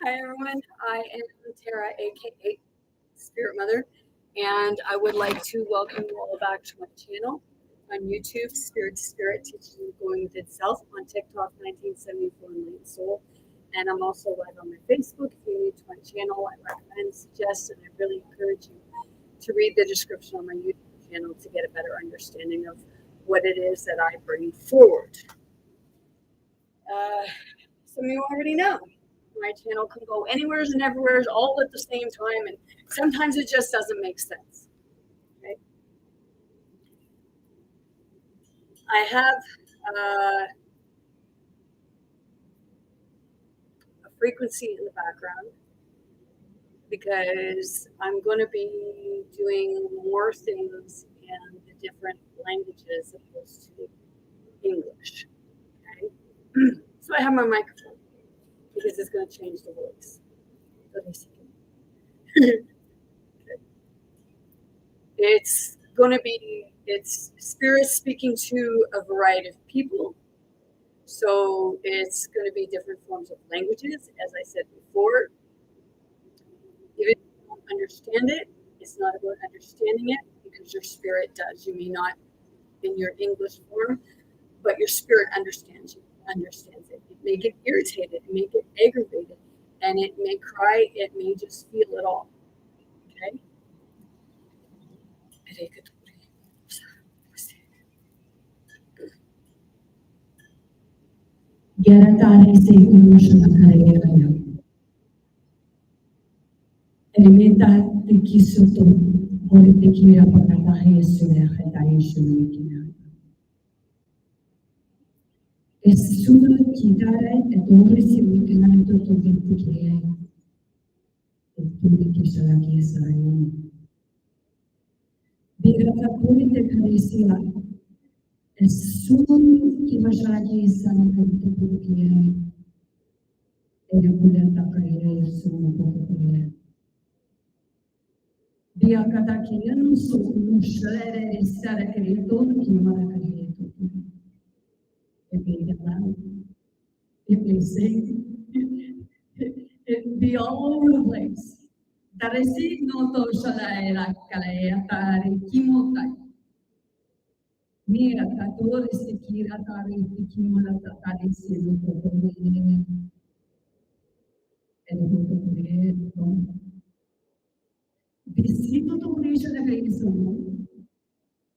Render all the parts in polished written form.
Hi everyone, I am Tara, aka Spirit Mother, and I would like to welcome you all back to my channel on YouTube, Spirit to Spirit, Teaching You Going Within Self, on TikTok, 1974 Enlightened Soul, and I'm also live on my Facebook. If you're new to my channel, I recommend, suggest, and I really encourage you to read the description on my YouTube channel to get a better understanding of what it is that I bring forward. Some of you already know. My channel can go anywheres and everywheres all at the same time, and sometimes it just doesn't make sense. Okay? I have a frequency in the background because I'm going to be doing more things in the different languages opposed to English. Okay? So I have my microphone because it's going to change the voice. It's going to be, it's spirit speaking to a variety of people. So it's going to be different forms of languages, as I said before. If you don't understand it, it's not about understanding it because your spirit does. You may not in your English form, but your spirit understands it. It may get irritated, it may get aggravated, and it may cry, it may just feel it all. Okay? Geratare se unushana karayaya. Elementa te kisuto, ore te kira pakatahe sura hataye shumikina. Es sura kitara et ore si wikina to vitikaya. Et tukishala kiesarayon. Birata kuri te karesia. Es sura kimashala kiesana karitukaya. Ele bulenta karaya sura pakataya. Dia kata kirian suku shalere sara kerito kimara kerito. It may sing, it be all over the place. Taresi no to shalera kalaya tari kimotai. Mira katore sekira tari kimola tari silu kokore. Visito to brisha da greso.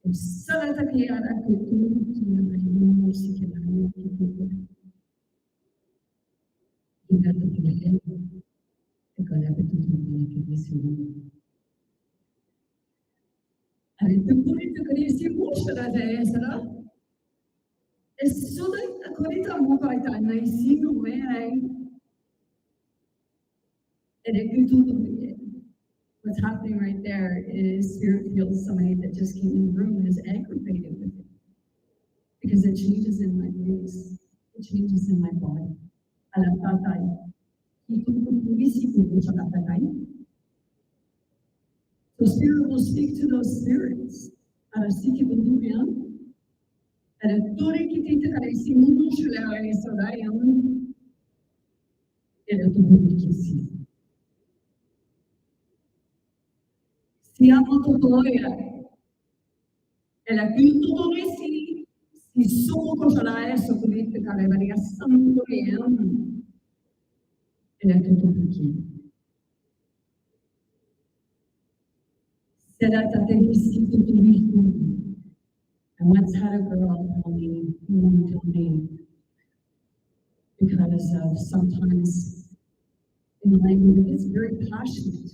Salata che era che tu ti non si chiamano che tu in dato di lei e con la petita che mi si alle pure tu che si muscia da essere e solo a corita mo corita nei si no way and it could what's happening right there is spirit feels somebody that just came in the room and is aggravated with it because it changes in my voice, it changes in my body. So spirit will speak to those spirits. And siamo tutoria. E la tutorisi si sono solare su quelli che avevano santo e la tutoriki. Said that they received to be I once had a girl tell me because of sometimes in language it's very passionate.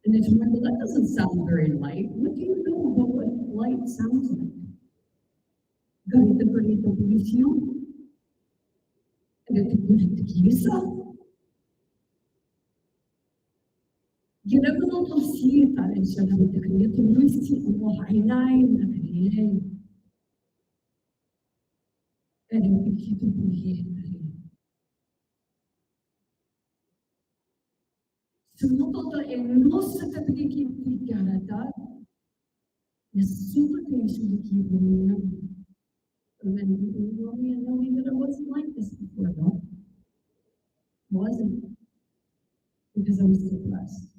And they told me, well, that doesn't sound very light. What do you know about what light sounds like? Garita garita bulisio. And it bulit kisa. Ginagawa ko siya tayo siya na kanya tuloy siya mo hainay na kanya. And it ikito bulit tayo. Sumuto to enosa ta pagkikita karata. Nesuba tayo siya kibo niya. And then you know me that it wasn't like this before, no? wasn't, because I was depressed,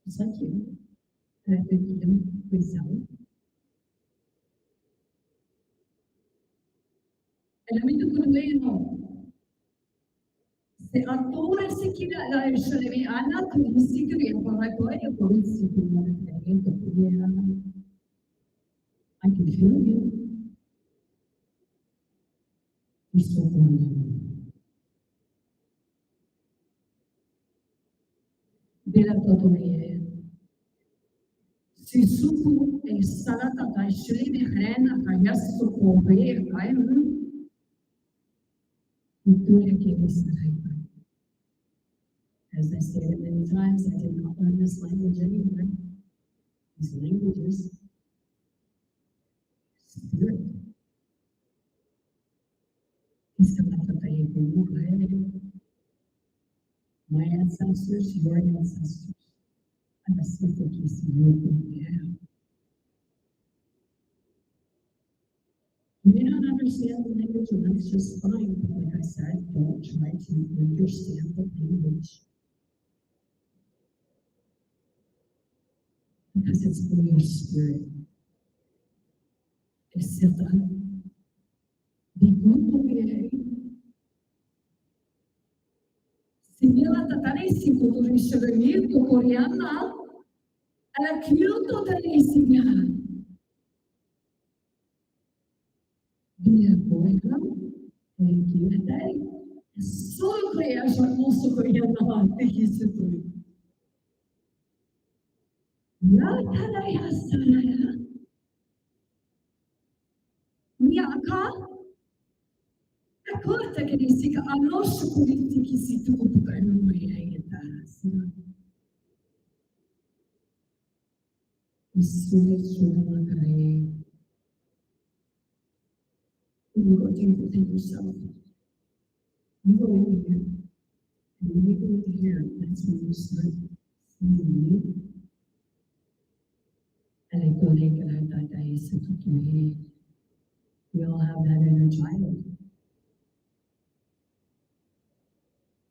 just like you. And I've been healing myself. Alam mo ito kung ano, si attore si kilala siya ni anak ko, hindi ko rin para ko ay ako si kilala ito niya. I can feel you. He's so wonderful. Bila todo niya. Si suku ay salata kay shri ni hrena kaya suku kaya kaya ito niya kaya as I stated many times, I did not learn this language anywhere. These languages, spirit. My ancestors, your ancestors. I must think that you see yeah. You may not understand the language, and that's just fine. But like I said, don't try to understand the language. Because it's for your spirit. Except Simila tatarisi kuturishagamito Koreana, ala Kyoto tarisi niya. Dia Korea, Kyoto, solo Korea, siya moso Koreana, tekisutu. Ya taraya saraya. Miyaka, Acorda che ne si a nostro politici si tu per noi aiutarsi. Nessuno sulla carriera. You go deep within yourself. You go in here. And when you go in here, that's when you start seeing you. And I go like that I said to me, we all have that inner child.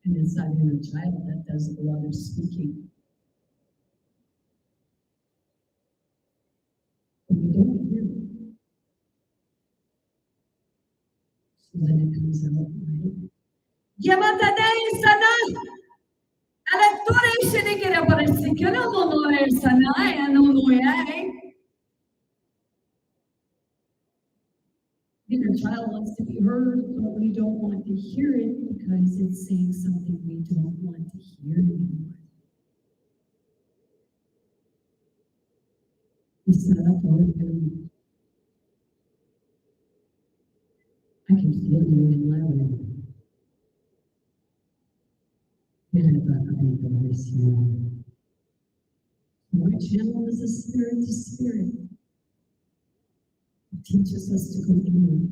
And inside inner child, that does a lot of speaking. But we don't hear it. So then it comes out, right? Yamatadei sana! Electore shenigere paresi che non onore sana e non oye. The inner child wants to be heard, but we don't want to hear it because it's saying something we don't want to hear anymore. I can feel you in my way. My channel is a spirit to spirit. It teaches us to go inward.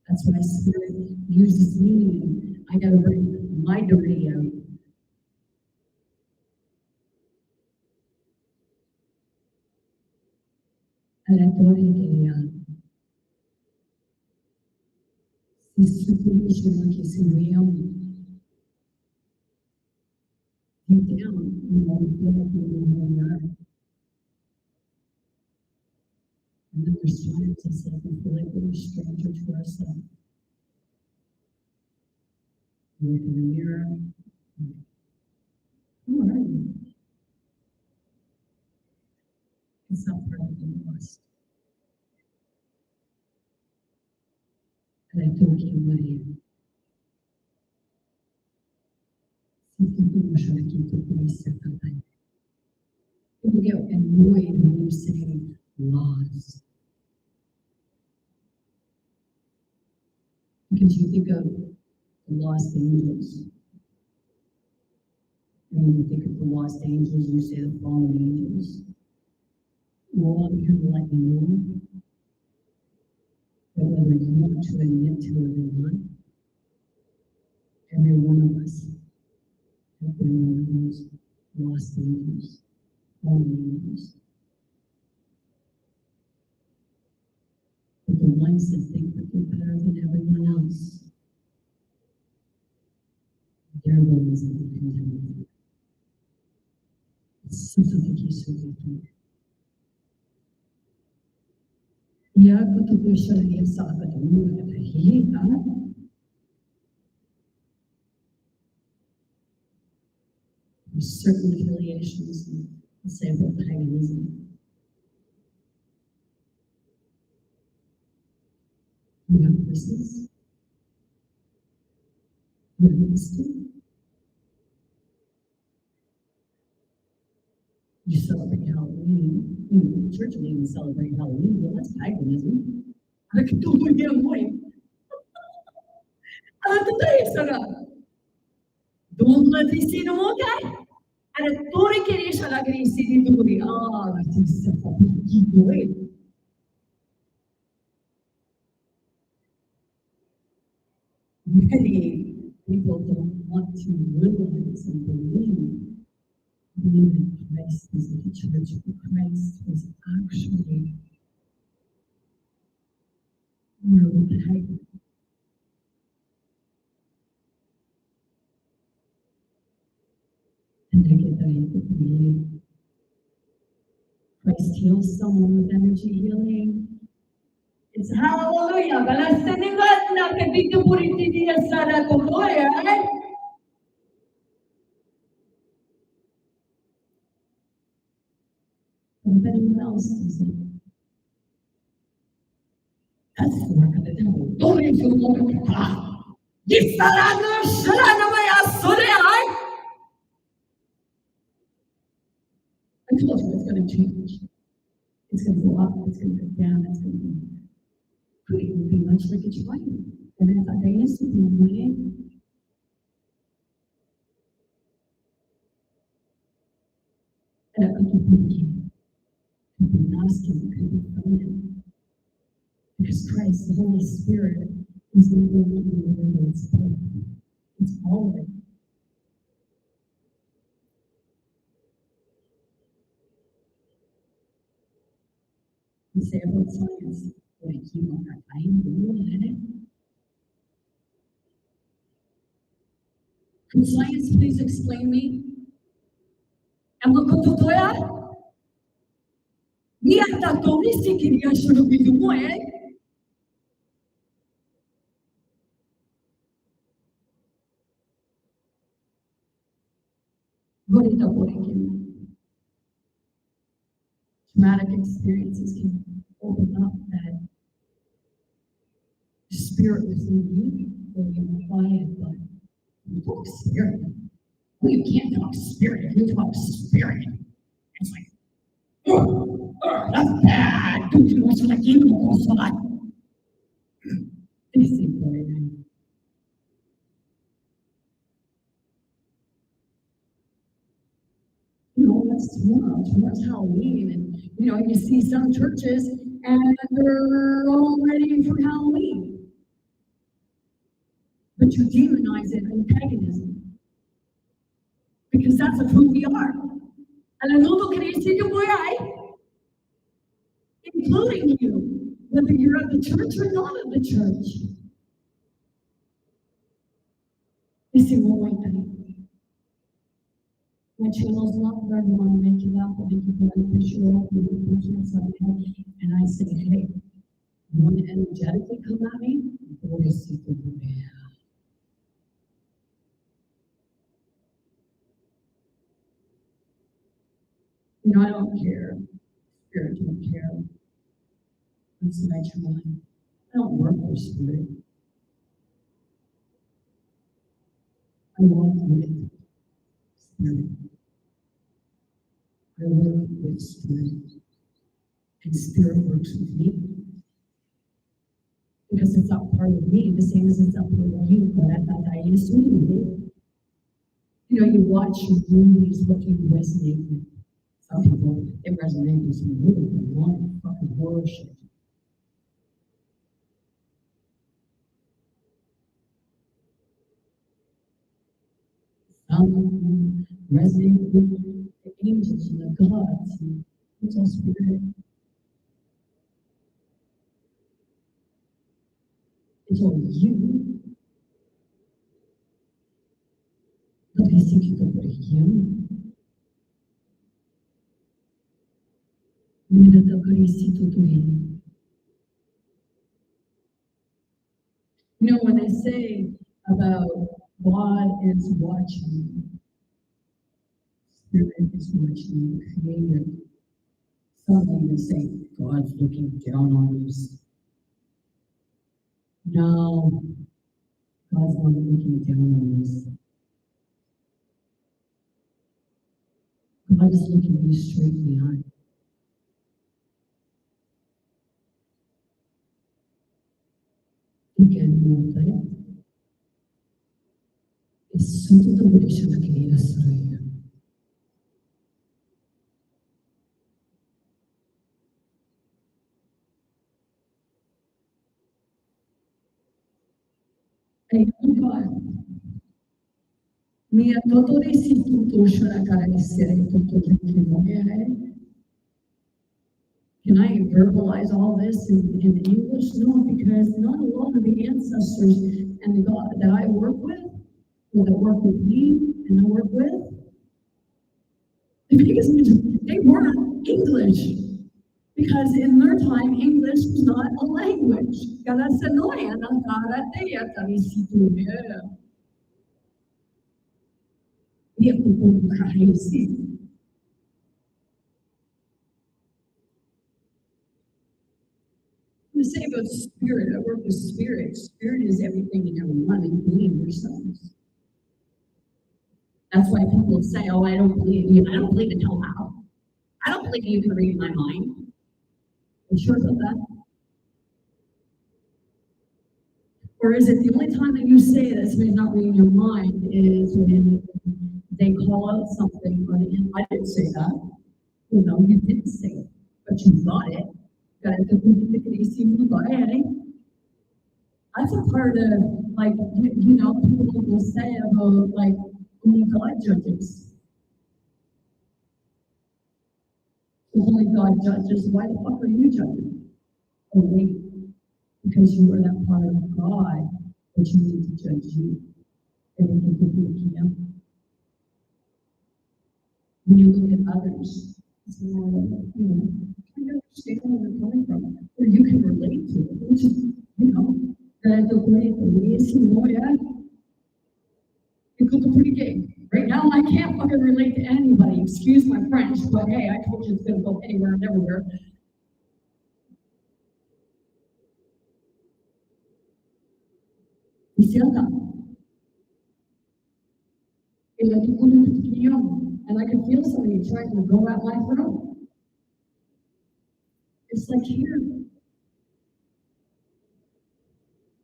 That's why spirit uses me. I gotta bring my dirty out. Deep down, we know we feel like we are. And then there's times it's like we feel like we're a stranger to ourselves. We look in the mirror. Who are you? It's not part of the lost. And I told you what I am. People get annoyed when you say lost. Because you think of the lost angels. And when you think of the lost angels, you say the fallen angels. Well, I'm here to let you know that whether you want to admit to it or not, every one of us have been one of those lost angels, fallen angels. But the ones that think that they're better than everyone else, There goes the contentment. Sanctification with Ya kutubushara ya sabata mura tahita. There's certain affiliations in several paganism. You have Christmas. You have Easter. You celebrate Halloween. The church will even celebrate Halloween. Well, that's paganism. I can do it again, boy. Don't let me see the more guy. And a Tori Kerisha Lagri to the that is keep away. Many people don't want to realize and believe that Christ is the church, Christ is actually really pagan. And I get that Christ heals someone with energy healing. It's hallelujah. If anyone else does it, that's the work of the devil. Don't even look at God. I told you it's going to change. It's going to go up, it's going to go down, it's going to be pretty much like it's right. And I thought, they used to be winning. And I could be thinking, could be masculine, could be feminine. Because Christ, the Holy Spirit, is the one who is both. It's all of it. You say about science, like you are dying, in it. Can science please explain me? And what could you do? We are the domestic in your should be doing. What is the working? Traumatic experiences can open up that spirit within you, where you're quiet, but you talk spirit. Well, you can't talk spirit, you talk spirit. It's like, that's bad. Don't you want to like you know so much? This is boy. What's tomorrow? Tomorrow's Halloween, and you see some churches and they're all ready for Halloween. But you demonize it in paganism. Because that's who we are. And I know que including you, whether you're at the church or not at the church. You see, one more thing. My channel's not where I want to make you laugh, I think you can picture up and I say, hey, you want to energetically come at me? Or is it the I don't care. Spirit don't care. That's my try. I don't work for spirit. I work with spirit. I work with spirit. And spirit works with me. Because it's not part of me, the same as it's not part of you, but I thought I assumed it. You watch movies, what you resonate with. Some people, it resonates with some really long fucking horror shit. Some resonate with the angels and the gods, and it's all spirit. It's all you. Risiki por him. Mira the Parisito to him. You know, when I say about God is watching, Spirit is watching, Creator, something to say, God's looking down on us. No, God's not looking down on us. God is looking you straight in the eye. Again, no play. Es solo tu dirección a que ir a ella. Hey, God. Mia todo istituto shara cara essere tutto che Can I verbalize all this in English? No, because not a lot of the ancestors and the God that I work with, or that work with me and I work with, the biggest they weren't English. Because in their time, English was not a language. I'm say about spirit, I work with spirit. Spirit is everything in everyone, including yourselves. That's why people say, oh, I don't believe you. I don't believe in how. I don't believe you can read my mind. You sure about that? Or is it the only time that you say that somebody's not reading your mind is when they call out something, or I didn't say that. You know, you didn't say it, but you thought it. That's a part of, like, you know, people will say about, like, only God judges. Only God judges. Why the fuck are you judging? Oh, wait. Because you are that part of God, but you need to judge you. Everything you can. When you look at others, it's more like, you know, I understand where they're coming from, or you can relate to it, which is, you know, the way is, you know, yeah, it could be pretty gay. Right now, I can't fucking relate to anybody. Excuse my French, but hey, I told you it's gonna go anywhere and everywhere. Y se anda. And I can feel somebody trying to go at my throat. It's like here.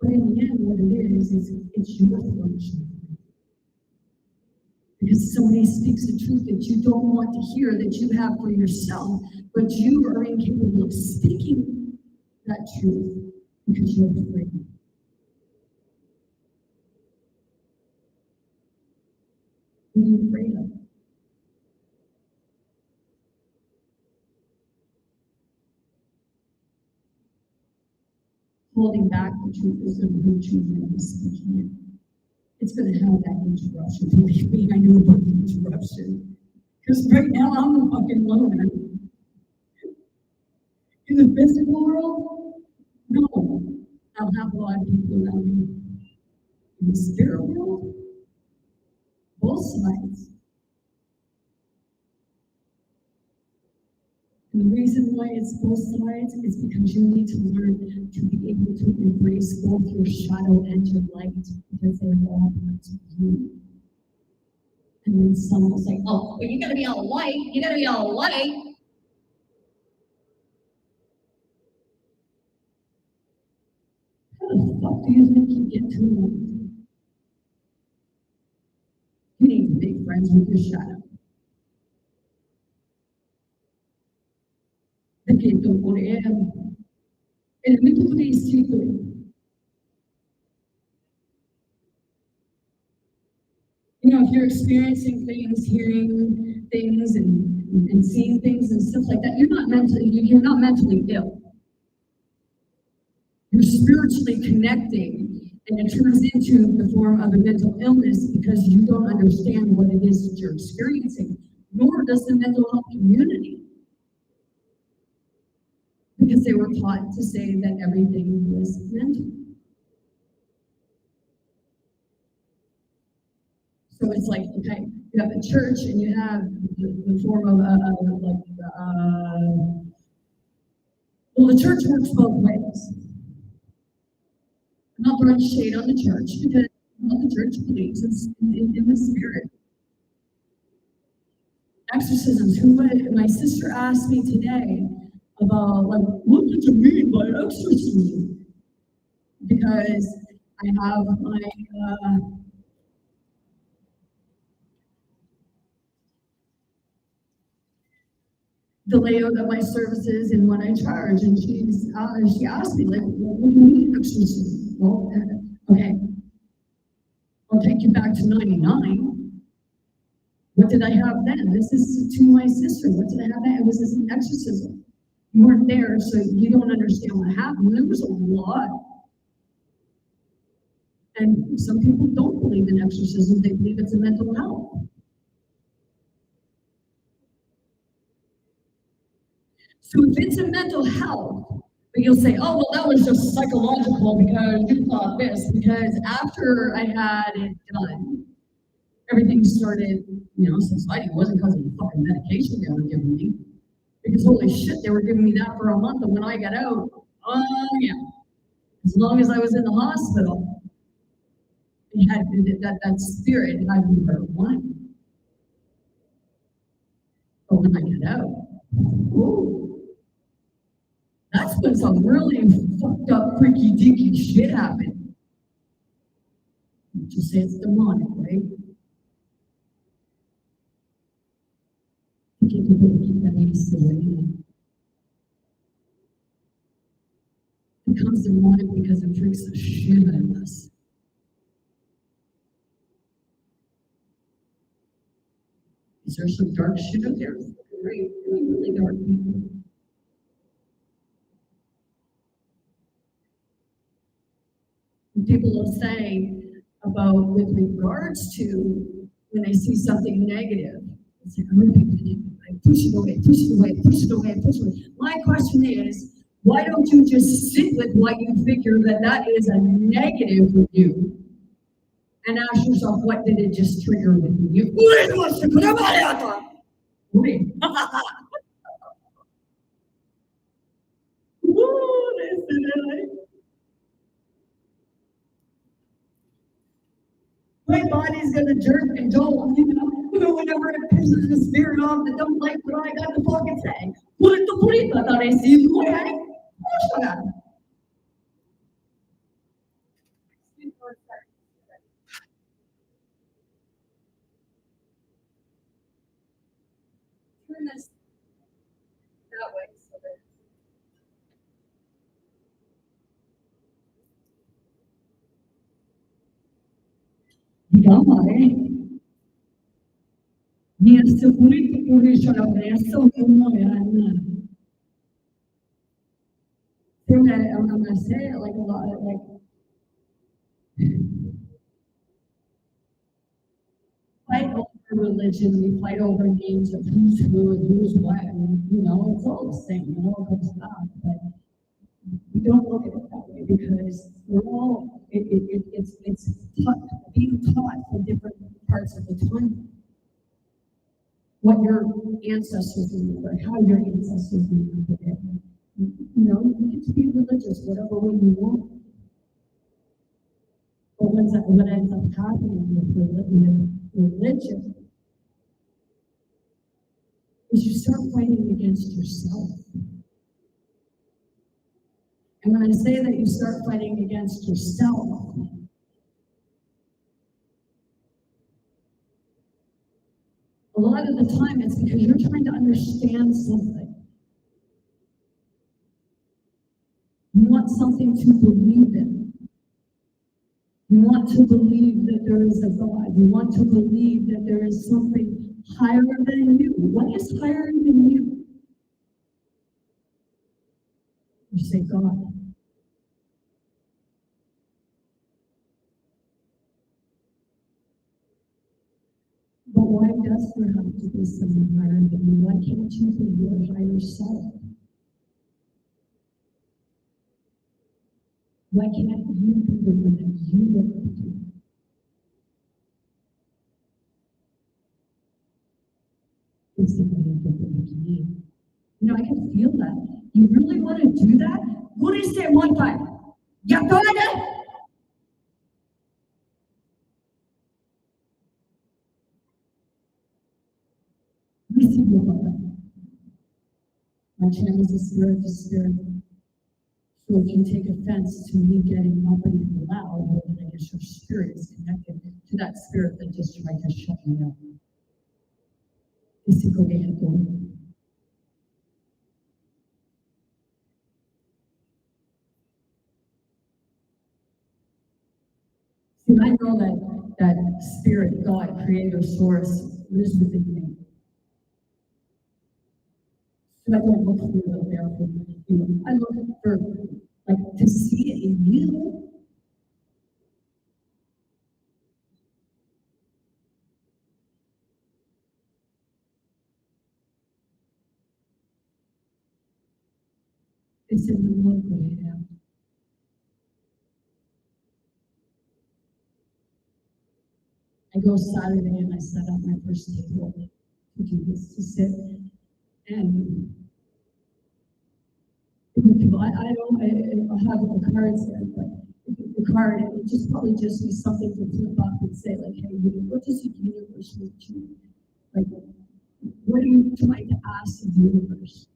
But in the end, what it is it's your function. Because somebody speaks the truth that you don't want to hear, that you have for yourself, but you are incapable of speaking that truth because you're afraid. What are you afraid of? Holding back the truth is the root truth of speaking it. It's going to have that interruption. Believe me, I know about the interruption. Because right now I'm a fucking loner. In the physical world, no. I'll have a lot of people around me. In the spirit world, both sides. And the reason why it's both sides is because you need to learn to be able to embrace both your shadow and your light, because they're all parts of you. And then some will say, oh, but you gotta be all light, you gotta be all light. How the fuck do you think you get to light? You need to make friends with your shadow. Perché dopo è elemento turistico. You know, if you're experiencing things, hearing things, and seeing things and stuff like that, you're not mentally ill. You're spiritually connecting And it turns into the form of a mental illness because you don't understand what it is that you're experiencing, nor does the mental health community, because they were taught to say that everything was mental. So it's like, okay, you have a church and you have the form of well, the church works both ways. I'm not throwing shade on the church because the church believes in the spirit. Exorcisms. My sister asked me today about, like, what did you mean by exorcism? Because I have my the layout of my services and what I charge, and she asked me, like, what do you mean exorcism? Well, okay, I'll take you back to '99. What did I have then? This is to my sister. What did I have then? It was an exorcism. You weren't there, so you don't understand what happened. There was a lot. And some people don't believe in exorcism. They believe it's a mental health. So if it's a mental health, but you'll say, oh, well, that was just psychological because you thought this. Because after I had it done, everything started, subsiding. It wasn't because of the fucking medication they were giving me. Because holy shit, they were giving me that for a month, and when I got out, yeah. As long as I was in the hospital, it had that spirit had me for one. But when I got out, ooh, that's when some really fucked up, freaky, deaky shit happened. Just say it's demonic, right? Keep that isolated. It becomes demonic because it freaks the shit out of us. Is there some dark shit out there? Really, really dark people. People will say about, with regards to when they see something negative, it's like, I push it away, push it away, push it away, push it away. My question is, why don't you just sit with what you figure that is a negative with you and ask yourself, what did it just trigger within you? My body's gonna jerk and jolt, whenever it pisses the spirit off that don't like what I got to fucking say. Purito, okay? Turn this that way so that I'm gonna say it like a lot, like fight over religion, we fight over names of who's who and who's what, and it's all the same, it all goes back, but we don't look at it that way because we're all it's being taught from different parts of the time what your ancestors remember, how your ancestors remember it. You get to be religious whatever way you want. But what ends up happening with religion is you start fighting against yourself. And when I say that you start fighting against yourself, a lot of the time it's because you're trying to understand something. You want something to believe in. You want to believe that there is a God. You want to believe that there is something higher than you. What is higher than you? You say God. why does there have to be someone higher than you? Why can't you be your higher self? Why can't you be the one that you look up to? It's the way of looking me. You know, I can feel that. You really want to do that? What is it one time? Ya it? Receive your Father. My channel is a spirit to spirit. So if you take offense to me getting up and loud, well, then I guess your spirit is connected to that spirit that just tried to shut me up. Ese conejo. See, I know that spirit, God, creator, source, lives within me. So I don't look for it there for you. I look for, like, to see it in you. It's in the work that I have. I go Saturday and I set up my first table to do this, to sit. And I have the cards there, but the card, it just probably just be something to flip up and say, like, hey, what does the universe want you? Like, what are you trying to ask the universe?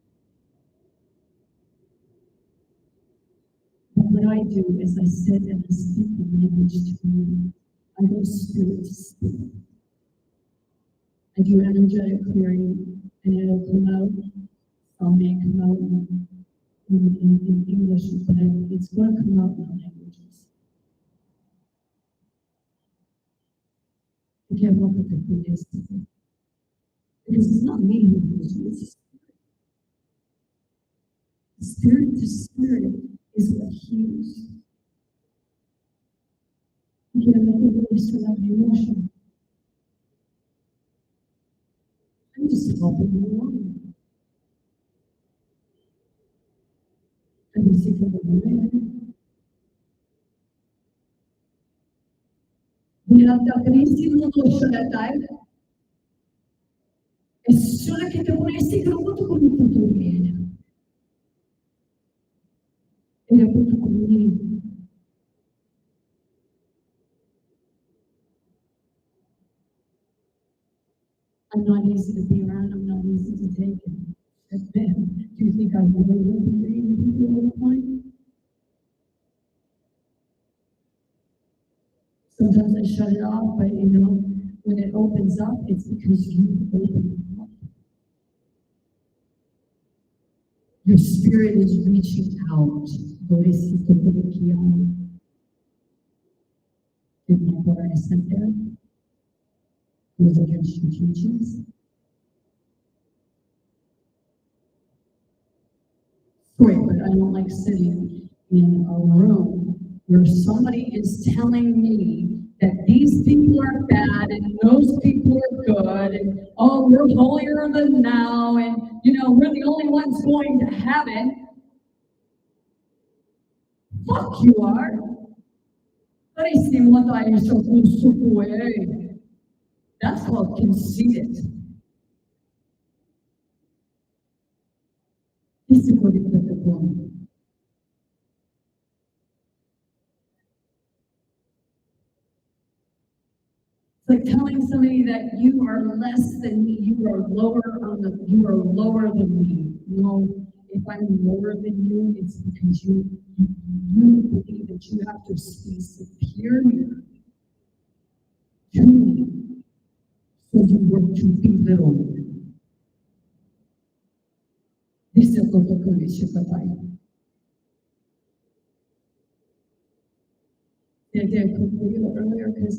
But what I do is I sit and I speak the language to you. I go spirit to spirit. I do energetic clearing, and it'll come out. Some may come out in English, but it's going to come out in languages. You can't look at the who is, because it's not me who heals you, it's spirit to spirit is what heals. You can't look at the rest of emotion. I'm just helping you along. And you see from the moment. Mira, te abriste una noche de tarde. Es solo que te pones grupo con un punto de era punto conmigo. I'm not easy to be around, I'm not easy to take it. Do you think I really will be reading people all the time? Sometimes I shut it off, but you know, when it opens up, it's because you open it up. Your spirit is reaching out. Did my daughter I sent there? Was against your teachings? Sorry, but I don't like sitting in a room where somebody is telling me that these people are bad and those people are good and oh, we're holier than now and you know we're the only ones going to heaven. Fuck you are. That's called conceited. It's like telling somebody that you are less than me, you are lower than me. No, if I'm lower than you, it's because you believe that you have to be superior to me. So you work to belittle me. This is what I did earlier because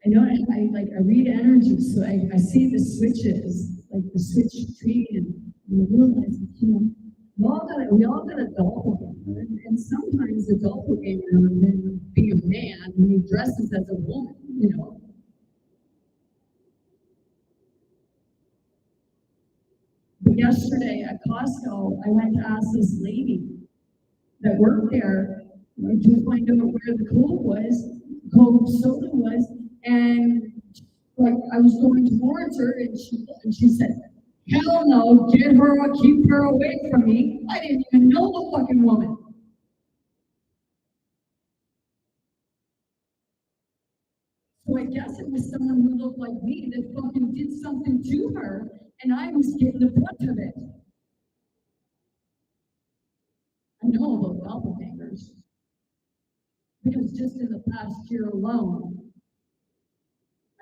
I know I read energy, so I see the switches, like the switch tree, and I realize, you know, we all got a doppelganger, and sometimes the doppelganger will be a man and he dresses as a woman. you know. But yesterday at Costco, I went to ask this lady that worked there to find out where the cold soda was, and like I was going towards her, and she said, "Hell no, keep her away from me." I didn't even know the fucking woman. So I guess it was someone who looked like me that fucking did something to her, and I was getting the brunt of it. I know about doppelgangers because just in the past year alone,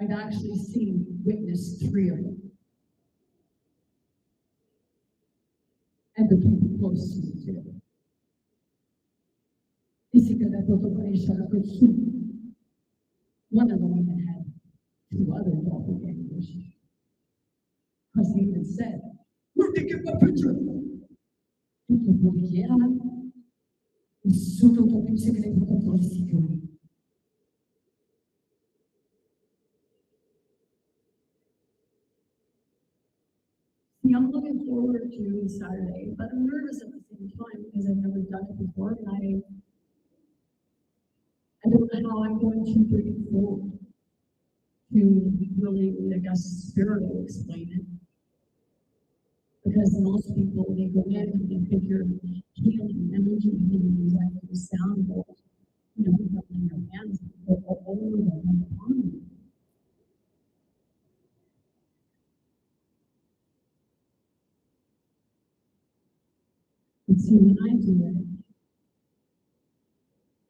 I've actually witnessed 3 of them. And the people close to me too. Dice que la fotografiaron con su. One of them even had 2 other doppelgangers. Because he even said, "Where'd they get my picture?" Porque porque su también se cree que todo es secure. See, I'm looking forward to Saturday, but I'm nervous at the same time because I've never done it before, and I don't know how I'm going to bring it forward to really, I guess, spirit will explain it. Because most people, they go in and they figure healing, energy healing is like the sound bowl, you know, you have in your hands, go over them and upon them. And see, when I do it,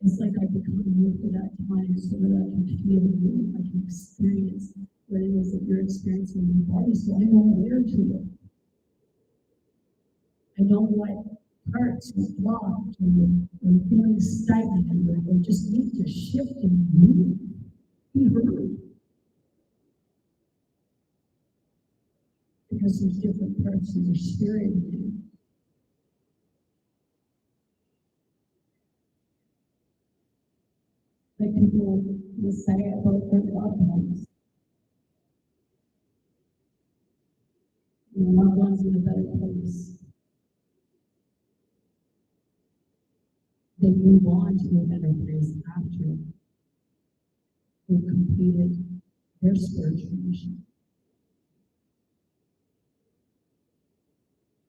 it's like I become here for that time so that I can feel you, I can experience what it is that you're experiencing in your body, so I know where to look. I know what parts are blocked or feeling stagnant or just need to shift and move. Be heard. Because there's different parts of your spirit in you. Like people will say about their loved ones. Your loved one's in a better place. They move on to a better place after they've completed their spiritual mission.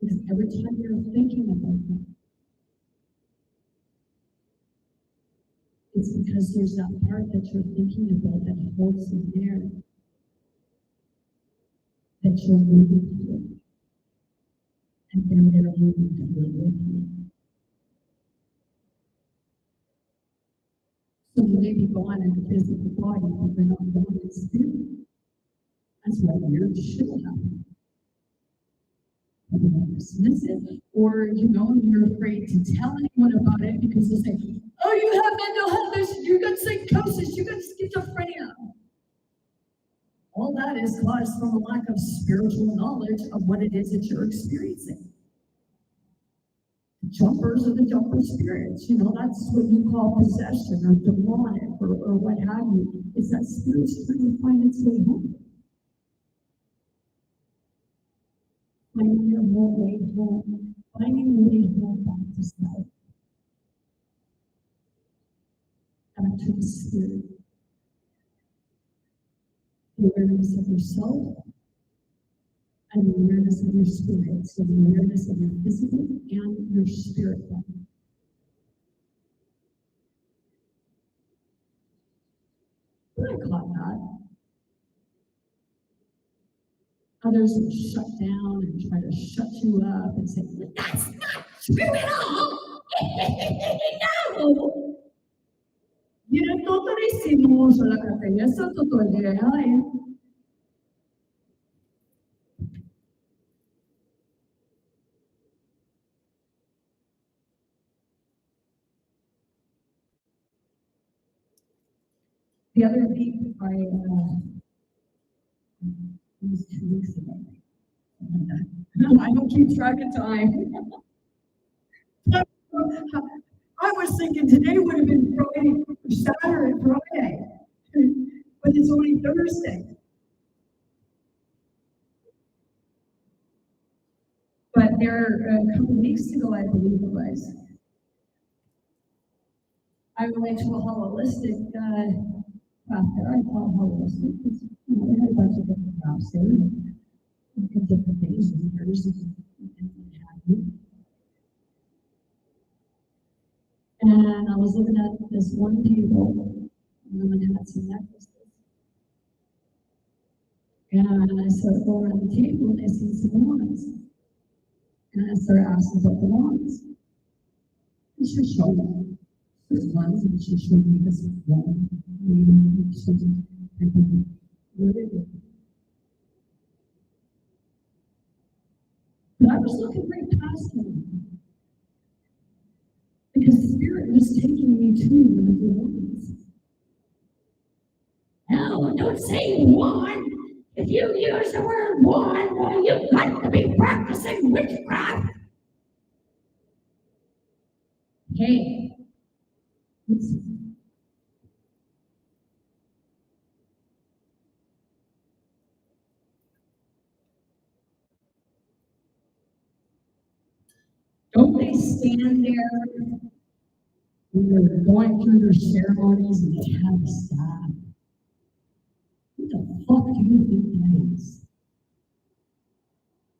Because every time you're thinking about them, it's because there's that part that you're thinking about that holds you there, that you're moving through. And then they're moving through with you. So you may be gone in the physical body, but you're not gone in spirit. That's why weird shit will happen. You dismiss it, or you're afraid to tell anyone about it because they'll say, "Oh, you have mental health issues, you got psychosis, you got schizophrenia." All that is caused from a lack of spiritual knowledge of what it is that you're experiencing. Jumpers are the jumper spirits. That's what you call possession or demonic or what have you. It's that spirit's trying to find its way home. Finding your way home. Finding your way home back to self. Back to the spirit. The awareness of yourself and the awareness of your spirit. So the awareness of your physical and your spirit body. But I caught that. Others will shut down and try to shut you up and say, "That's not true at all." No. Viene todo decimos la catena esa totalidad. The other week, it was 2 weeks ago. I don't keep track of time. I was thinking today would have been Friday, Saturday, Friday. but it's only Thursday. But there, a couple weeks ago, I believe it was, I went to a holistic craft fair. I call it holistic. We had a bunch of different crafts there, and different things, leaders, and what have you. And I was looking at this one table, and the woman had some necklaces. And I started going around the table, and I seen some wands. And I started asking about the wands. And she showed me this ones, and she showed me this one. And she said, what is it? But I was looking right past him. Because the Spirit was taking me to one of the wands. No, don't say wand. If you use the word wand, well, you've got to be practicing witchcraft. Hey, listen. Don't they stand there when they're going through their ceremonies and they have a staff? What the fuck do you think that is?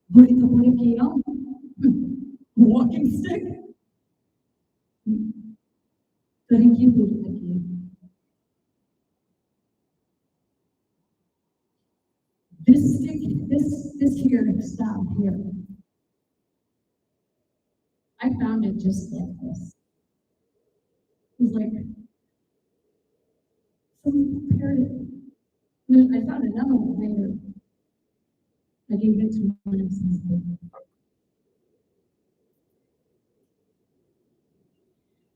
What do you know? A walking stick? Thank you, Buddha. This stick, this here staff here, I found it just like this. It was like, someone prepared it. And I found another one later. I gave it to one of my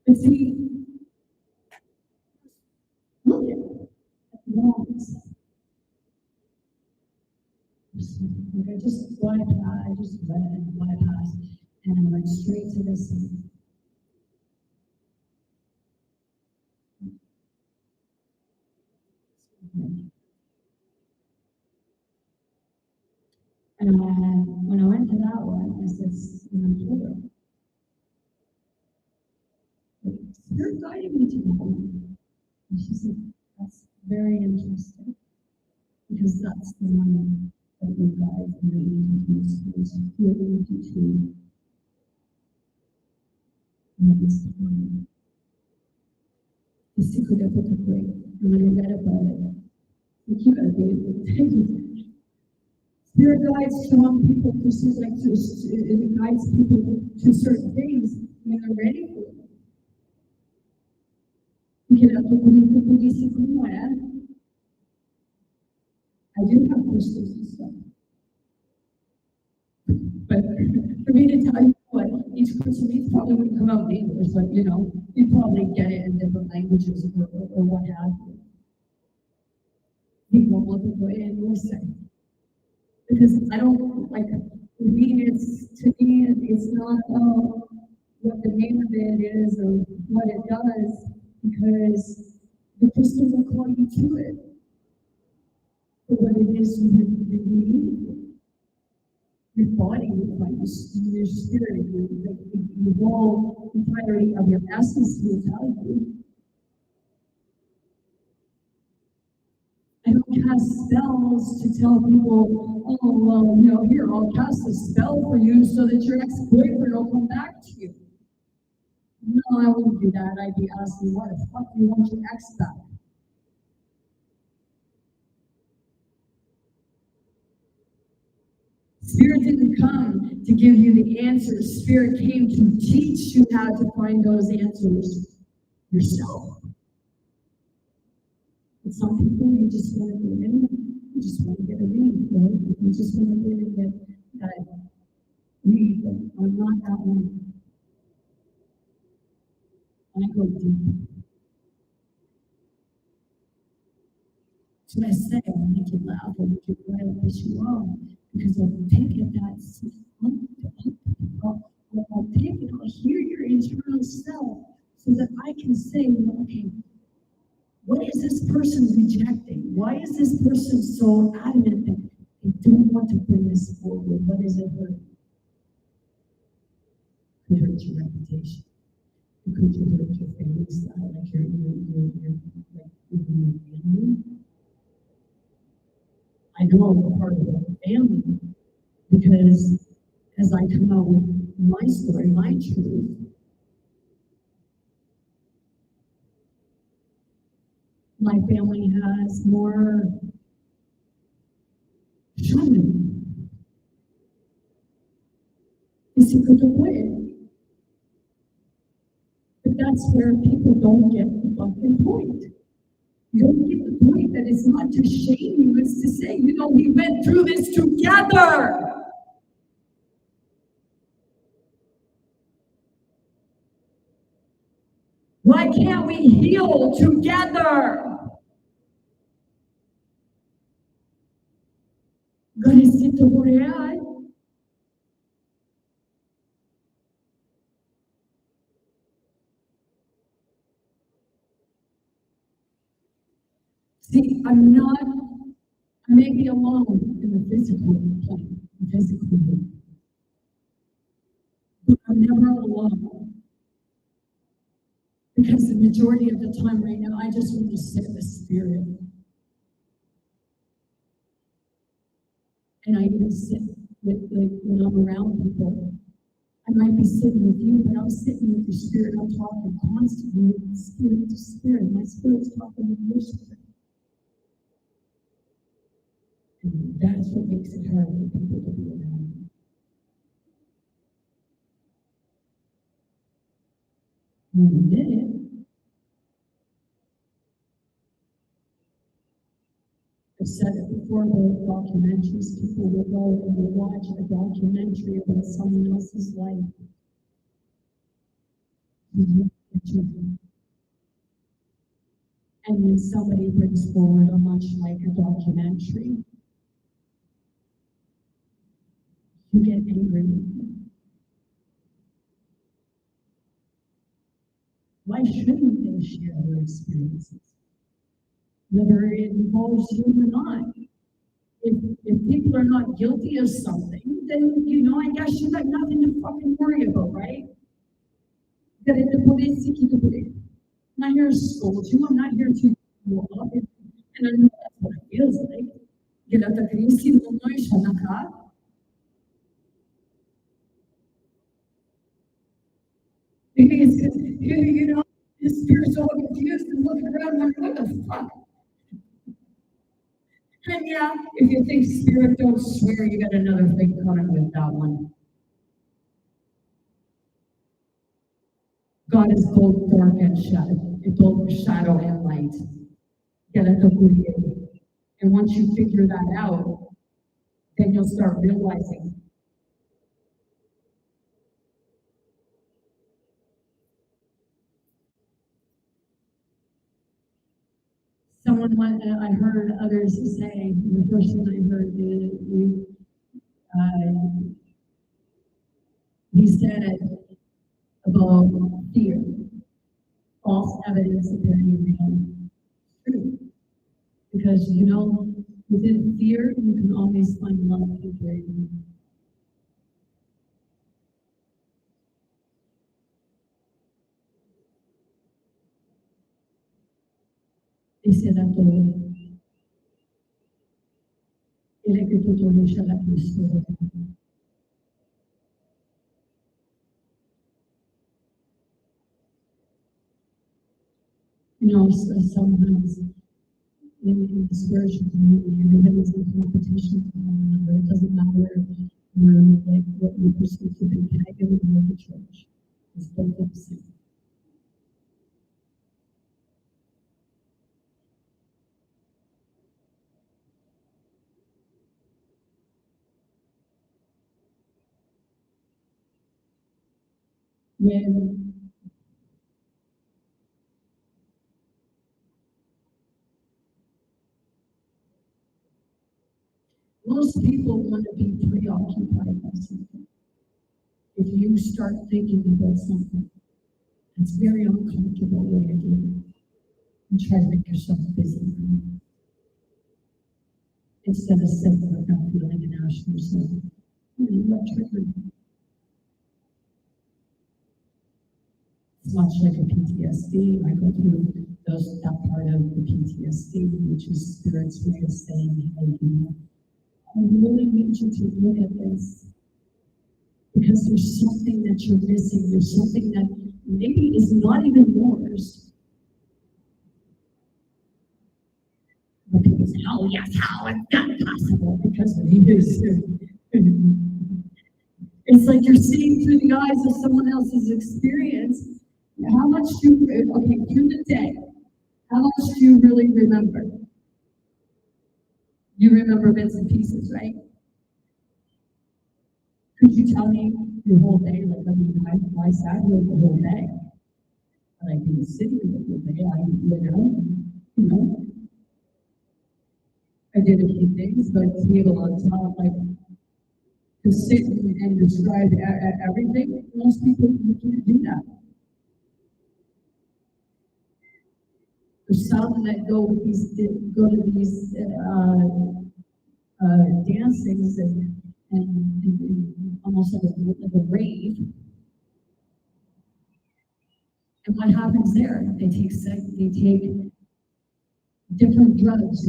but see, look at the wands. Like I just bypassed, and I went straight to this one. And when I went to that one, I said, Spirit guided me to that one. And she said, that's very interesting, because that's the one that you guide and the angels is healing you to. And it's the one. The secret of the great. And when I read about it, you gotta be able to take it. Spirit guides some people it guides people to certain things when they're ready for them. I do have crystals and stuff. But for me to tell you what each crystal means probably wouldn't come out in English, but you'd probably get it in different languages or what have you. People look at it and listen. Because I don't like to me, it's not what the name of it is or what it does, because the crystal will call you to it for what it is you need. Your body will find you, your spirit, the whole entirety of your essence will tell you. I don't cast spells to tell people, oh, well, here, I'll cast a spell for you so that your ex-boyfriend will come back to you. No, I wouldn't do that. I'd be asking, why the fuck do you want your ex back? Spirit didn't come to give you the answers. Spirit came to teach you how to find those answers yourself. But some people, you just want to go in, you just want to get a read, right? You just want to go in and get that read, but I'm not that one. And I go deep. So I say, I'll make you laugh, I'll make you cry, I'll piss you off, because I'll take it I'll take it, I'll hear your internal self, so that I can say, okay, What is this person rejecting? Why is this person so adamant that they don't want to bring this forward? What is it hurt? It could hurt your reputation. It could hurt your family style, like your like even your family. I know I'm a part of the family because as I come out with my story, my truth, my family has more shaman. But that's where people don't get the fucking point. You don't get the point that it's not to shame you, it's to say, we went through this together. Why can't we heal together? Garecito Boreal. See, I may be alone in the physical plane, physically, but I'm never alone. Because the majority of the time right now, I just want to sit in the spirit. And I even sit with, when I'm around people. I might be sitting with you, but I'm sitting with your spirit. I'm talking constantly with spirit to spirit. My spirit's talking with your spirit. And that's what makes it hard for people to be around. When we did it, I've said it before about documentaries. People will go and will watch a documentary about someone else's life. And when somebody brings forward a much like a documentary, you get angry with them. Why shouldn't they share their experiences? Whether it involves you or not. If people are not guilty of something, then, I guess you got nothing to fucking worry about, right? I'm not here to scold you. I'm not here to blow up. And I know that's what it feels like. Get out the greasy little noise on the car. Because, the spirit's all confused and looking around like, what the fuck? And yeah, if you think spirit don't swear, you got another thing coming with that one. God is both dark and shadow, both shadow and light. And once you figure that out, then you'll start realizing. Someone, I heard others say, the first one I heard, he said about fear, false evidence appearing real. True. Because, within fear, you can always find love and bravery. Dice la Torah, el que tutto riesce alla Cristo. Sometimes in the spiritual community, everybody's in competition with one another. It doesn't matter what you perceive to be pagan or the church. It's both the same. When most people want to be preoccupied by something. If you start thinking about something, it's very uncomfortable way to do it. and try to make yourself busy instead of sitting with that feeling and asking yourself, what triggered me? It's much like a PTSD. I go through that part of the PTSD, which is spirit's way of saying, hey, I really need you to look at this because there's something that you're missing. There's something that maybe is not even yours. But people say, oh yes, how is that possible? Because it is. It's like you're seeing through the eyes of someone else's experience. How much do through the day, how much do you really remember? You remember bits and pieces, right? Could you tell me your whole day? Like, I sat here the whole day. And I didn't sit here the whole day. I did a few things, but to be able to tell, like, to sit and describe everything, most people can't do that. There's some that go to these dancings and almost like a rave. And what happens there? They take different drugs.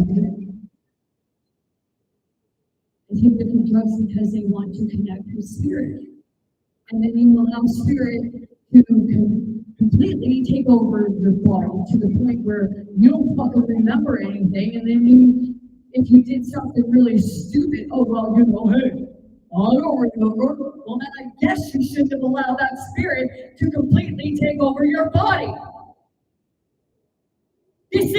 They take different drugs because they want to connect with spirit. And then you allow spirit to completely take over your body to the point where you don't fucking remember anything. And then if you did something really stupid, oh, well, hey, I don't remember. Well, then I guess you shouldn't have allowed that spirit to completely take over your body. It's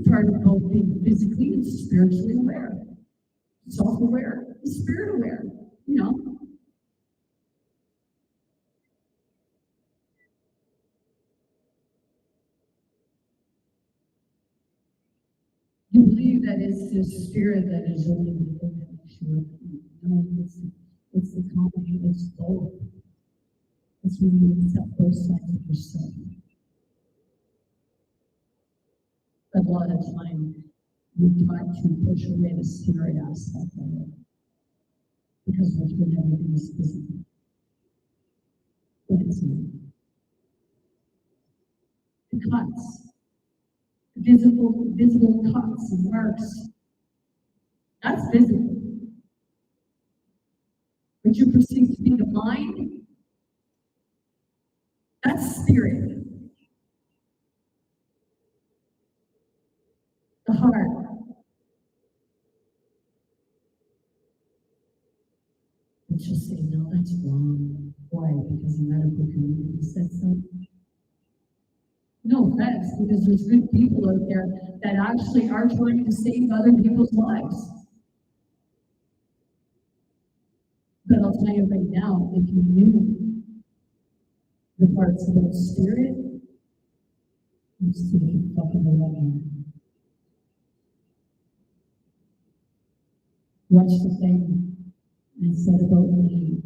part of both being physically and spiritually aware, self-aware, spirit-aware, You believe that it's the spirit that is only the thing that makes you up. No, it's the combination, it's both. It's when you accept both sides of yourself. A lot of time, we try to push away the spirit aspect of it because we're doing everything is physical. But it's not. The cuts, visible cuts and marks, that's visible. What you perceive to be the mind, that's spirit. The heart. But you'll say, no, that's wrong. Why? Because the medical community said so. No offense, because there's good people out there that actually are trying to save other people's lives. But I'll tell you right now, if you knew the parts about spirit, you'd see the fucking eleven. Watch the thing and said about me,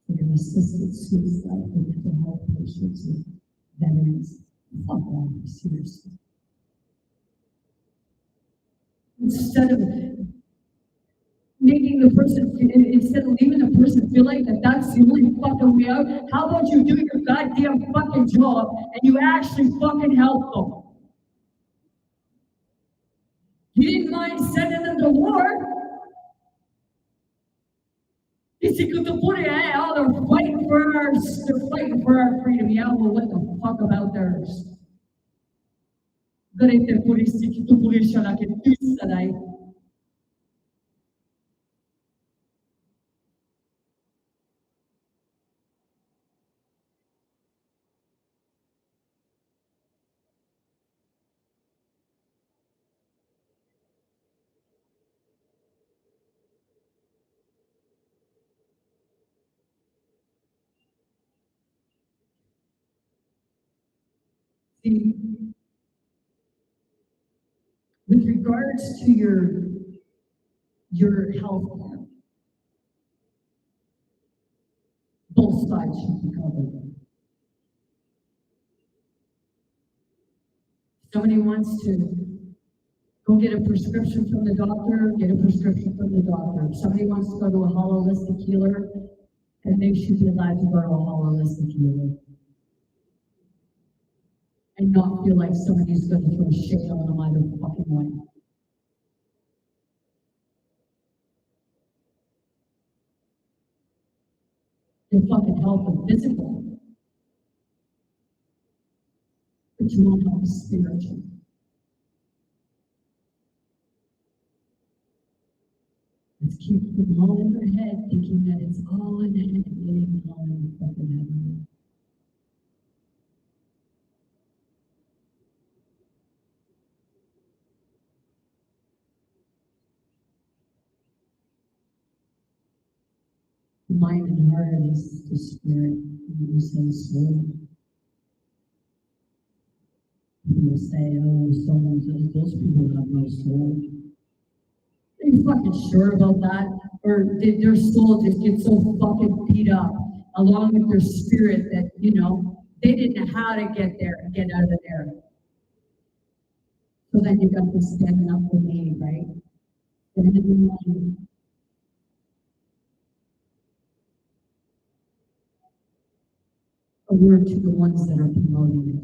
an assisted suicide for mental health patients and veterans. Fuck off, seriously. Instead of making the person, instead of leaving the person feel like that's the only fucking way out, how about you do your goddamn fucking job and you actually fucking help them? You didn't mind sending them to war. You see, they're fighting for our freedom. Yeah, well, what the fuck about theirs? See, with regards to your health care, both sides should be covered. Somebody wants to go get a prescription from the doctor, get a prescription from the doctor. If somebody wants to go to a holistic healer, and they should be allowed to go to a holistic healer. And not feel like somebody's going to throw shade on them either fucking way. Your fucking health is physical, but you won't have a spiritual. Let's keep them all in their head, thinking that it's all in the head, it ain't all in the fucking head. The mind and heart is the spirit, and you say soul. People say, oh, those people have no soul. Are you fucking sure about that? Or did their soul just get so fucking beat up along with their spirit that, they didn't know how to get there and get out of there? So then you got to stand up for me, right? Stand in line. A word to the ones that are promoting it.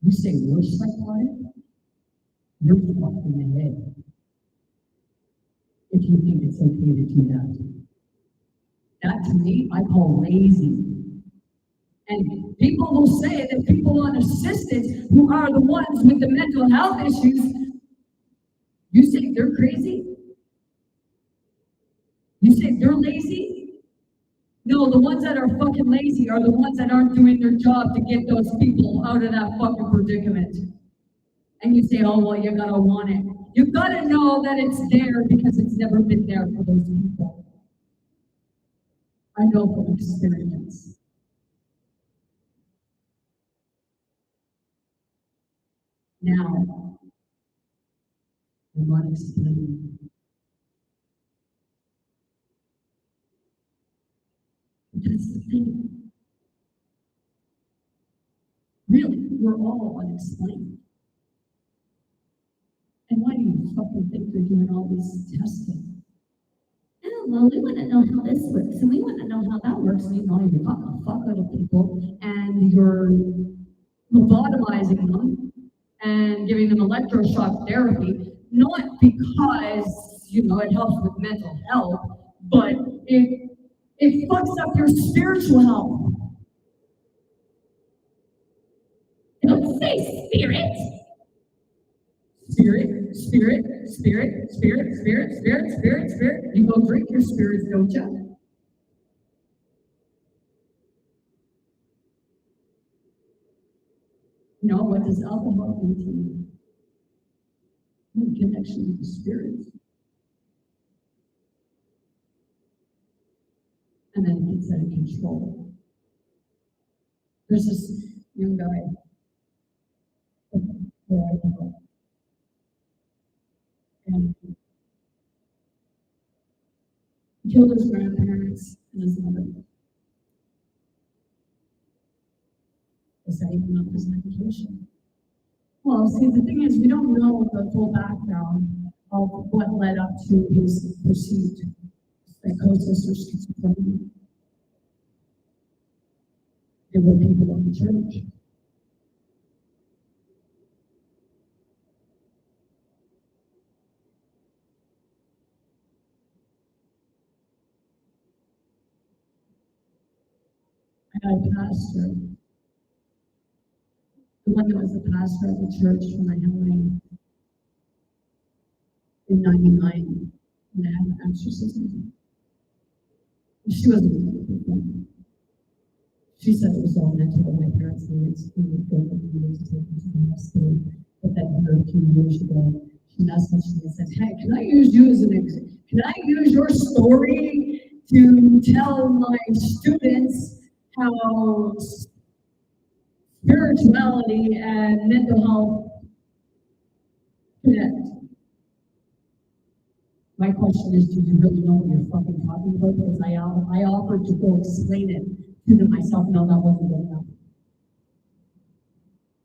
You say worse psychotic? You're fucked in the head. If you think it's okay to do that. That to me, I call lazy. And people will say that people on assistance who are the ones with the mental health issues, you say they're crazy? You say they're lazy? No, the ones that are fucking lazy are the ones that aren't doing their job to get those people out of that fucking predicament. And you say, oh, well, you gotta want it. You gotta know that it's there because it's never been there for those people. I know from experience. Now, I want to explain. That's the thing. Really, we're all unexplained. And why do you fucking think they're doing all this testing? Oh, well, we want to know how this works, and we want to know how that works. Meanwhile, you're fucking the fuck out of people, and you're lobotomizing them and giving them electroshock therapy, not because, it helps with mental health, but it fucks up your spiritual health. Don't say spirit. Spirit. You go drink your spirits, don't you? No, what does alcohol do to you? The connection with the spirits. And then it gets out of control. There's this young guy where I know. And he killed his grandparents and his mother. Setting him up his medication. Well, see, the thing is, we don't know the full background of what led up to his perceived psychosis or schizophrenia. There were people in the church. I had a pastor. The one that was the pastor of the church when I had in 99, and I had an exorcism. She wasn't a good. She said it was all mental. My parents needed to take me to the hospital. But then her a few years ago, she messaged me and said, hey, can I use you as an example? Can I use your story to tell my students how spirituality and mental health connect. My question is, do you really know what you're fucking talking about? Because I offered to go explain it to them myself. No, that wasn't good enough.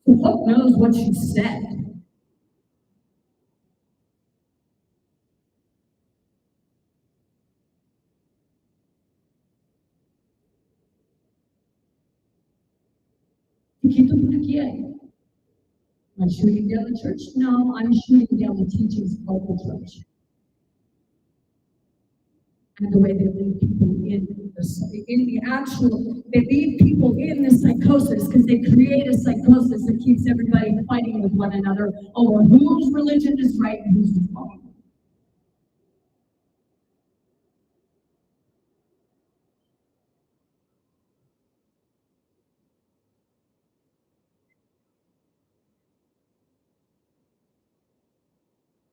So Hope knows what she said. Chiquito, por quê? Am I shooting down the church? No, I'm shooting down the teachings of the church. And the way they lead people they lead people in the psychosis because they create a psychosis that keeps everybody fighting with one another over whose religion is right and whose is wrong.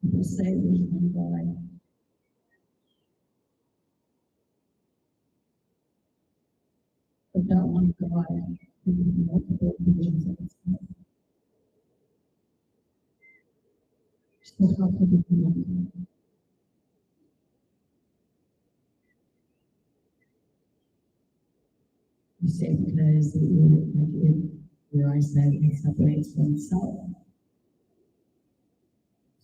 People say there's one God. But that one God can be multiple visions of itself. So how could it be one? You say because where I said it separates from itself.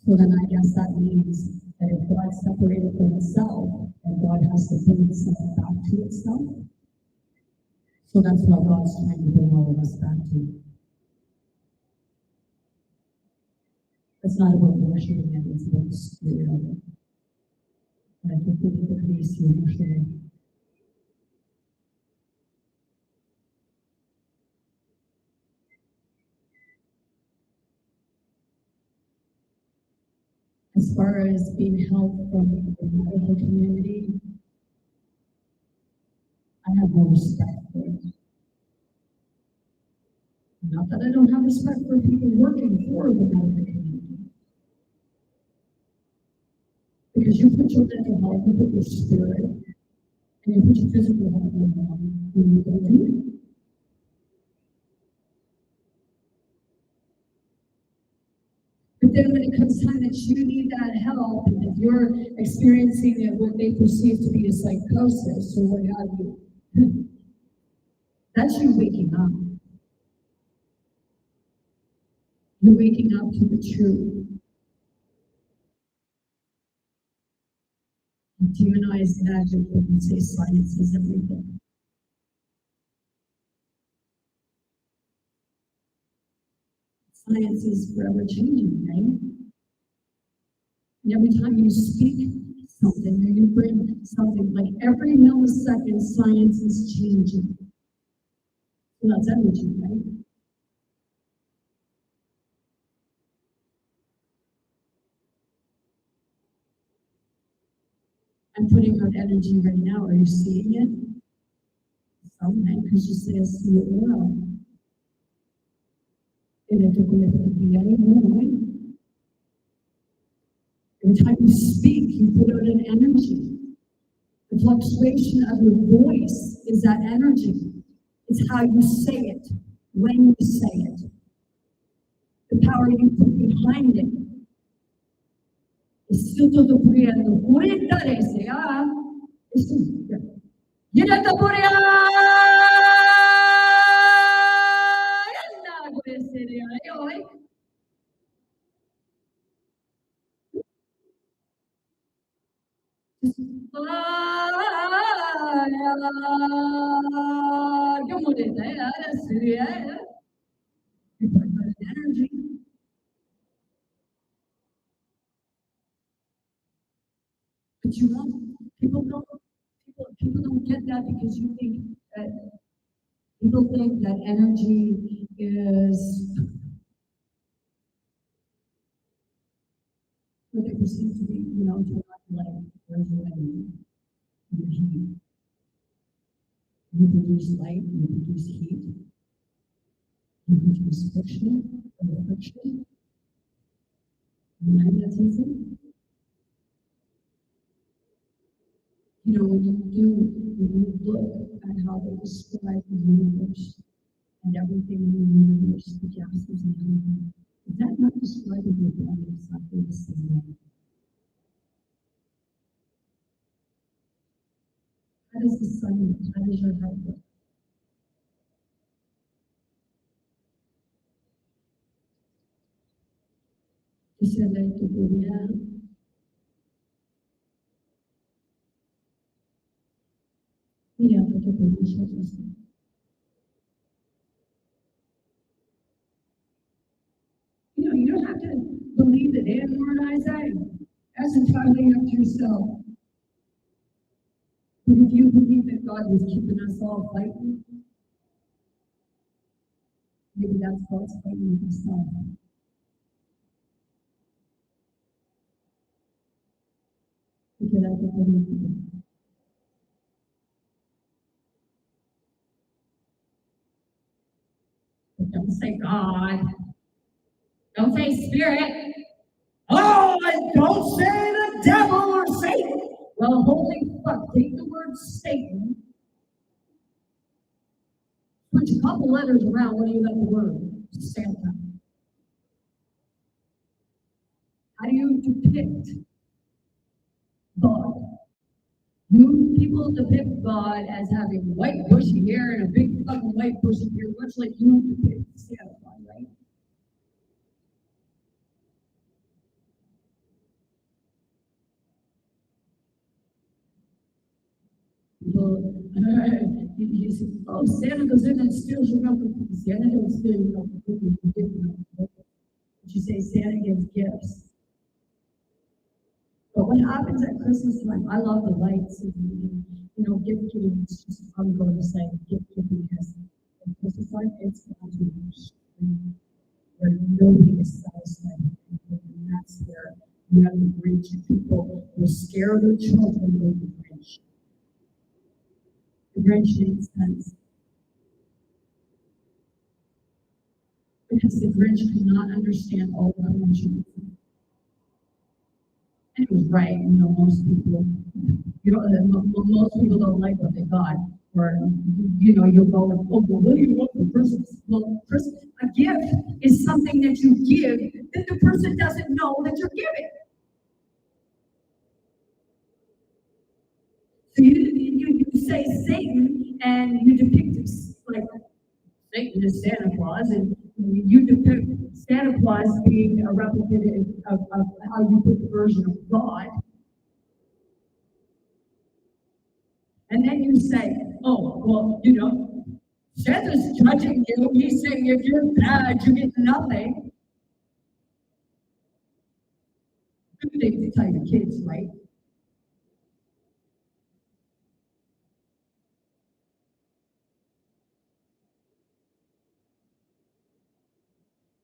So then I guess that means that if God separated from itself, then God has to bring itself back to itself. So that's what God's trying to bring all of us back to. It's not about worshiping it, it's about the spirit of it. And I think we can decrease the usually. As far as being helped from the medical community, I have no respect for it. Not that I don't have respect for people working for the medical community. Because you put your mental health, you put your spirit, and you put your physical health in one, and you don't do it. But then when it comes time that you need that help, and if you're experiencing what they perceive to be a psychosis or what have you, that's you waking up. You're waking up to the truth. You demonize magic when you say science is everything. Science is forever changing, right? And every time you speak something or you bring something, like every millisecond, science is changing. So that's energy, right? I'm putting out energy right now. Are you seeing it? Something, because you say I see it well. Every time you speak, you put out an energy. The fluctuation of your voice is that energy. It's how you say it, when you say it, the power you put behind it. It's still todo puriendo. Cuéntale, esto es. Llénate por hoy. Energy. But you won't. People don't get that because you think that people think that energy is what they perceive to be, to like where's your energy? Your heat. You produce light, you produce heat, you produce friction, magnetism. When you look at how they describe the universe and everything in the universe, the gases and everything, Is that not describing your body exactly the same way? How does the sun look? How does your head look? You said that to be, yeah. Yeah, but the baby shows. You don't have to believe that and or Isaiah. That's entirely up to yourself. But if you believe that God was keeping us all fighting, maybe that's God's fighting himself. Because I don't believe it. But don't say God. Don't say spirit. Oh, and don't say the devil or Satan. Well, holy fuck, take the word Satan, switch a couple letters around. What do you got the word? Santa. How do you depict God? You people depict God as having white bushy hair and a big fucking white bushy beard, much like you depict Santa Claus, right? People, you say, oh, Santa goes in and steals your milk and cookies. Santa don't steal your milk and cookies. You give milk and cookies. But you say Santa gives gifts. But what happens at Christmas time? I love the lights and gift giving. It's just I'm going to say gift giving because at Christmas time it's not too much where nobody is satisfied. And that's where you have the Grinch. People will scare their children with the Grinch. The Grinch makes sense because the Grinch cannot understand all the emotions. And it was right, most people, most people don't like what they got. Or, you'll go, oh, well, what do you want for Christmas? Well, a gift is something that you give that the person doesn't know that you're giving. So you say Satan and you depict it like Satan is Santa Claus, and you depict Santa Claus being a replicative of how you put the version of God. And then you say, oh, well, Santa's judging you. He's saying if you're bad, you get nothing. Good thing to tell your kids, right?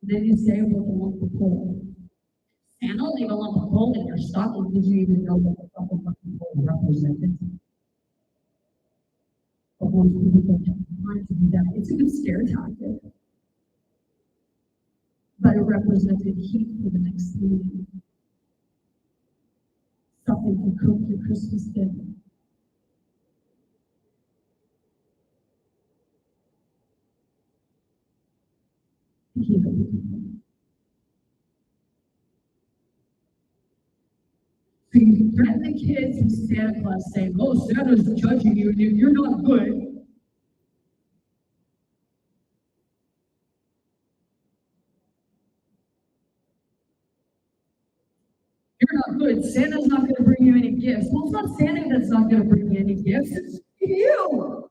Then you say, well, the lump of coal. Santa will leave a lump of coal in your stocking because you even know what the fucking coal represented. But most people don't have time to do that. It's a good scare tactic. But it represented heat for the next meeting. Something to cook your Christmas dinner. So you threaten the kids with Santa Claus saying, oh, Santa's judging you and you're not good. You're not good. Santa's not going to bring you any gifts. Well, it's not Santa that's not going to bring you any gifts. It's you.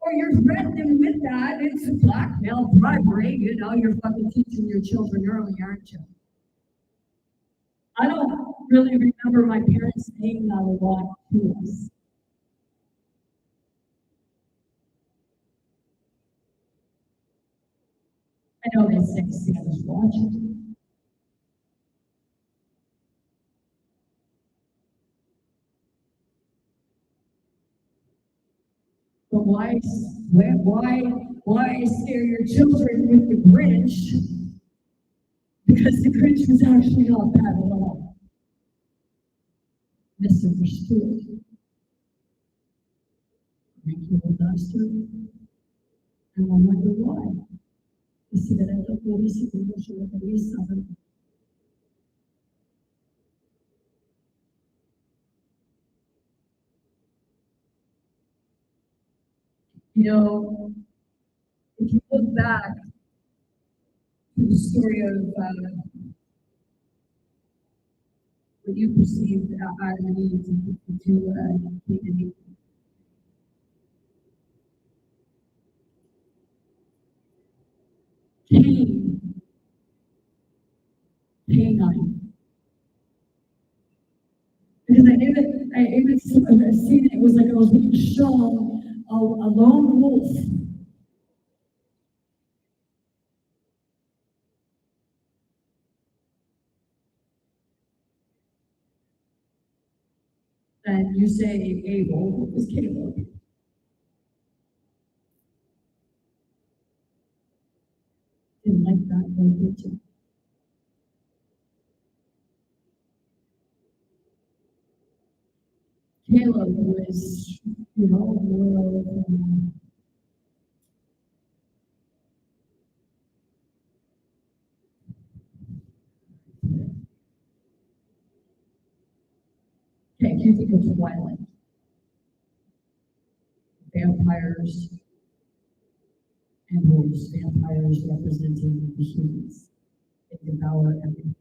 Or you're threatening with that. It's blackmail, bribery. You're fucking teaching your children early, aren't you? I don't really remember my parents saying that a lot to us. I know they say Santa's watching. But why scare your children with the Grinch? Because the Grinch was actually not bad at all. Misunderstood. Ridiculed us, and I wonder why. Y sigareto purissimo, voce la carissa. You know, if you look back to the story of what you perceived Adam and Eve to Cain and Eve. Canine. Because I even seen it was like I was being shown a lone wolf. And you say Abel, what was Caleb? Didn't like that very good. Caleb was, more of okay, you think of Twilight. Vampires and wolves. Vampires representing the humans. They devour everything.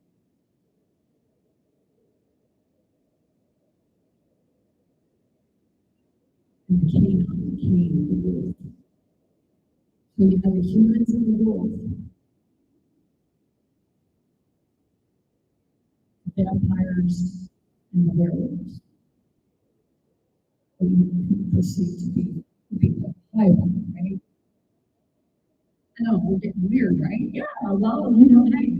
And the Cain, the wolf. So you have the humans and the wolf. The vampires and the werewolves. What you perceive to be the high one, right? I know, we're getting weird, right? Yeah, well, hey,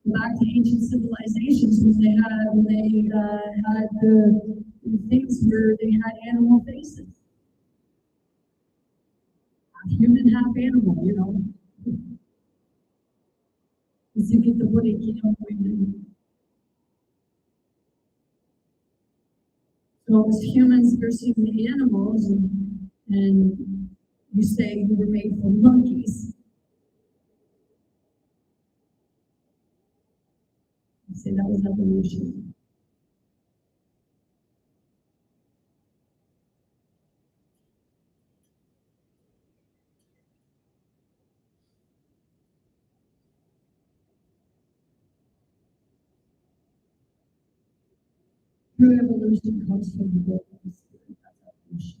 go back to ancient civilizations when they had the things where they had animal faces. Half human, half animal, Because you get the woody, So it's humans versus the animals, and you say we were made from monkeys. You say that was evolution. True evolution comes from the world of the spirit. That's evolution.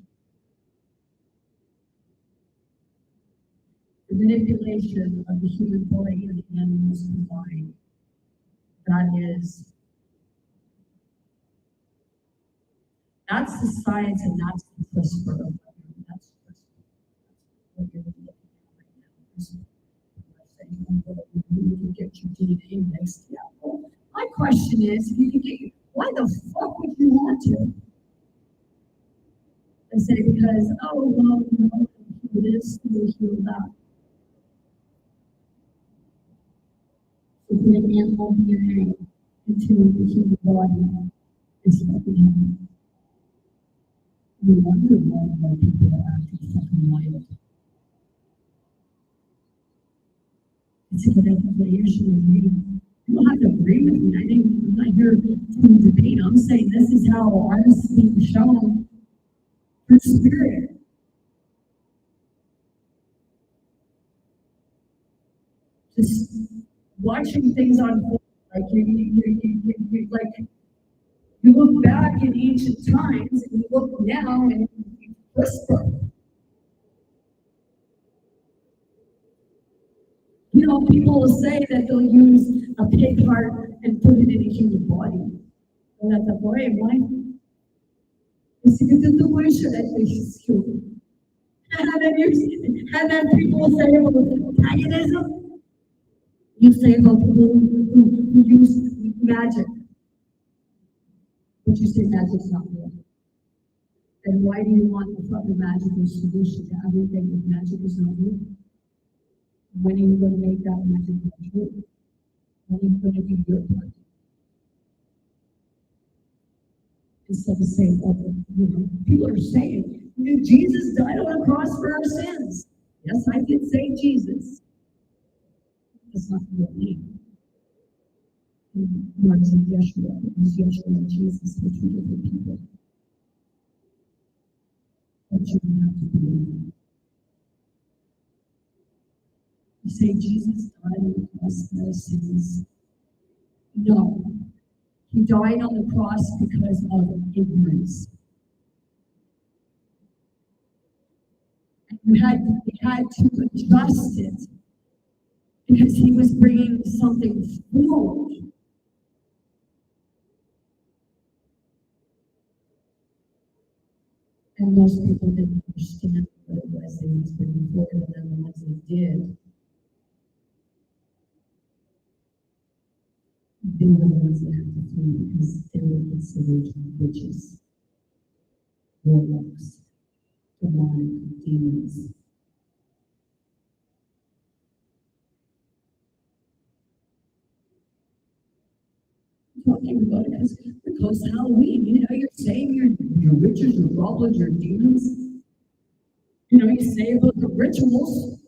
The manipulation of the human body and the animals combined. That's the science and that's the CRISPR. That's what you're looking at right now. You can get your DNA mixed. Yeah. Well, my question is, if you can get why the fuck would you want to? I say because, heal this, we'll heal that. So put an animal DNA into the human body is what we have. We wonder why people are acting fucking wild. It's a good explanation of me. You don't have to agree with me. I'm not here to debate. I'm saying this is how I'm being shown through spirit. Just watching things unfold, like you look back in ancient times and you look now and you whisper. People will say that they'll use a pig heart and put it in a human body. And that's a boy, why? It's the wish that is true. And then people will say about paganism. You say about people who use magic. But you say magic's not real. Then why do you want the fucking magical solution to everything if magic is not real? When are you going to make that magic true? When are you going to do your part? Instead of saying, people are saying, Jesus died on a cross for our sins. Yes, I did say Jesus. That's not the real name. Nor is it Yeshua. It's Yeshua and Jesus, are two different people. But you don't have to believe. You say Jesus died on the cross for our sins. No. He died on the cross because of ignorance. And we had to adjust it because he was bringing something forward. And most people didn't understand what it was that he was bringing forward, and then the ones that did, they were the ones that had to flee because they were considered witches, warlocks, demonic demons. I'm talking about it because Halloween, you're saying you're witches, you're goblins, you're demons. You say about the rituals.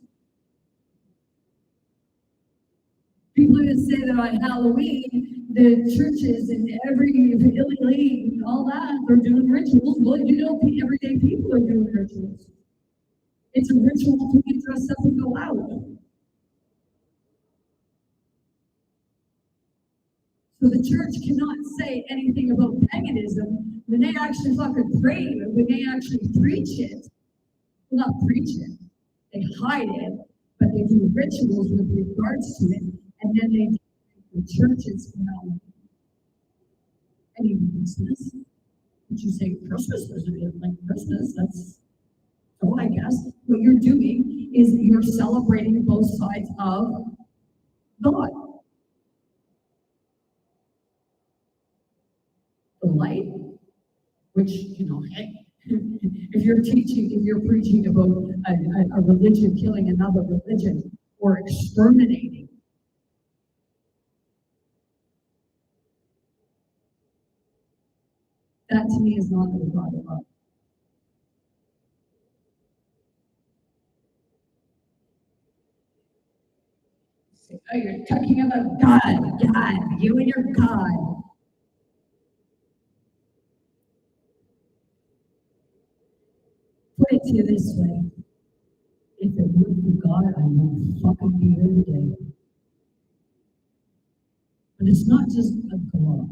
People even say that on Halloween, the churches and every Illy League and all that, they're doing rituals. Well, everyday people are doing rituals. It's a ritual to get dressed up and go out. So the church cannot say anything about paganism when they actually fucking pray it, when they actually preach it. Well, not preach it, they hide it, but they do rituals with regards to it, and then they do the churches around any Christmas. Would you say Christmas isn't like Christmas? That's so I guess what you're doing is you're celebrating both sides of God. The light, which, hey, if you're preaching about a religion killing another religion or exterminating, that to me is not the God of love. Oh, you're talking about God, you and your God. Put it to you this way. If it weren't for God, I wouldn't fucking be here today. But it's not just a God.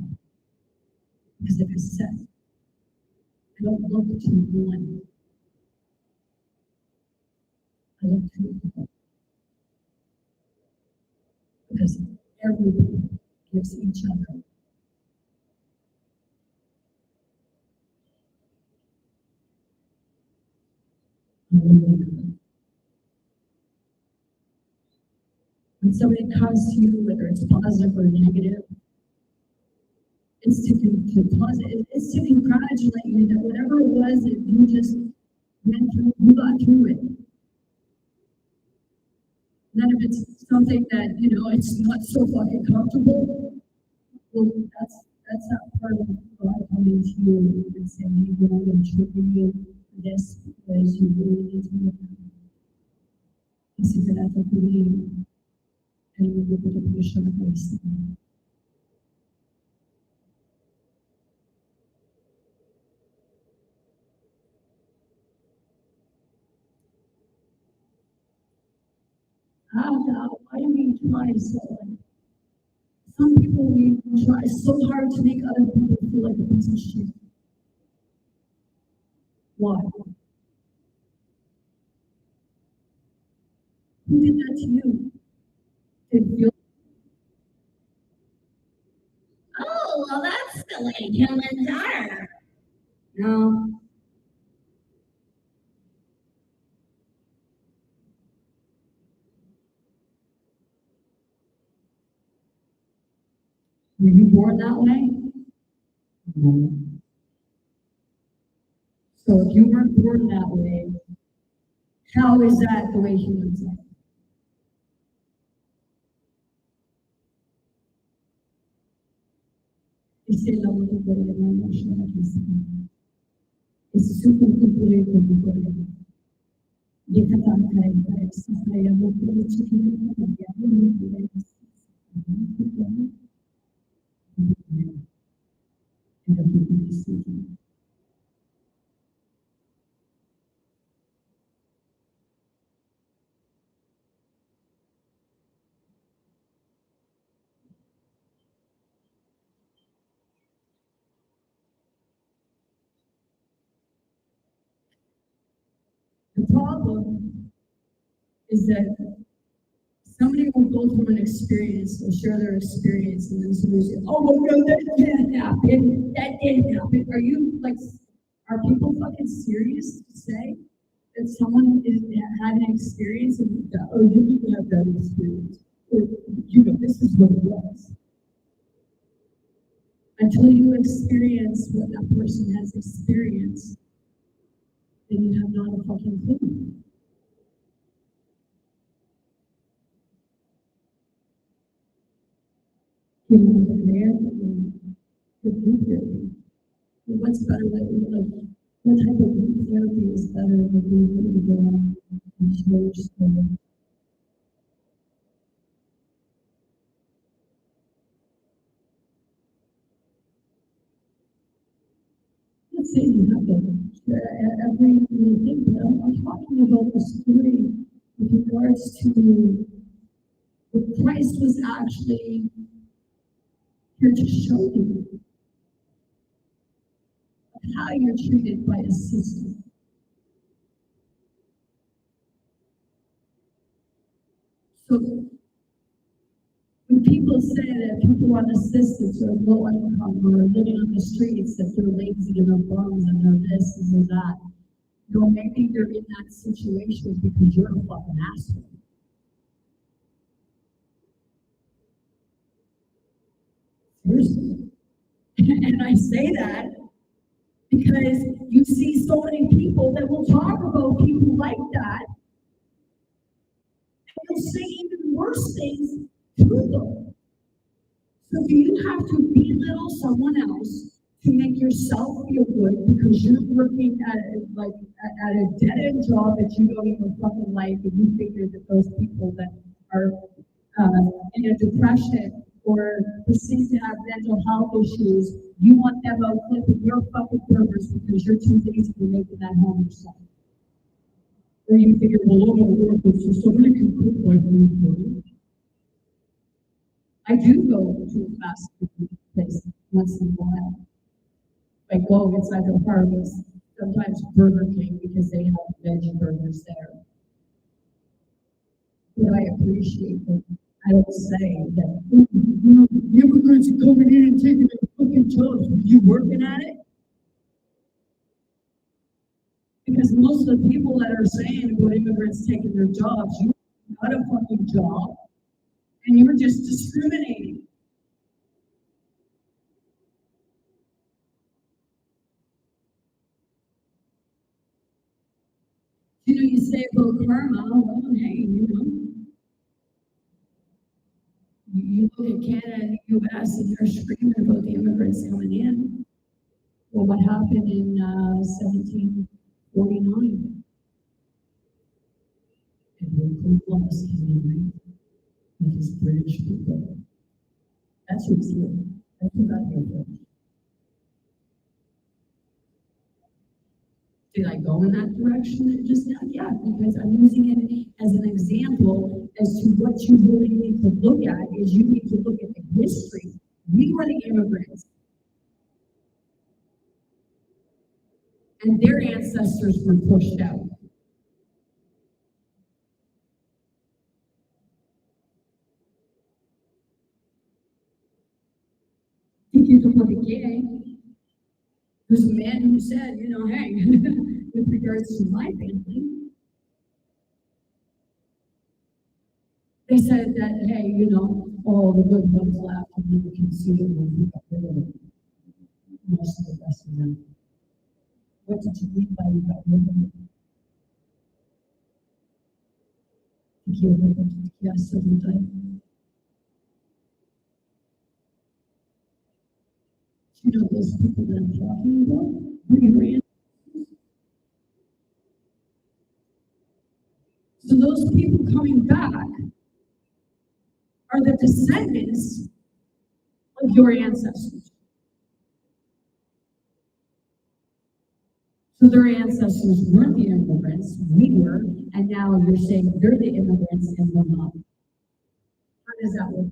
Because like I said, I don't look to one. I look to God. Because everybody gives each other. When somebody comes to you, whether it's positive or negative, it's to congratulate you that whatever it was that you just went through, you got through it. None of it's something that, it's not so fucking comfortable. Well, that's not part of God coming to you and saying, hey, I'm going to trigger you for this because you really need to look at it. It's a good ethic for me, and you're able to push on the place. Why do we try so hard? Some people, we try so hard to make other people feel like a piece of shit. Why? Who did that to you? Did you feel? Oh, well, that's the lady Helen's daughter. No. Were you born that way? No. So if you weren't born that way, how is that the way humans are? Ese es lo único que llamamos la crisis. Es súper complejo. The problem is that somebody will go through an experience, they'll share their experience, and then somebody say, "Oh, well, no, that didn't happen. That didn't happen." Are people fucking serious to say that someone had an experience and oh, you didn't have that experience, or this is what it was? Until you experience what that person has experienced, then you have not a fucking clue. What's better than what type of group therapy is better than being able to go out and share your story? Let's say you have to share every little thing, but I'm talking about the story with regards to what Christ was actually here to show you how you're treated by a system. So when people say that people on assistance or low income or living on the streets, that they're lazy and they're bums and they're this and they're that, maybe they're in that situation because you're a fucking asshole. Seriously. And I say that because you see so many people that will talk about people like that, and they'll say even worse things to them. So do you have to belittle someone else to make yourself feel good because you're working at a dead-end job that you don't even fucking like, and you figure that those people that are in a depression or who seem to have mental health issues, you want them out flipping your fucking burgers because you're too lazy to make that home yourself? Or you figure, well, I'm going to work with so somebody can cook my food for me. I do go to a fast food place once in a while. I go, it's either Harvest, sometimes Burger King because they have veggie burgers there. But I appreciate them. I don't say that the immigrants are coming in and taking their fucking jobs. Are you working at it? Because most of the people that are saying about immigrants taking their jobs, you got a fucking job and you're just discriminating. You say about karma, well, hey, you look at Canada and the U.S. and you're screaming about the immigrants coming in. Well, what happened in 1749? And Columbus came in, right? With his British people. That's what's here. That's what got here first. Did I go in that direction just now? Yeah, because I'm using it as an example as to what you really need to look at is you need to look at the history. We were the immigrants. And their ancestors were pushed out. If you look at gay, there's a man who said, hey, with regards to my family, they said that, hey, all the good ones left and you can see it when we got rid of it. Most of the rest of them. What did you mean by you got rid of it? Yes, sometime. Those people that I'm talking about, those people coming back are the descendants of your ancestors. So their ancestors weren't the immigrants, we were, and now you're saying they're the immigrants and we're not. How does that work?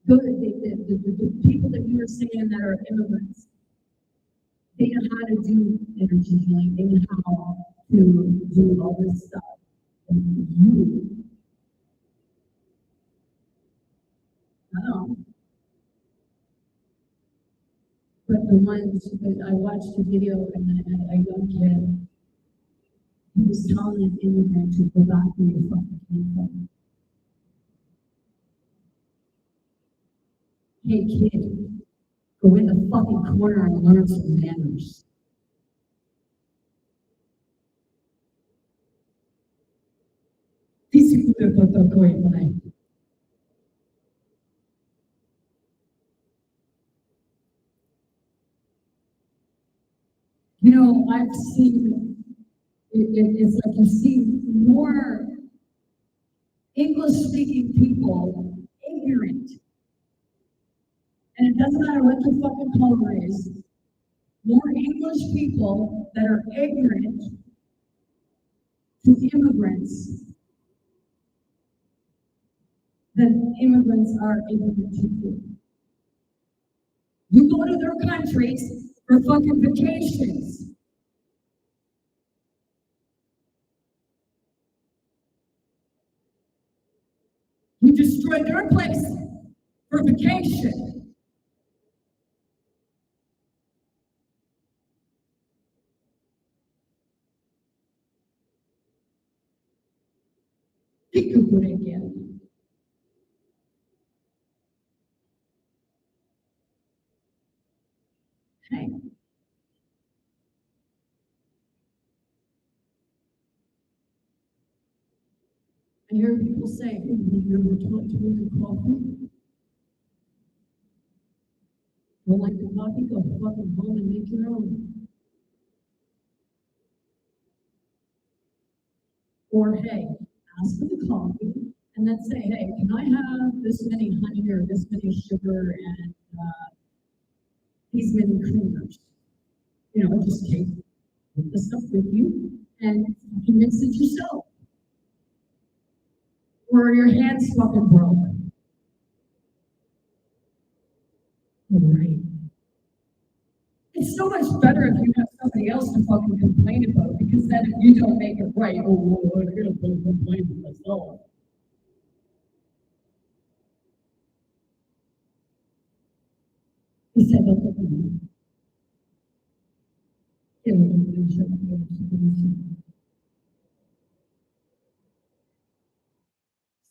The people that you were saying that are immigrants, they know how to do energy healing, they know how to do all this stuff. And you, no. But the ones that I watched a video and a young kid, he was telling an immigrant to go back where you fucking came from. Hey kid, go in the fucking corner and learn some manners. These people are not going by. You know, I've seen, it's like you see more English-speaking people ignorant. And it doesn't matter what your fucking color is. More English people that are ignorant to immigrants than immigrants are ignorant to you. You go to their countries for fucking vacations. You destroy their place for vacation. Pico por again. Hey. I hear people say, "Have you ever taught to make a coffee? Don't like the coffee? Go fucking home and make your own." Or hey, ask for the coffee and then say, "Hey, can I have this many honey or this many sugar and these many creamers?" You know, just take the stuff with you and convince it yourself. Or your hands fucking broke. Right. It's so much better if you have somebody else to fucking complain about, because then if you don't make it right, oh, well, I'm gonna complain to myself. He said,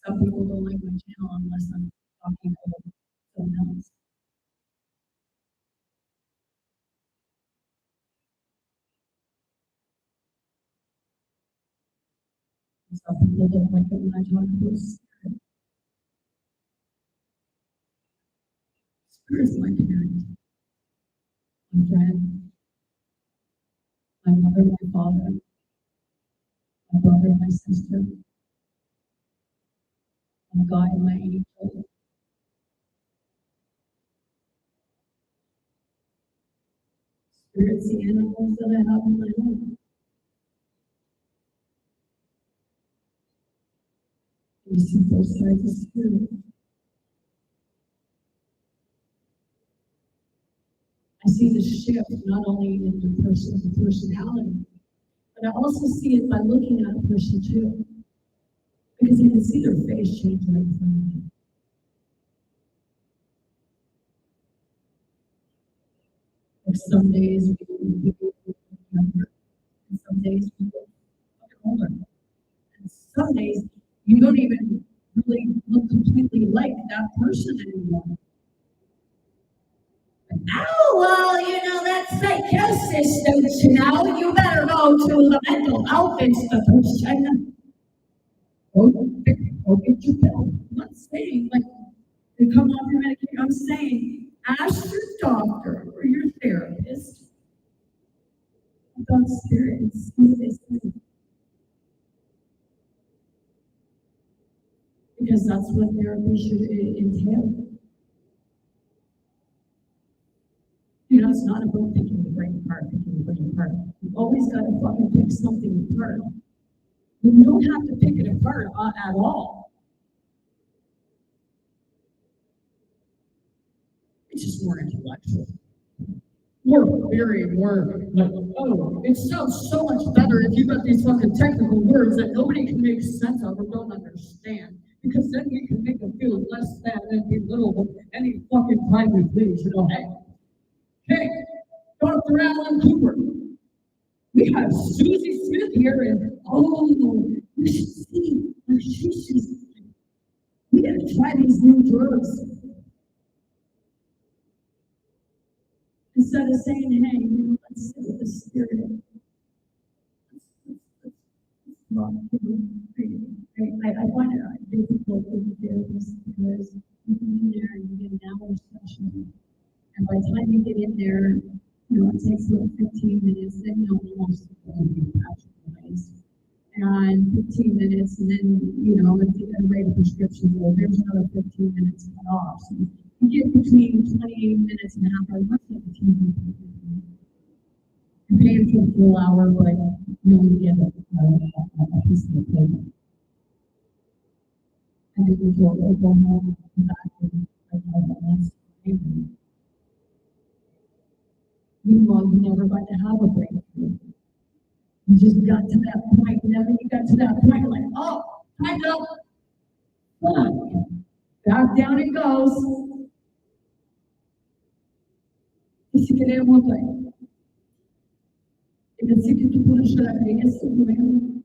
some people don't like my channel unless I'm talking about someone else. Some people don't like it when I talk about spirit. Spirit is my parent, my friend, my mother, my father, my brother, my sister, my God, and my angel. Spirit's the animals that I have in my home. You see both sides of spirit. I see the shift not only in the person's personality, but I also see it by looking at a person too. Because you can see their face change right in front of you. Like some days we look younger, and some days we look older. And some days you don't even really look completely like that person anymore. Oh, well, you know, that's psychosis, don't you know? You better go to the mental health institution. Go get your pill. I'm not saying, like, to come off your medication. I'm saying, Ask your doctor or your therapist about spirit and see what they say. Because that's what therapy should entail. You know, it's not about picking the brain apart, picking the brain apart. You've always got to fucking pick something apart. You don't have to pick it apart at all. It's just more intellectual. More theory, more like, oh, it sounds so much better if you got these fucking technical words that nobody can make sense of or don't understand. Because then you can make them feel less than and belittle any fucking time we please. You know, hey, Dr. Alan Cooper. We have Susie Smith here, and oh, you should see, we gotta try these new drugs. Instead of saying, hey, you know, let's sit with the spirit. I find it difficult with the therapist because you get in there and you get an hour session. And by the time you get in there, you know, it takes about 15 minutes, then you'll almost be patronized. And 15 minutes, and then, you know, if you're going to write a prescription, well, there's another 15 minutes cut off. So you get between 28 minutes and a half hour, that's like a TV. You're paying for the full hour, but you only get a piece of the paper. And then you go home, come back, and that's amazing. Meanwhile, you never got to have a breakthrough. You just got to that point, and then you got to that point, like, oh, time's up. Back down it goes. Y si queremos, y decir que tú puedes llorar en ese momento.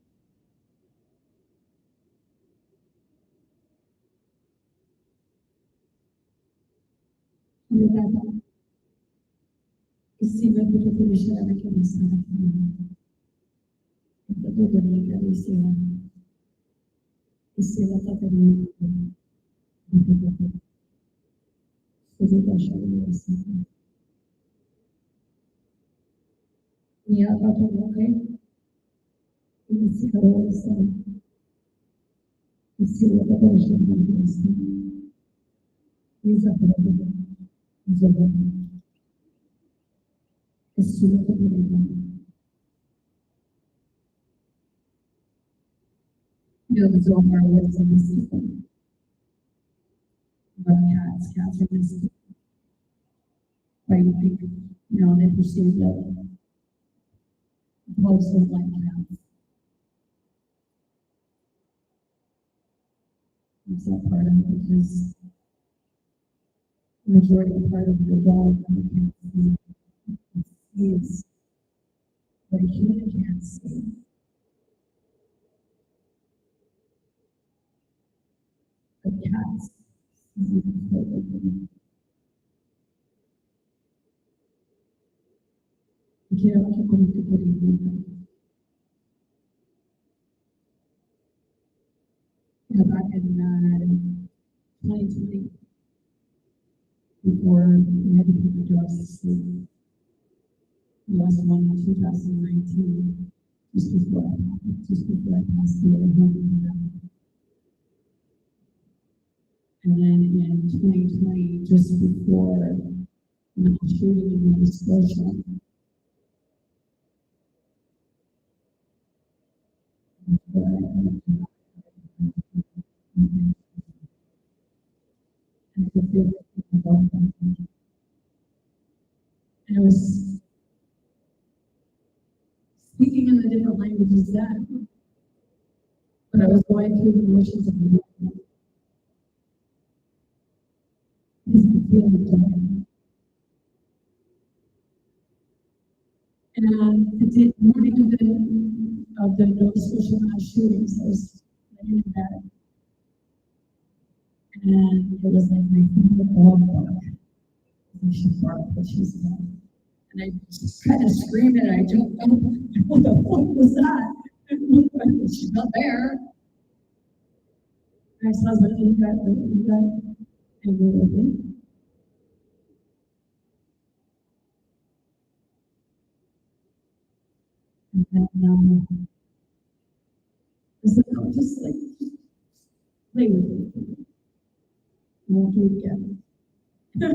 Y si me puedes llorar aquí en ese momento. Y si la tapería, y ahora todo okay. Y si cada vez y si la tapería, y esa tapería, es su tapería. You know, the Zohar lives in this system. But cats are mystic. Right? You know, they perceive that most of like cats. It's that part of it because the majority part of the dog is what a human can't see. The cats see perfectly. Quiero que conecte por el mundo. Back in 2020, before we had to put the dogs to sleep, the last one in 2019, just before I passed away home. And then in 2020, just before the shooting in Nova Scotia, and I was speaking in the different languages then, but I was going through the motions of the movement. And the morning of the Nova Scotia mass shootings, I was laying in bed, and it was like my favorite dog bark. And she barked, but she's dead. And I just kind of screamed, and I jumped up. What the fuck was that? She's not there. And I saw husband, you got, and we were like, And then, I said, no, just like, play with it. Won't do it again. But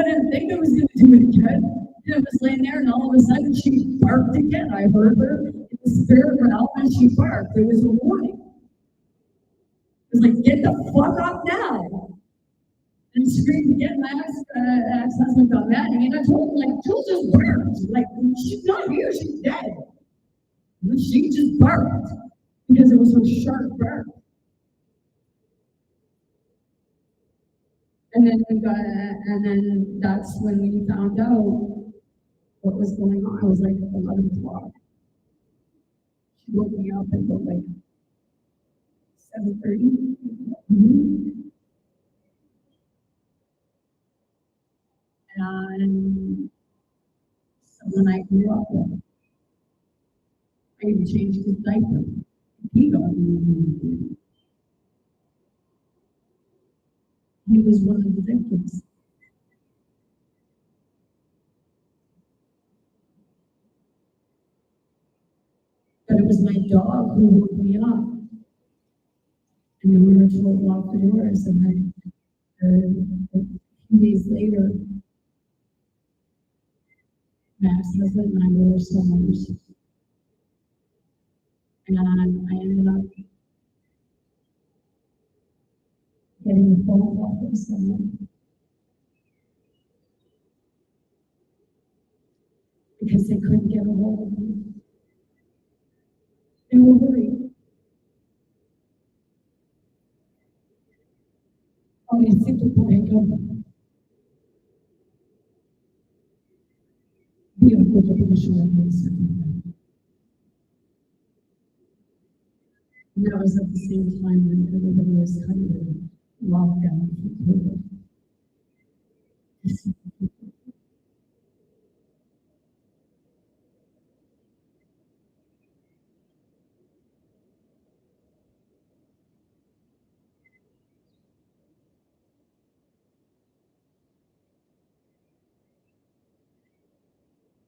I didn't think I was going to do it again. And I was laying there, and all of a sudden, she barked again. I heard her in the spirit realm, and she barked. It was a warning. It was like, get the fuck up now. And screamed again. My ex-husband got mad at me, and I told him, like, Jill just barked. Like, she's not here, she's dead. And she just barked because it was her sharp bark. And then that's when we found out what was going on. It was like 11 o'clock. She woke me up at about like 7:30. And someone I grew up with, I even changed his diaper. He got me. He was one of the victims. But it was my dog who woke me up. And then we were told to lock the doors. And then a few days later, my ex-husband and I were swimmers. And I ended up getting a phone call from someone. Because they couldn't get a hold of me. They were worried. Necesito poder be a good person. And that was at the same time when everybody was kind of locked down for COVID.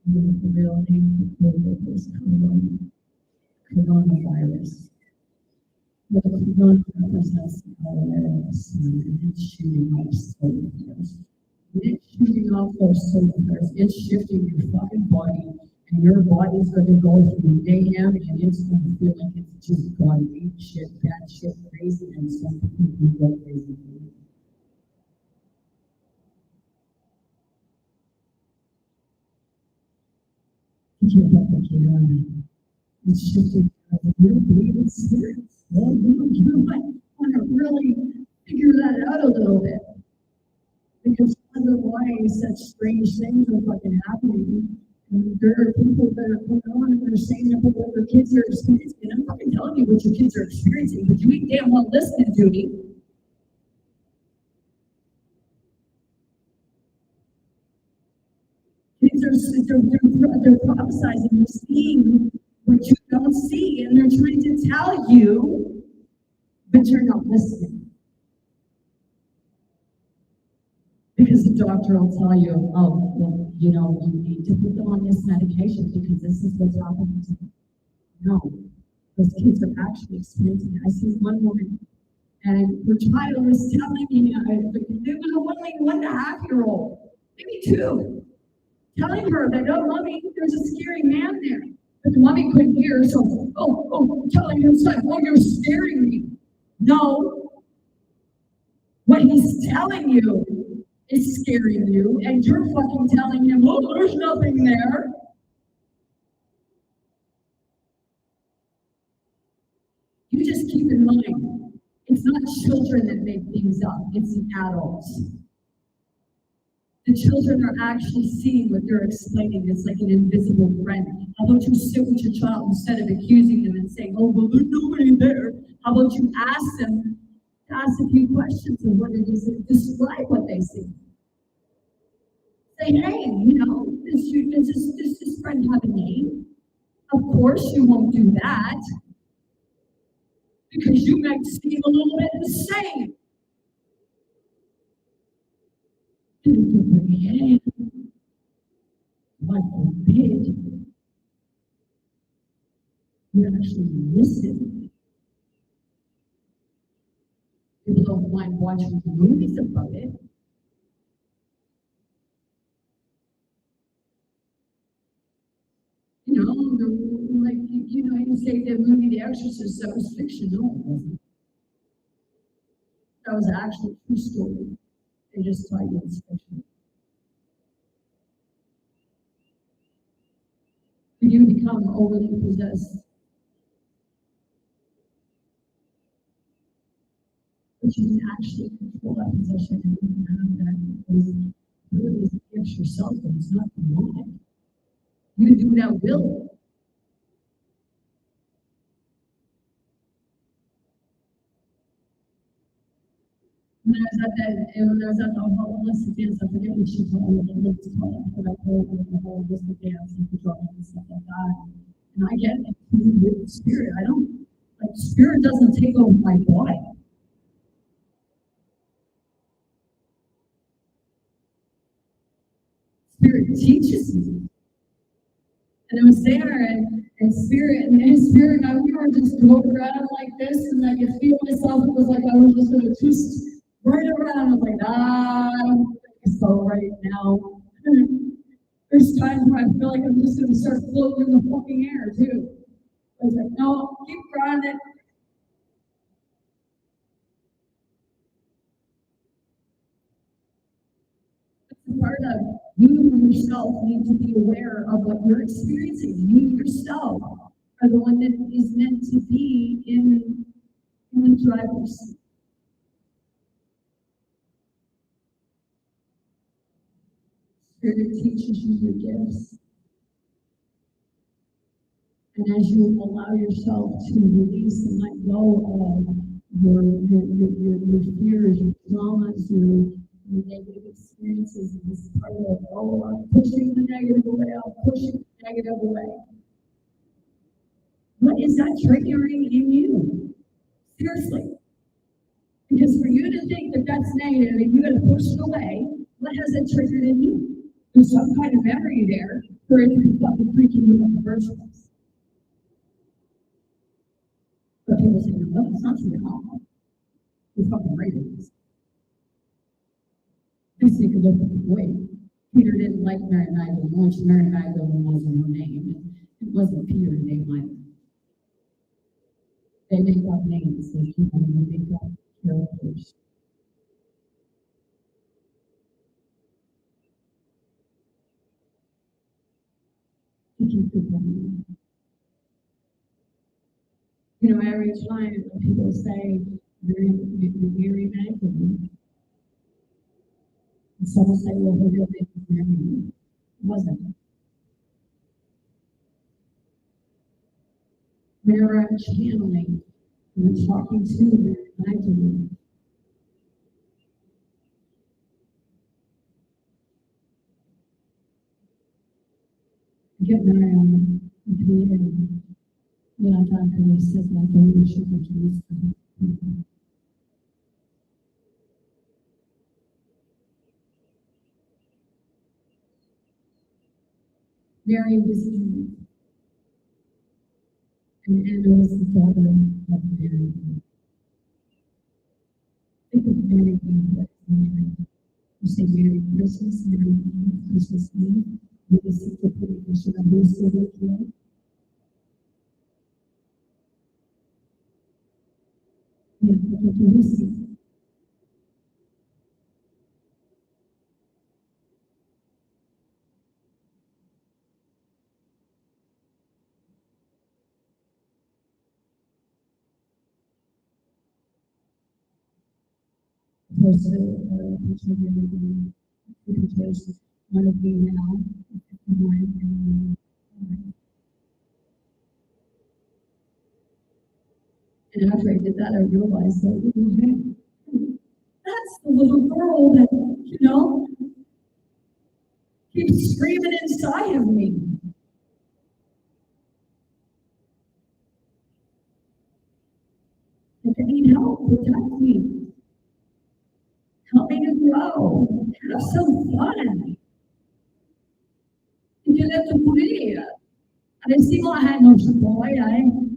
The real name for COVID was coronavirus. The coronavirus has awareness and it's shooting off soldiers. It's shooting off those soldiers. It's shifting your fucking body, and your body's going to go through mayhem, and it's going to feel like it's just gone ape shit, bad shit, crazy, and some people go crazy. You can't replicate on it. It's shifting your bleeding spirits. Well, you might want to really figure that out a little bit. Because otherwise, such strange things are fucking happening. And there are people that are coming on and they're saying about what their kids are experiencing. And I'm not going to tell you what your kids are experiencing, but you ain't damn well listening to me. Kids they're prophesizing, they're seeing what you don't see, and they're trying to tell you, but you're not listening. Because the doctor will tell you, oh, well, you know, you need to put them on this medication because this is what's happening to them. No, those kids are actually experiencing it. I see one woman, and her child was telling me, it was only 1.5-year-old, maybe 2, telling her that, oh, mommy, there's a scary man there. But the mommy couldn't hear, so, telling her son, oh, you're scaring me. No, what he's telling you is scaring you, and you're fucking telling him, oh, there's nothing there. You just keep in mind, it's not children that make things up, it's the adults. The children are actually seeing what they're explaining. It's like an invisible friend. How about you sit with your child instead of accusing them and saying, oh, well, there's nobody there. How about you ask them, ask a few questions of what it is, describe what they see. Say, hey, you know, does this friend have a name? Of course you won't do that. Because you might seem a little bit the same. God forbid. You actually listen. People don't mind watching movies about it. You know, like, you say that movie The Exorcist, that was fiction. No, it wasn't. That was an actual true story. They just thought it was fiction. When you become overly possessed, but you can actually control that possession and you can have that those abilities and gifts yourself, and it's not demonic. You can do it at will. When I was at the holistic dance, I forget what she told me, what it's called, but I told her the whole holistic dance and the drugs and stuff like that. And I get it with spirit. I don't, like, spirit doesn't take over my body. Spirit teaches me. And it was there, and spirit, and we were just going around like this, and I could feel myself. It was like I was just going to twist right around. I was like, so right now. There's times where I feel like I'm just going to start floating in the fucking air, too. I was like, no, keep grinding. It's part of you yourself need to be aware of what you're experiencing. You yourself are the one that is meant to be in the driver's seat. Spirit teaches you your gifts. And as you allow yourself to release and let go of your fears, your traumas, your negative experiences, this part of, I'm pushing the negative away, I'm pushing the negative away. What is that triggering in you? Seriously. Because for you to think that that's negative and you got to push it away, what has it triggered in you? There's some kind of memory there for it to be fucking freaking you in the first place. But people say, no, it's not something wrong. You're fucking right it is. Please take a look at the way. Peter didn't like Mary Magdalene much. Mary Magdalene wasn't her name. It wasn't Peter, they liked. They make up names. They keep on they make up characters. To keep it going. You know, every time when people say Mary Magdalene, and someone say, well, her real name is Mary. It wasn't. Mara channeling and talking to Mary Magdalene. Get Mary on the community. Yeah, Dr. says my favorite sugar juice. Mary was Eve, and Anna was the daughter of Mary. Think of Mary Eve. You say Merry Christmas, Merry Eve, Christmas Eve. You can see the purification of this city here. Yeah, what do you see? Because one of you now, and after I did that, I realized that that's the little girl that, keeps screaming inside of me. Like, I need help, protect me. Help me to grow. Have some fun. Inte lätt att börja. Det ser man här någon som börjar.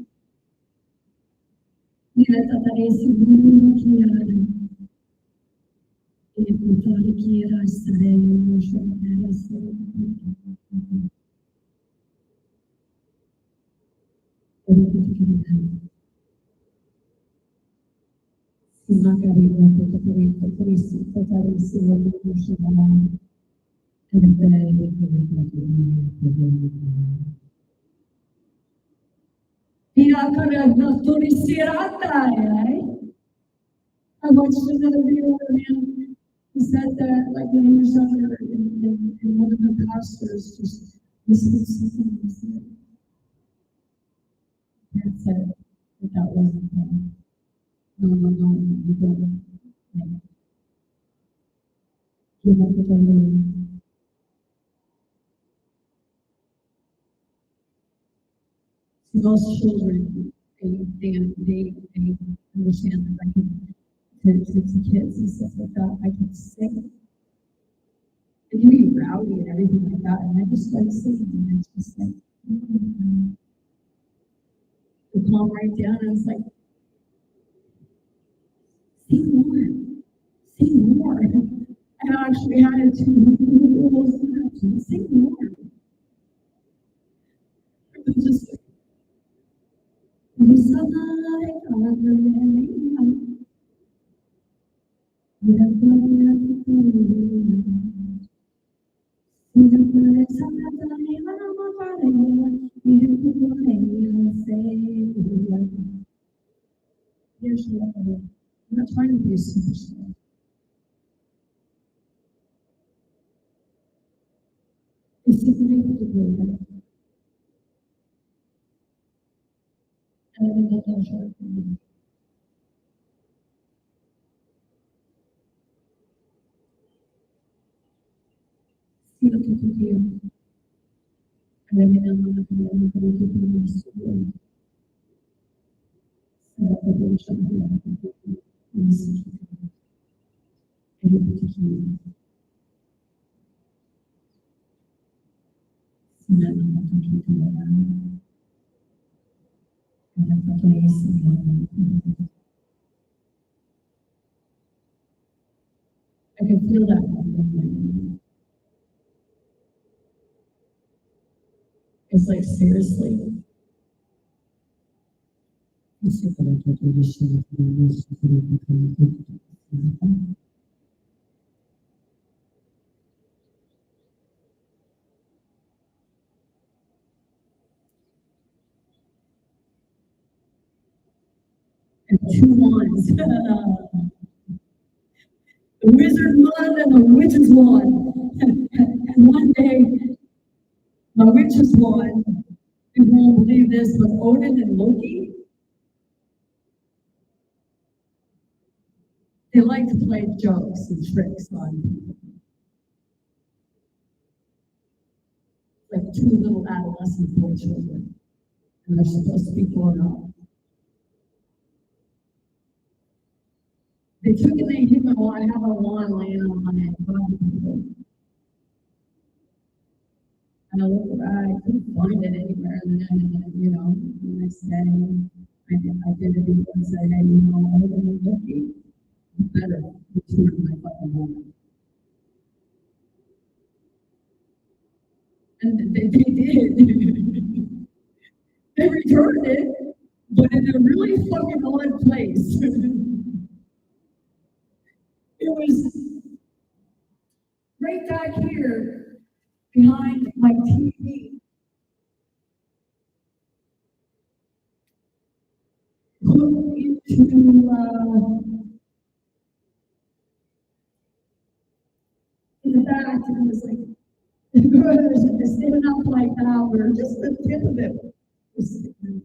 Mira, tataresi buru kiara. E putori kiara sarei musho era sarei. Ora putori. Simakari putori tataresi tataresi musho era. Mira, cara, putori sirata, I watched another video of him. He said that, like, when he was younger, and one of the pastors just whispered something. He said, "Dad said that wasn't him. No, you don't. Like, give up the baby." Most children, they understand that I can, to kids and stuff like that, I can sing. It can be rowdy and everything like that, and I just like singing, and it's just like, the calm right down, and it's like, sing more. And I actually had to sing more. It was just like, I'm not trying to be a superstar. It's significant to do that. And I think that's all short for me. See what you can do. And then I'm going to do this. So that the Lord shall be able to do it. And this is every particular. So that I'm not going to do that. And that's the place. I can feel that. It's like, seriously. And two wands. The wizard wand and the witch's wand. And one day, my witch's wand, you won't believe this, but Odin and Loki, they like to play jokes and tricks on people. Like two little adolescent boy children. And they're supposed to be grown up. They took it and they gave me a wand. I have a wand laying on my head. And I looked around, I couldn't find it anywhere. And then, the next day, I did it and said, hey, Odin and Loki, you better return my fucking wand. And they did. They returned it, but in a really fucking odd place. It was right back here behind my TV. Hooked into in the back, and it was like, it's standing up like that, where just the tip of it was sticking.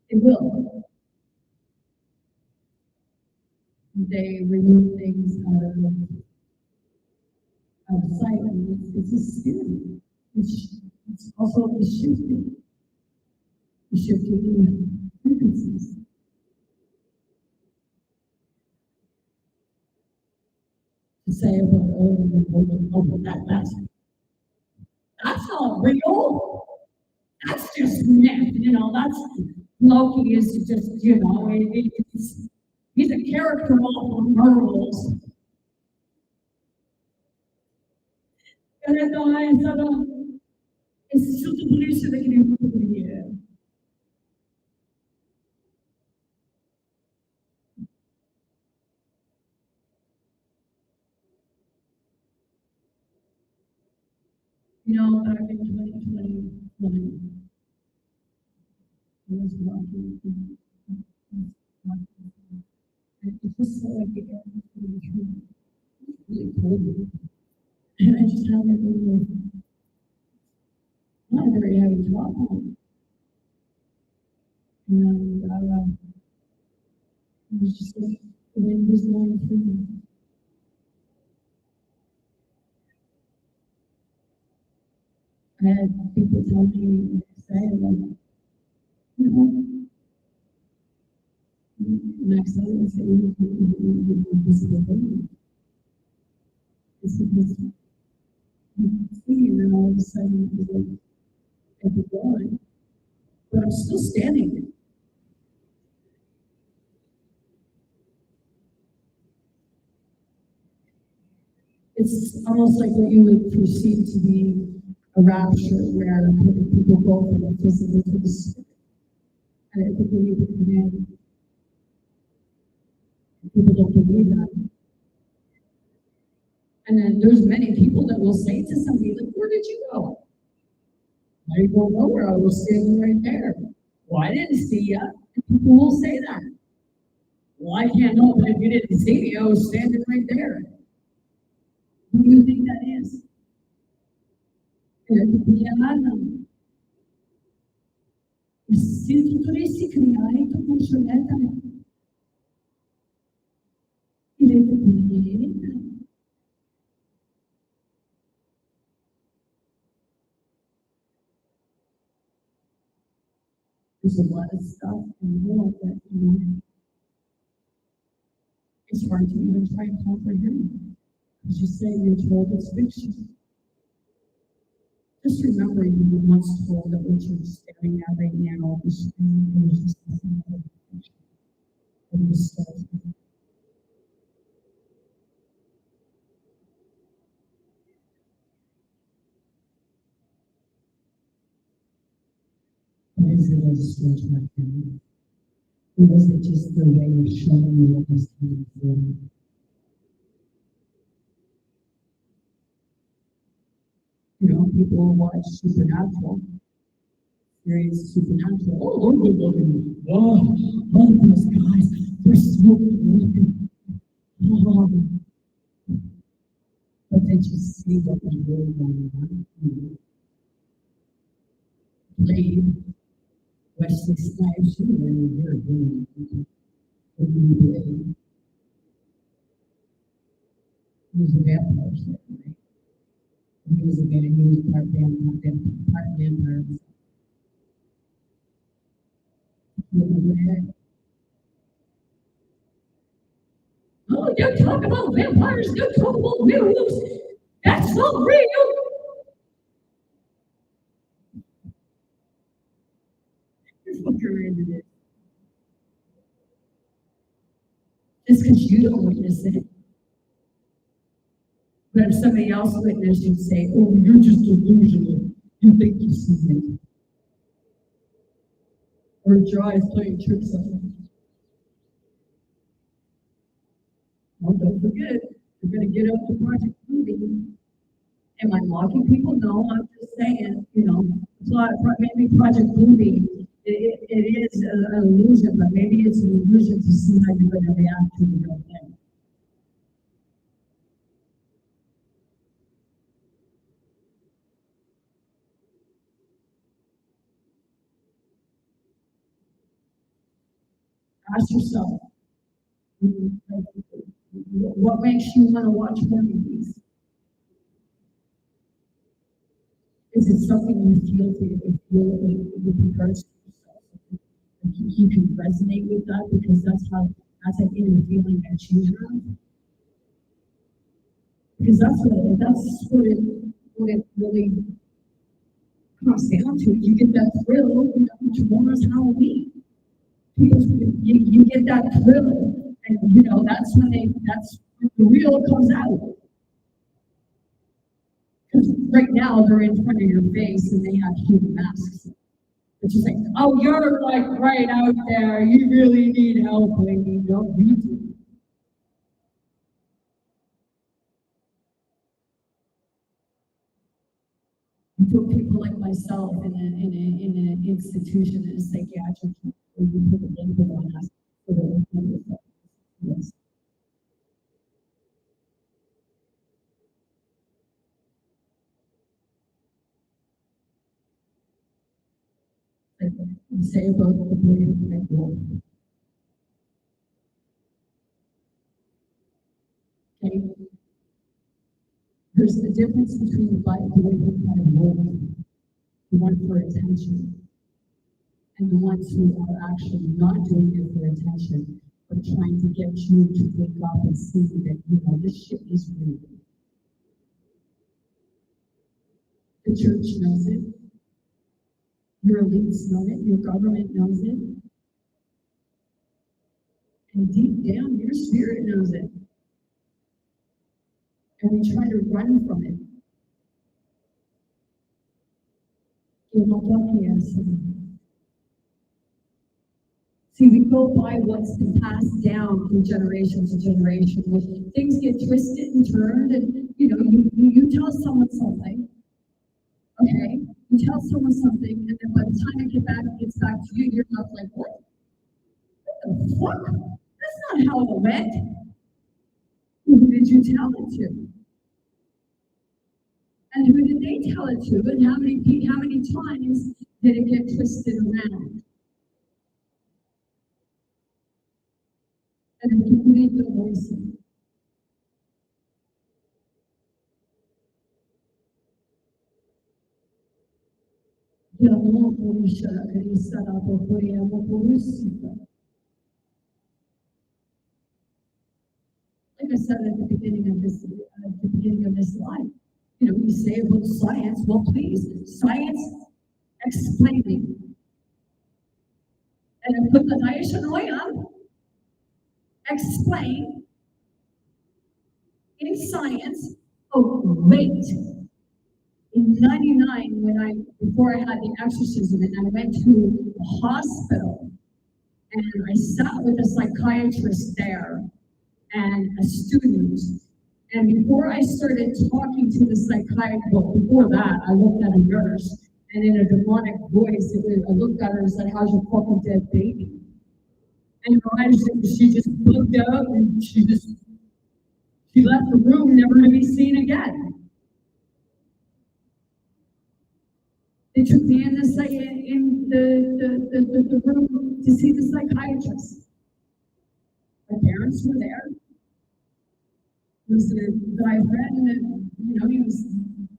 It will. They remove things out of sight, and it's a spirit. It's also the shifting frequencies. To say about that That's not real. That's just myth, that's Loki is just, he's a character off of Marvels. Però è stato, è stato bellissimo che mi fa venire. Back in 2021, I was walking and it just felt like the air was really cold. And I just had like a little, not a very heavy top on. And it was just like the wind was blowing through me. I had people tell me, say, like, next time I say, visibility. It's because you can see, and then all of a sudden, it's like, I keep going, but I'm still standing there. It's almost like what you would perceive to be a rapture where people go from the physical to the spirit. And I think when you put it in, people don't believe that. And then there's many people that will say to somebody, like, where did you go? I didn't go nowhere, I was standing right there. Well, I didn't see you. And people will say that. Well, I can't know, but if you didn't see me, I was standing right there. Who do you think that is? Se tu dovresti creare tu funzionetta, there's a lot of stuff in the world that it's hard to even try and comprehend. As you say, you're told it's fiction. Just remember you were once told that what you're staring at right now is just fiction. It was stuff. Is it a stretch like that? Or was it just the way of showing you what was coming through? People watch Supernatural, series Supernatural. Oh, they're looking. Wow, all of those guys, they're so good. Oh. But they just see what was really going on. Blade, Wesley Snipes, you know, they're doing Blade. He was a vampire, right? He was part vampire. Oh, you talk about vampires, you talk about werewolves. That's not real. Here's what you're into this. Just because you don't witness it. But if somebody else witnessed, you'd say, oh, you're just delusional. You think you see it. Or your eyes playing tricks on you. Well, don't forget, you're going to get up to Project Bluebeam. Am I mocking people? No, I'm just saying, maybe Project Bluebeam, it is an illusion, but maybe it's an illusion to see how you're going to react to the real thing. Ask yourself, what makes you want to watch more movies? Is it something you feel with regards to yourself? You can resonate with that because that's an inner feeling that you have. Because that's what it really comes down to it, you get that thrill, tomorrow's Halloween. You get that thrill, and that's when the real comes out. Because right now they're in front of your face and they have human masks. It's just like, oh, you're like right out there. You really need help, lady. No, you do. You put people like myself in an institution, in a psychiatric, where you put a label on us for the yes. Like you say about the boy who cried wolf. Okay? There's a difference between the boy who cried wolf, the one for attention, and the ones who are actually not doing it for attention, but trying to get you to wake up and see that, this shit is real. The church knows it. Your elites know it. Your government knows it. And deep down, your spirit knows it. And we try to run from it. See, we go by what's been passed down from generation to generation. When things get twisted and turned, and you tell someone something, okay? You tell someone something, and then by the time it gets back to you, you're not like, what the fuck? That's not how it went. Who did you tell it to? And who did they tell it to? And how many times did it get twisted around? And if you believe the voice, like I said at the beginning of this life, we say about science. Well, please, science explaining. And put the Daesh explain in science. Oh, wait. In '99, before I had the exorcism, and I went to a hospital, and I sat with a psychiatrist there and a student. And before I started talking to the psychiatrist, before that, I looked at a nurse, and in a demonic voice, I looked at her and said, "How's your fucking dead baby?" And she just looked up and she left the room, never to be seen again. They took me in the room to see the psychiatrist. My parents were there. There was a guy friend that, he was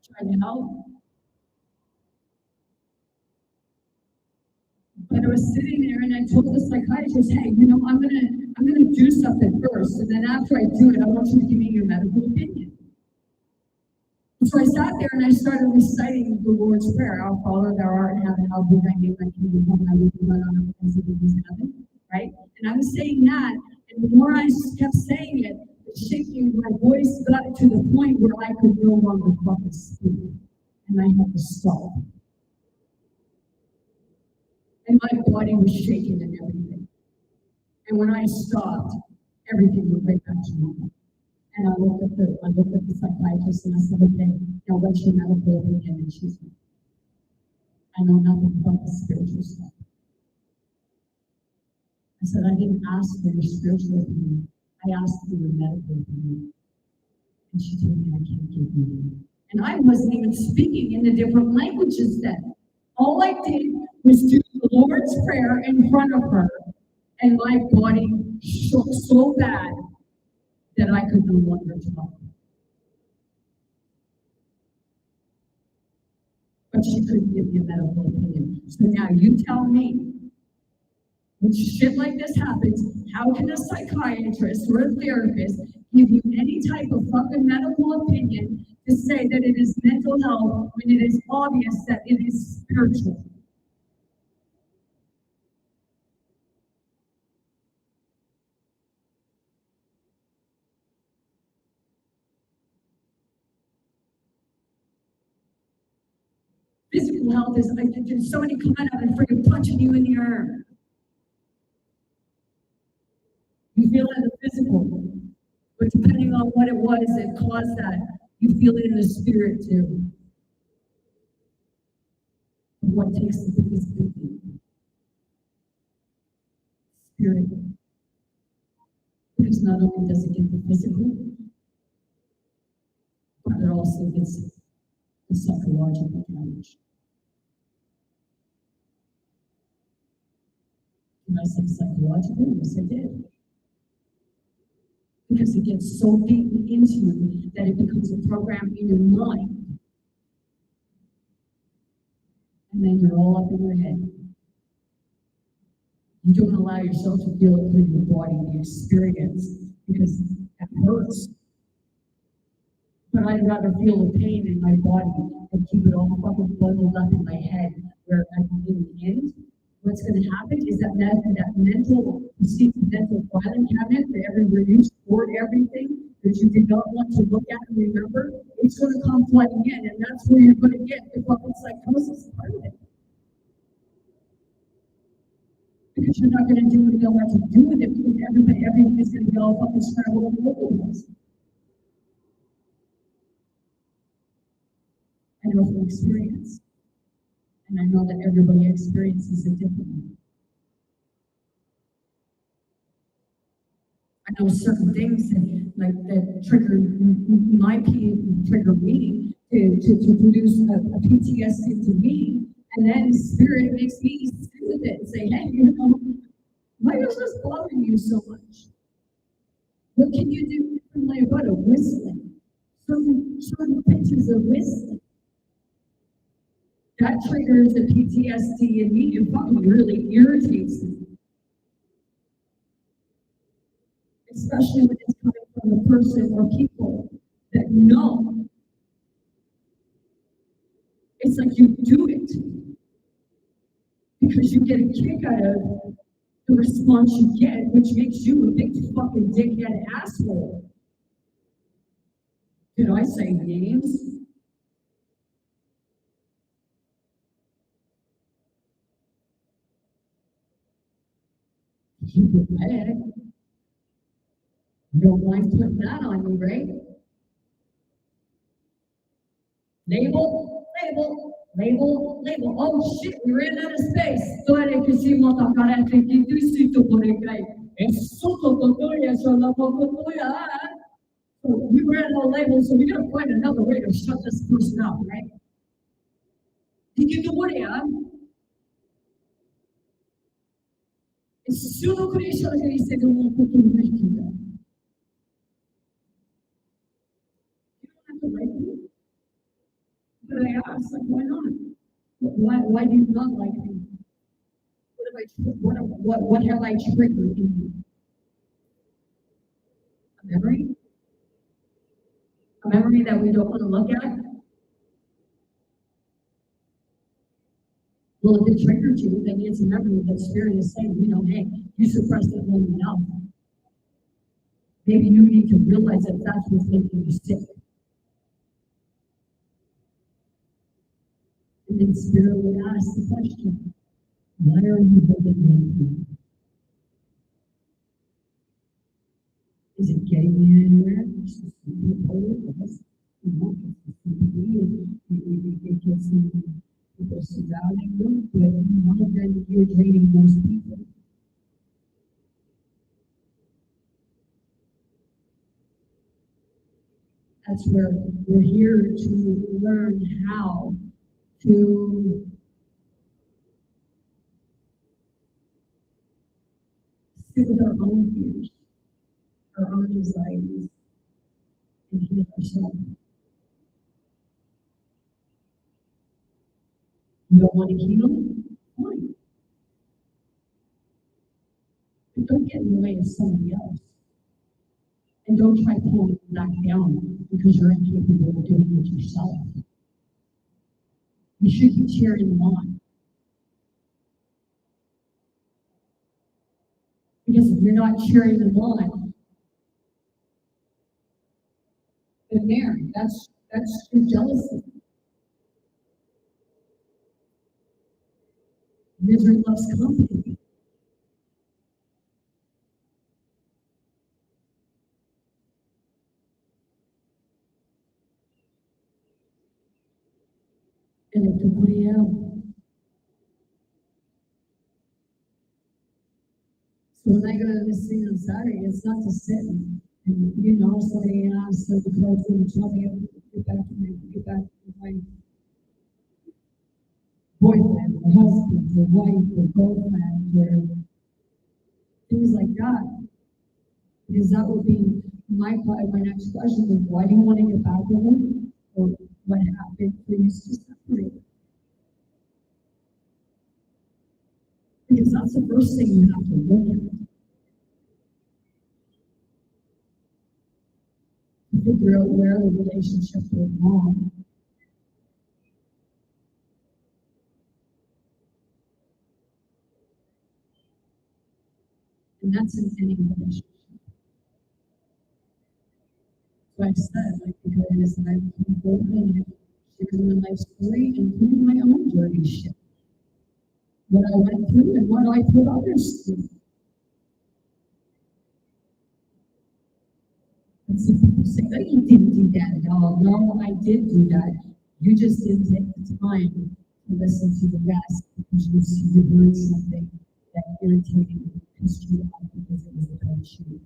trying to help. But I was sitting there and I told the psychiatrist, hey, I'm gonna do something first, and then after I do it, I want you to give me your medical opinion. So I sat there and I started reciting the Lord's Prayer. Our Father, thou art in heaven, hallowed be thy name, thy kingdom come, thy will be done on earth as it is in heaven. Right? And I was saying that, and the more I kept saying it, the shaking of my voice got to the point where I could no longer fucking speak. And I had to stop. And my body was shaking and everything. And when I stopped, everything went right back to normal. And I looked at the psychiatrist and I said, okay, now what's your medical opinion? And she said, I know nothing about the spiritual stuff. I said, I didn't ask for your spiritual opinion. I asked for your medical opinion. And she told me I can't give you one. And I wasn't even speaking in the different languages then. All I did was do the Lord's Prayer in front of her, and my body shook so bad that I could no longer talk. But she couldn't give me a medical opinion. So now you tell me, when shit like this happens, how can a psychiatrist or a therapist give you any type of fucking medical opinion to say that it is mental health when it is obvious that it is spiritual. Physical health is like there's somebody coming up and freaking punching you in the arm. You feel it in the physical, but depending on what it was that caused that, you feel it in the spirit too. What takes the biggest beating? Spirit. Because not only does it get the physical, but it also gets the psychological damage. Did I say psychological? Yes, I did. Because it gets so deep into you that it becomes a program in your mind. And then you're all up in your head. You don't allow yourself to feel it through your body, the experience, because it hurts. But I'd rather feel the pain in my body and keep it all fucking bundled up in my head, where in the end, what's going to happen is that mental, perceived mental filing cabinet that everywhere you stored everything that you did not want to look at and remember, it's going to come flooding in, and that's where you're going to get the fucking psychosis part of it. Because you're not going to know what to do with it, because everything is going to be all fucking scrambled all over the place. I know from experience. And I know that everybody experiences it differently. I know certain things that trigger me to produce a PTSD to me, and then spirit makes me sit with it and say, hey, why is this bothering you so much? What can you do differently about it? Whistling. Certain pitches of whistling. That triggers the PTSD in me and fucking really irritates me. Especially when it's coming from a person or people that know. It's like you do it because you get a kick out of the response you get, which makes you a big fucking dickhead asshole. Did I say names? Keep it red. You don't mind putting that on you, right? Label. Oh shit, we ran out of space. Tore que si mota carente que tu si tu por acá. Es soto totoya sola totoya. So we ran out of labels, so we gotta find another way to shut this person up, right? Did you do what I am? Es solo Cristo que dice que no puedo vivir. You don't have to like me. But I asked, like, why not? Why do you not like me? What have I triggered in you? A memory? A memory that we don't want to look at? Well, if it triggered you, then it's a memory that spirit is saying, hey, you suppressed it long enough. Maybe you need to realize that that's what's making you sick. And then spirit would ask the question, why are you holding on? Is it getting you anywhere? It gets people surrounding you, but then you're draining most people. That's where we're here to learn how to sit with our own fears, our own anxieties, and heal ourselves. You don't want to heal? Fine. But don't get in the way of somebody else. And don't try pulling it back down because you're incapable of doing it yourself. You should be cheering them on. Because if you're not cheering them on, then there, that's your jealousy. Misery loves company. And it took me out. So when I go to this thing on Saturday, it's not to sit and somebody asks the clothes and tell me get back to my boyfriend or husband or wife or girlfriend or things like that. Because that would be my next question is why do you want to get back with them? Or what happened for you to separate? Because that's the first thing you have to look at. Figure out where the relationship went wrong. And that's in any relationship. So I said, because I've been open and sharing my life story, including my own dirty shit. What I went through and what I put others through. And some people say, oh, you didn't do that at all. No, I did do that. You just didn't take the time to listen to the rest because you heard something that irritated you, pissed you off because it was about you.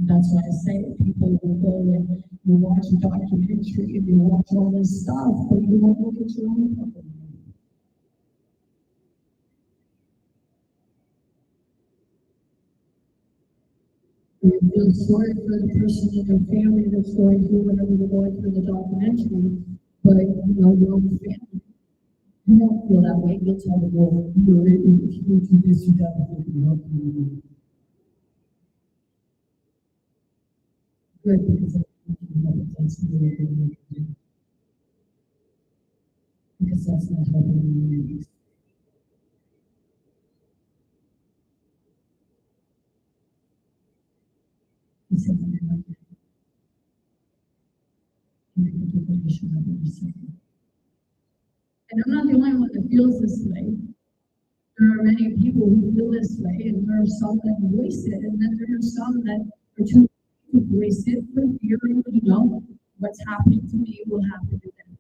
That's why I say people will go and you watch a documentary and you watch all this stuff, but you won't look at your own fucking life. You feel sorry for the person in their family that's going through whatever they're going through in the documentary, but your own family. You won't feel that way. You'll tell the world, if you do this, you got to help me. Good, because that's the way they do it. Because that's not helping me. He said, and I'm not the only one that feels this way. There are many people who feel this way, and there are some that voice it, and then there are some that are too to voice it for fear of, what's happening to me will happen to them.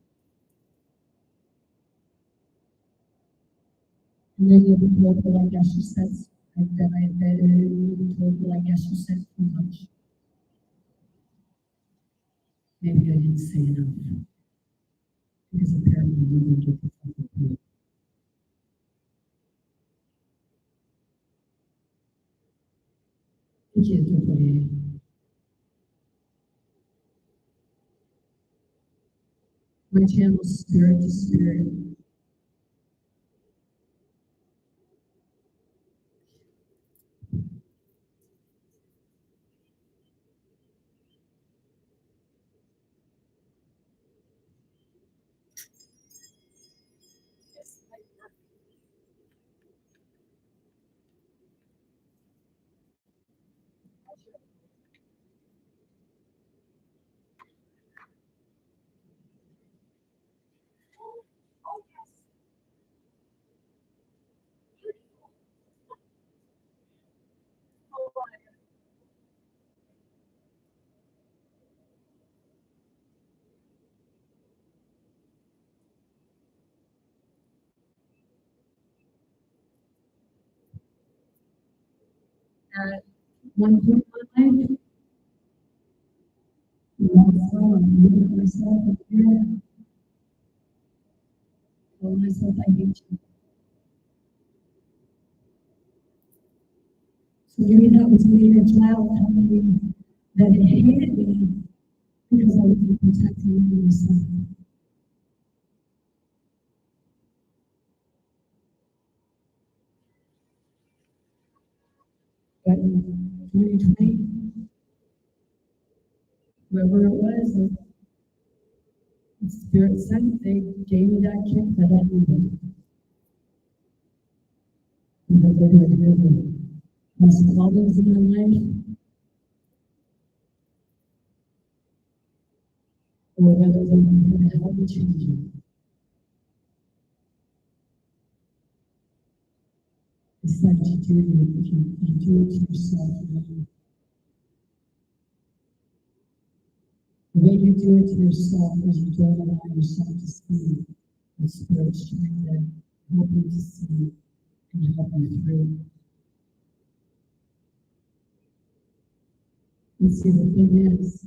And then you'll be told, well, I guess you said, you'll be told, well, I guess you said too much. Maybe I didn't say enough. Because apparently you didn't get the fucking point. My channel is Spirit to Spirit. At one point in my life, I'm looking at myself in the mirror, telling myself I hate you. So maybe that was me as well, telling me that it hated me because I was protecting myself. But in 2020, whoever it was, the Spirit said they gave me that kick that I needed. Because they were the most problems in my life, or whether they were going to help me change it. It's like you do it, if you do it to yourself. The way you do it to yourself is you don't allow yourself to see the Spirit's trying to help you to see and help you through. And see, the thing is,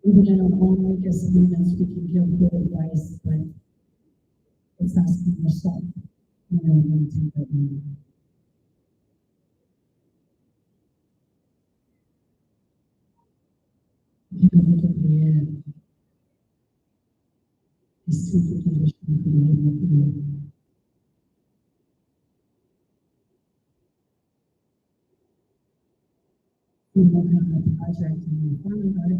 even in our own weakest moments, we can give good advice, but it's asking yourself, when are you going to take that moment? You can look at the end. These two conditions can be able to do. We look at the project and we find out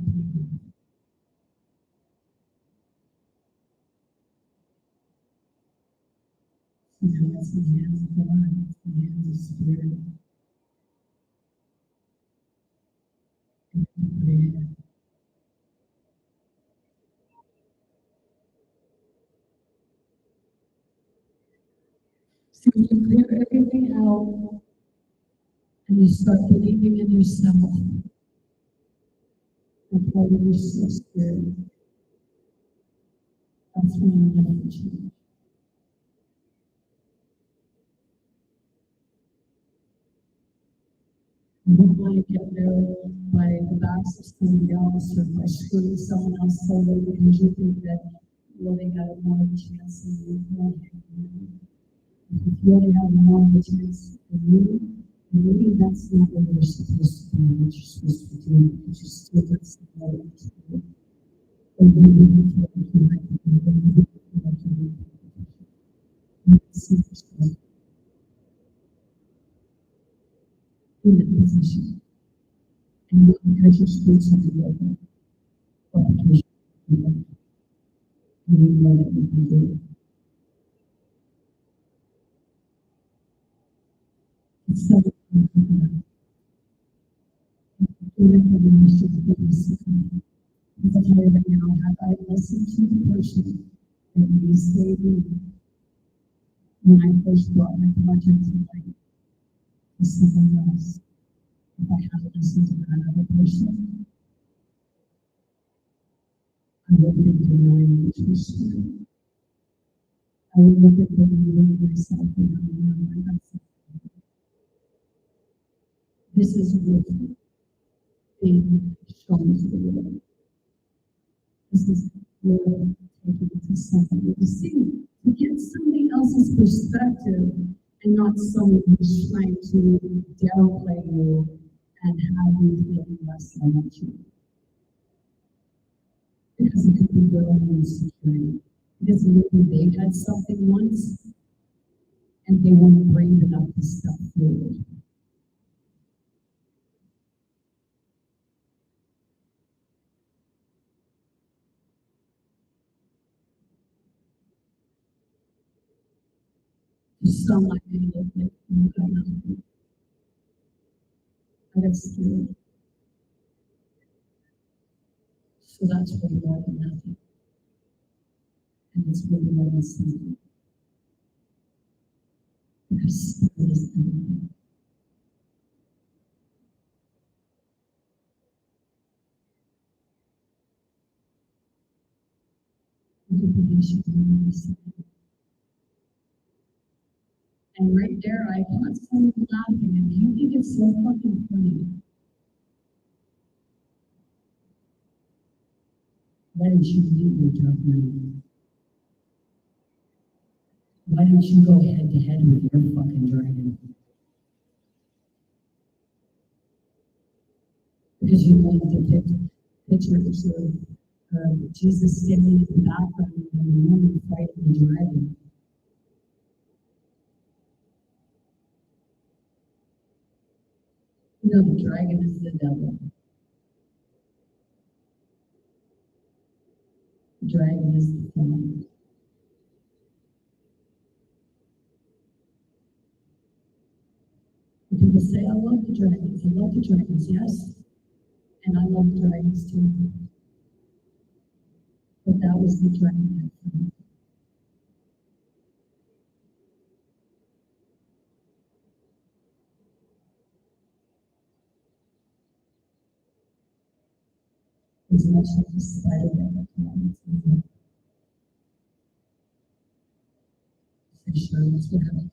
somehow it's in the hands of God, it's in the hands of Spirit. And we put it in. So you clear everything out and you start believing in yourself and part of your Spirit. That's when you life will change. You don't want to get there by the backs of somebody else or by screwing someone else over because you think that you really got a more of a chance than you want. If you really have more of a chance than you, maybe that's not what you're supposed to do, what you're supposed to do, but you still got somebody else to do. Or maybe you feel like you might be able to do like you need to do. You can see yourself in that position. And not because you're supposed to be open, but because you're open. And you know that you can do it. It's so important. Because I tell you right now, have I listened to the person that you saved me when I first brought my project to life to someone else? If I hadn't listened to that other person, I would have been denying the true Spirit. I would look at the beauty of myself and how I am myself. This is worth being shown to the world. This is worth taking to somebody to see, to get somebody else's perspective and not someone who's trying to downplay you and have you feeling less than you. Because it could be their own insecurity. Because maybe they had something once and they weren't brave enough to step forward. You sound like you look like you got nothing. I got scared. So that's really more than nothing. And it's really more than something. Because Spirit is everything. And right there, I caught someone laughing, and you think it's so fucking funny. Why didn't you leave your job now? Why didn't you go head to head with your fucking dragon? Because you wanted to pick pictures of Jesus standing in the background and the woman fighting the dragon. know, the dragon is the devil. The dragon is the father. People say, I love the dragons. I love the dragons, yes. And I love dragons too. But that was the dragon. As much as the spider that comes. For sure, that's what happened.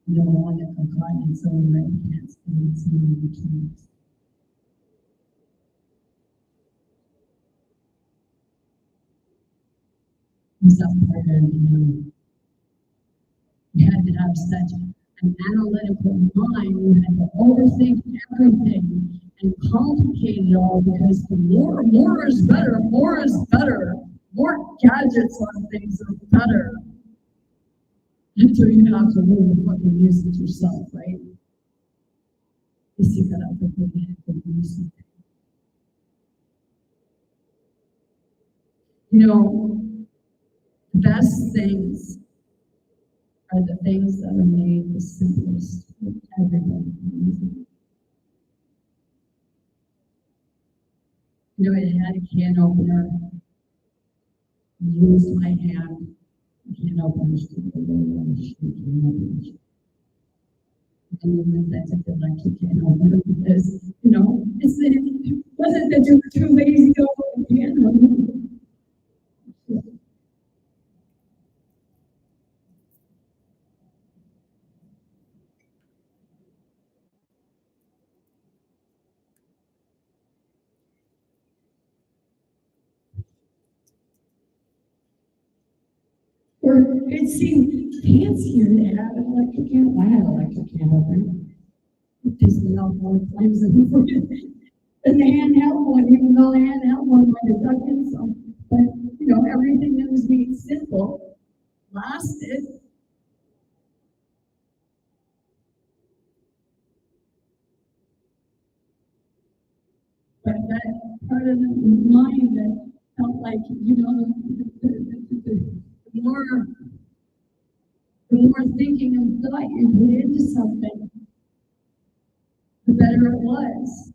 You don't want to confine in someone that can't stand someone who can't. It's not part of you had to have such an analytical mind. You had to overthink everything and complicate it all because the more is better, more is better. More gadgets on things are better. Until you have to really fucking use it yourself, right? You see that up with the use it. You know, the best things are the things that are made the simplest for everybody. You know, it had a can opener. Used my hand. Can opener. And then that's a good electric can opener because, you know, it wasn't that you were too lazy to open the can opener. Or it seemed fancier to have an electric can. I had an electric can opener. It pissed me off all the times that before. And the handheld one, even though the handheld one might have dug in some. But, you know, everything that was made simple lasted. But that part of the mind that felt like, you know, the more thinking and thought you put into something, the better it was.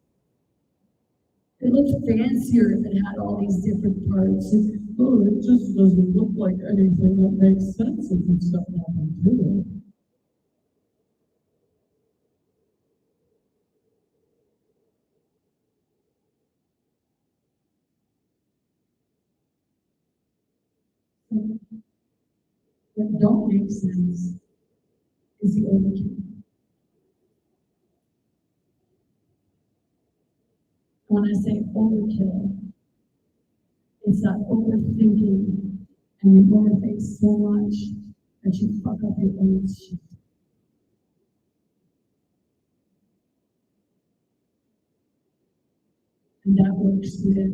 It looked fancier if it had all these different parts. And, oh, it just doesn't look like anything that makes sense if it's got nothing to it. What don't make sense is the overkill. When I say overkill, it's that overthinking and you overthink so much that you fuck up your own shit. And that works with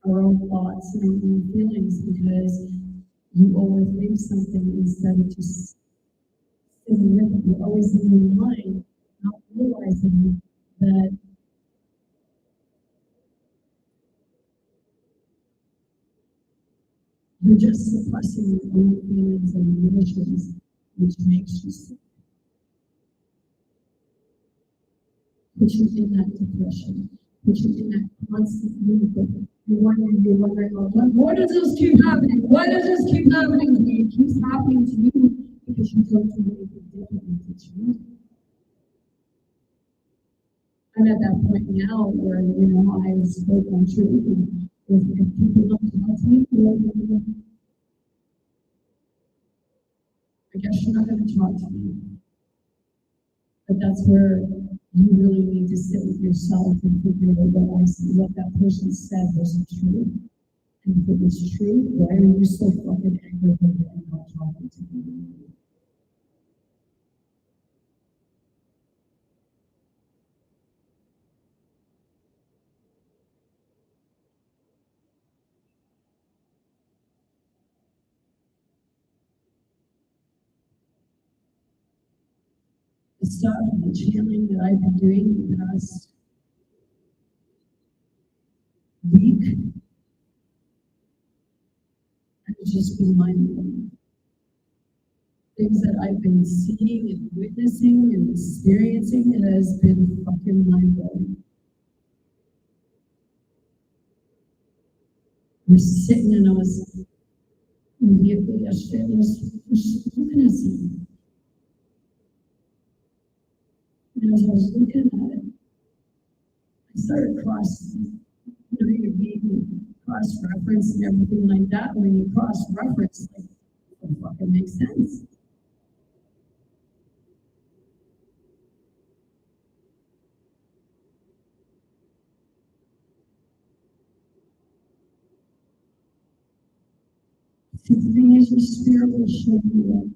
our own thoughts and our own feelings because you overthink something instead of just sitting with it. You're always in your mind, not realizing that you're just suppressing your own feelings and emotions, which makes you sick. Put you in that depression, put you in that constant loop of you're wondering, oh, why does this keep happening? Why does this keep happening to me? It keeps happening to you because you don't do anything differently to change it. I'm at that point now where, you know, I spoke on truth and if people don't talk to me, I guess you're not going to talk to me. But that's where you really need to sit with yourself and figure out what that person said was true. And if it was true, why are you so fucking aggravated and not talking to me? the stuff and the channeling that I've been doing the past week has just been mind-blowing. Things that I've been seeing and witnessing and experiencing, it has been fucking mind-blowing. We're sitting and I was in the vehicle yesterday and I was looking at something. And as I was looking at it, I started cross-reference and everything like that. When you cross-reference, like, it fucking makes sense. See, the thing is, your spirit will show you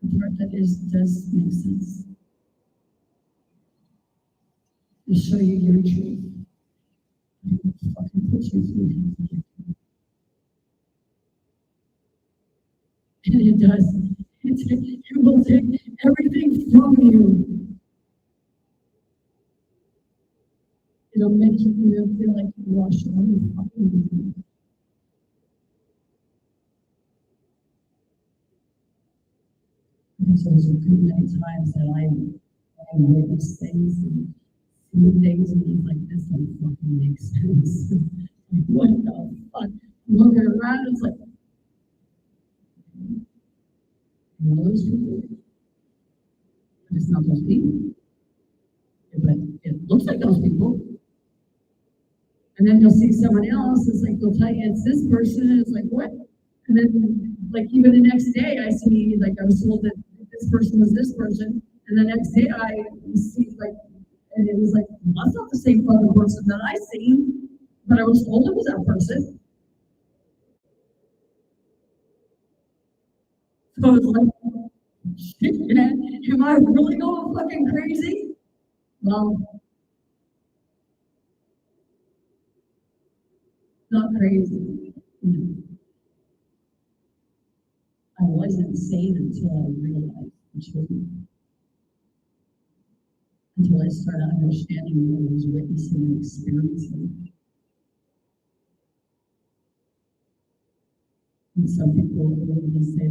the part that does make sense. It'll show you your truth. It will fucking put you through it. And it does. It will take everything from you. It'll make you feel like you wash all the fucking with. Because those are good many times that I witness things and see things and things like this don't fucking make sense. Like, what the fuck? Looking around, it's like, you know those people? But it's not those people. But it looks like those people. And then you'll see someone else, it's like they'll tell you it's this person, and it's like, what? And then, like, even the next day, I see, like, I was told that this person was this person, and the next day I see, like, and it was like, well, that's not the same fucking person that I seen, but I was told it was that person. So it's like, shit, man, am I really going fucking crazy? Well, not crazy. I wasn't sane until I realized the truth. Until I started understanding what I was witnessing and experiencing. And some people will say,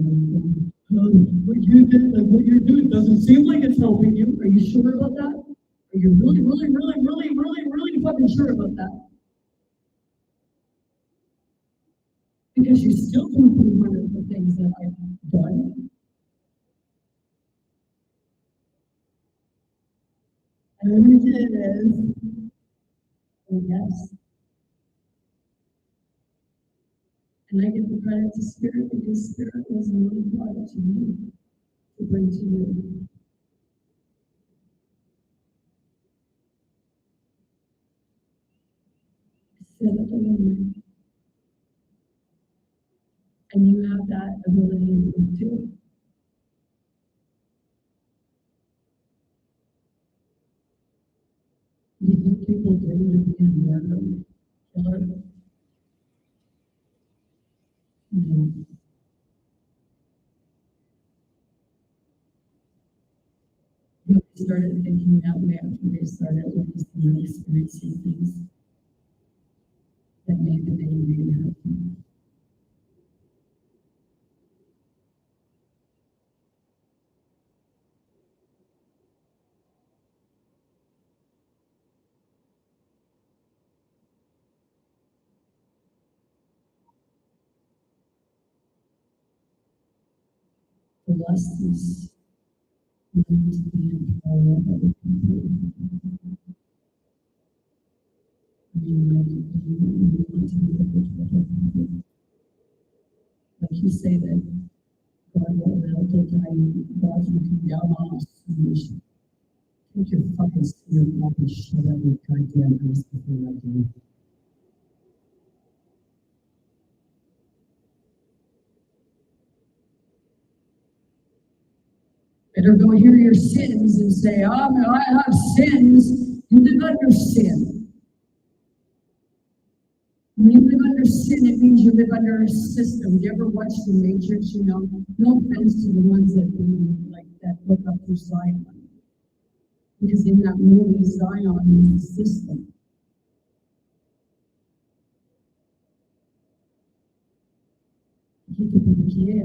what you're doing doesn't seem like it's helping you. Are you sure about that? Are you really fucking sure about that? Because you're still going through one of the things that I've done. And it is, yes. And I give the credit to Spirit because Spirit was really brought it to me to bring to you. Set up a memory. And you have that ability to do it. Do you think people dream of being a murderer, killer? No. They started thinking that way after they started witnessing and experiencing things that made them angry and happy. The lust is wanting to be in power of other people. You want to be able to other people. Like you say that God will allow the time God can come down on us and just take your fucking spirit off and shut up your goddamn house before I do. Better go hear your sins and say, I have sins. You live under sin. When you live under sin, it means you live under a system. Do you ever watch The Matrix? You know, no offense to the ones that believe that look up to Zion. Because in that movie, Zion is the system. Yeah.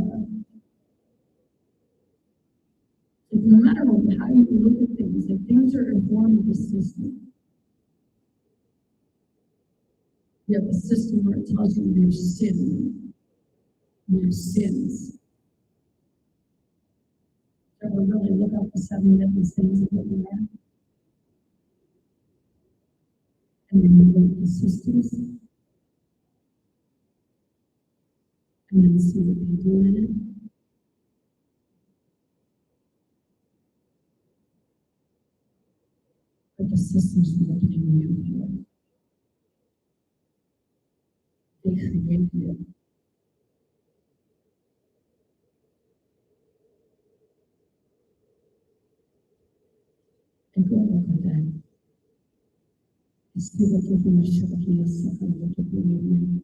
Like, no matter how you look at things, like things are a form of the system. You have the system where it tells you there's sin, there's sins. So we really look up the 7 deadly sins of what we are. And then you look at the systems. And then see what they do in it. But the systems are looking at you for it. They created it. And go look at that. See what you're going to show you a second look at you.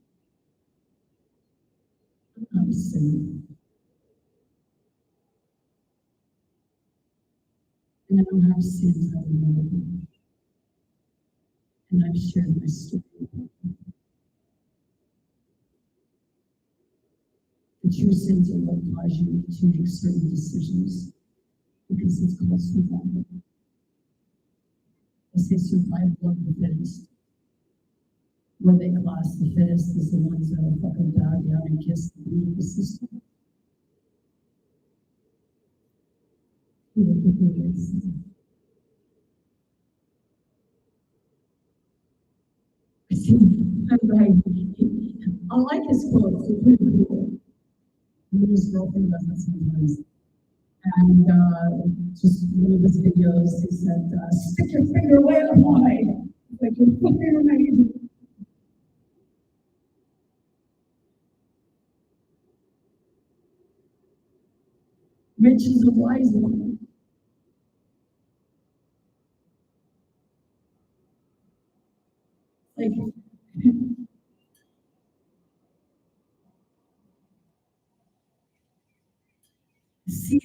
I'm sinning. And I don't have sins I don't know them. And I've shared my story. The true sins are what cause you to make certain decisions because it's called survival. They say survival of the fittest. Where they class the fittest as the ones that will fucking bow down and kiss the beautiful system. I like his quotes, they're pretty cool. His girlfriend does it sometimes. And just one of his videos, he said, stick your finger way up high. Like your finger right. Rich is a wise one. Like, see,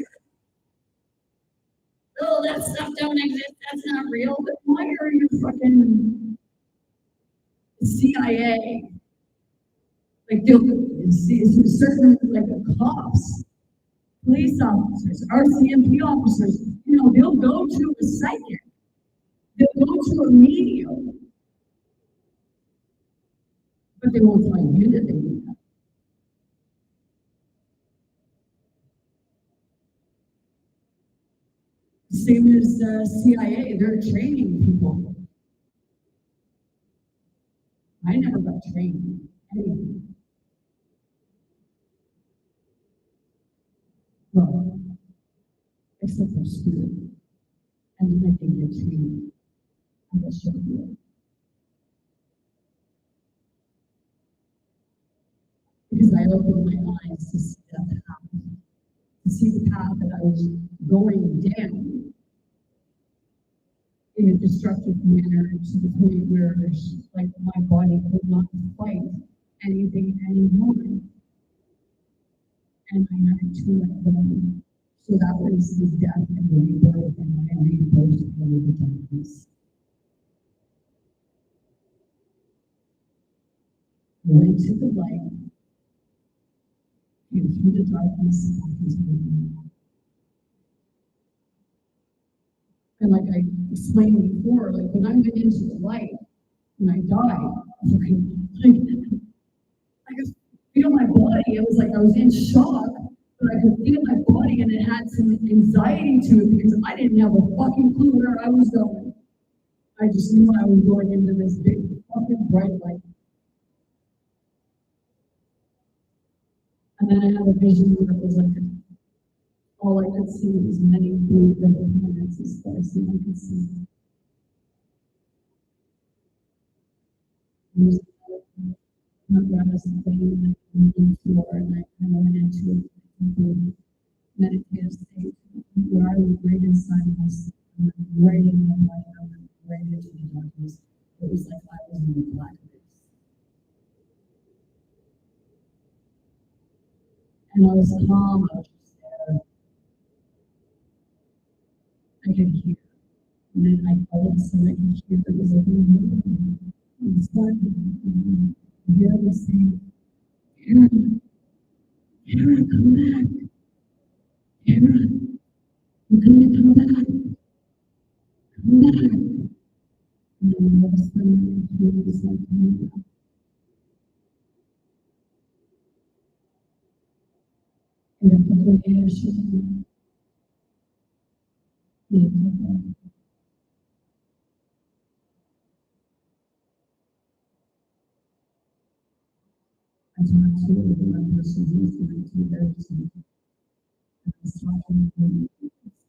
oh, that stuff don't exist, that's not real, but why are you fucking CIA? Like, they'll see certain, like, cops, police officers, RCMP officers, you know, they'll go to a psychic, they'll go to a medium, but they won't tell you that they do that. Same as CIA, they're training people. I never got trained. Anything. Well, except for spirit. And then I think get trained. I will show you. Because I opened my eyes to see that path. To see the path that I was going down in a destructive manner to the point where like my body could not fight anything anymore. And I had to let go. So that was the death and the rebirth and my rebirth out of the darkness. Went to the light, came through the darkness, and back into the light. And like I explained before, like when I went into the light and I died, I could feel my body. It was like I was in shock, but I could feel my body and it had some anxiety to it because I didn't have a fucking clue where I was going. I just knew I was going into this big fucking bright light. And then I had a vision where it was like all I could see was many blue little planets as far as I could see. There was not rather something on the floor, and I kind of went into a meditative state where I was right inside myself, and right in the light, I went right into the darkness. It was like I was in the black abyss. And I was calm, I was just there. could hear. And then all of a sudden I could hear it was like, it's like, the other saying, Karen, Karen, come back. Karen, you're going to come back. Come back. And then all of a sudden I hear it was like, coming back. And a couple of years ago, I talked to one person who's going to very I was talking to him,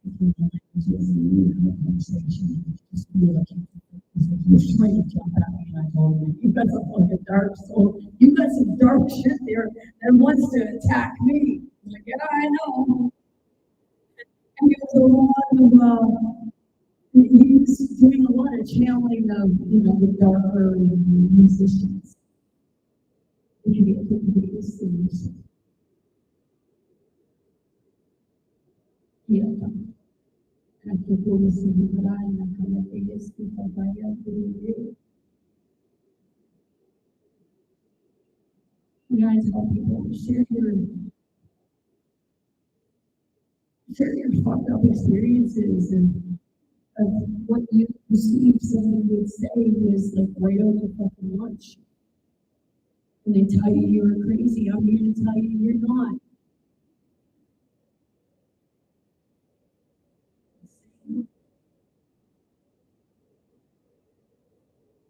speaking languages, and we had a conversation. Just be looking. He's like, you're trying to jump at me, and I told him, you got some fucking dark soul. You got some dark shit there that wants to attack me. I'm like, yeah, I know. And he was a lot of, he was doing a lot of channeling of, the darker musicians. It can be a complete solution. Yeah. After policy, but I'm not going to be a speaker by you. When I tell people, share your fucked up experiences of what you perceive someone would say was like right out the fucking lunch. And they tell you you're crazy. I'm here to tell you you're not.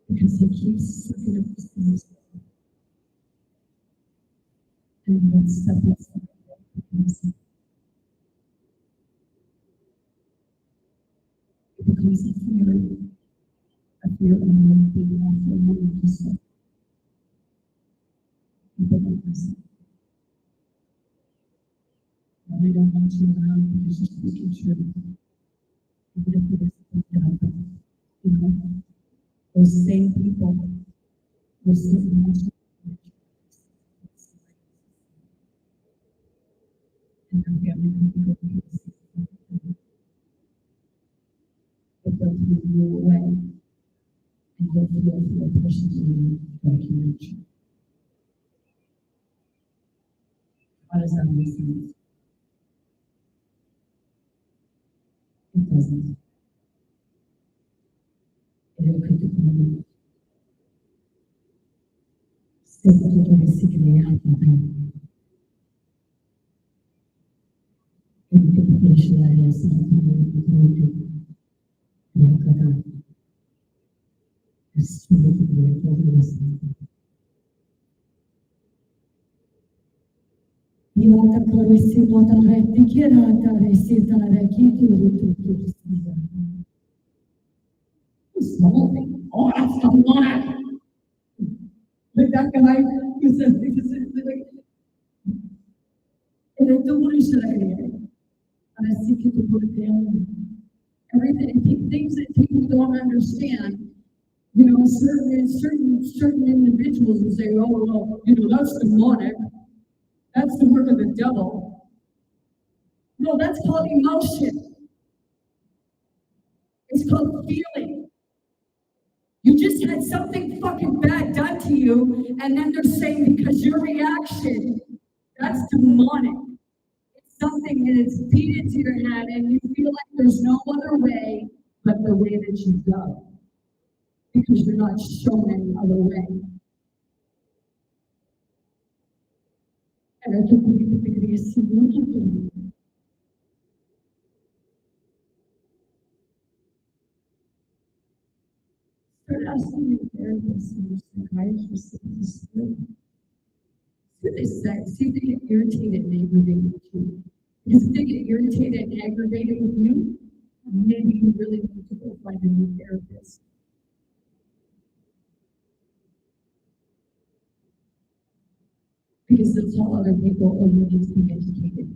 Because they keep sucking up this things. And what stuff is it becomes a fear of not being off the money to say. People like myself. And I don't want you around because you're speaking truth. Even if it isn't, those same people will sit and watch. And their family people go through the same thing. But they'll move you away. And you'll feel for the person who document you. How does that make sense? It doesn't. It'll create a moment. Sempre que eu decidi ganhar também. Eu tenho que deixar essa muito eu cada estudo de todos. E lá tá para esse modo de que era tá esse tá aqui tudo precisa. Something. Oh, that's the one. Like that guy who said, and I don't want to shut it. And I see people put it down. Everything, things that people don't understand. Certain individuals will say, oh, well, that's demonic. That's the work of the devil. No, that's called emotion. It's called feeling. You just had something fucking bad done to you, and then they're saying because your reaction, that's demonic. It's something that is beat into your head, and you feel like there's no other way but the way that you go. Because you're not shown any other way. And I think we need to be significant. Start asking your therapists and your psychiatrists if this is good. See what they say. See if they get irritated and aggravated with you. Because if they get irritated and aggravated with you, maybe you really need to go find a new therapist. Because they'll tell other people, oh, you need to be educated.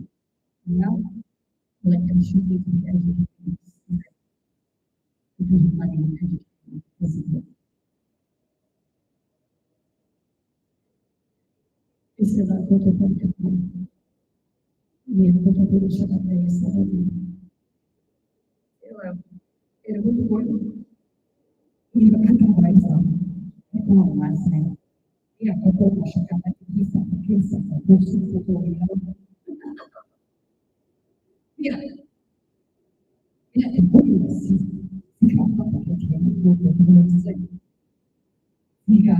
Like I'm sure you need to be educated. Because you're not even educated physically. Esse é o que eu estou falando. E eu estou falando de chamar para essa vida. era muito bom. E eu cantava mais alto. É como mais, né? E a pouco chegava aqui, eu sinto que eu e é bom assim. Fica uma coisa que é muito bom dizer. Fica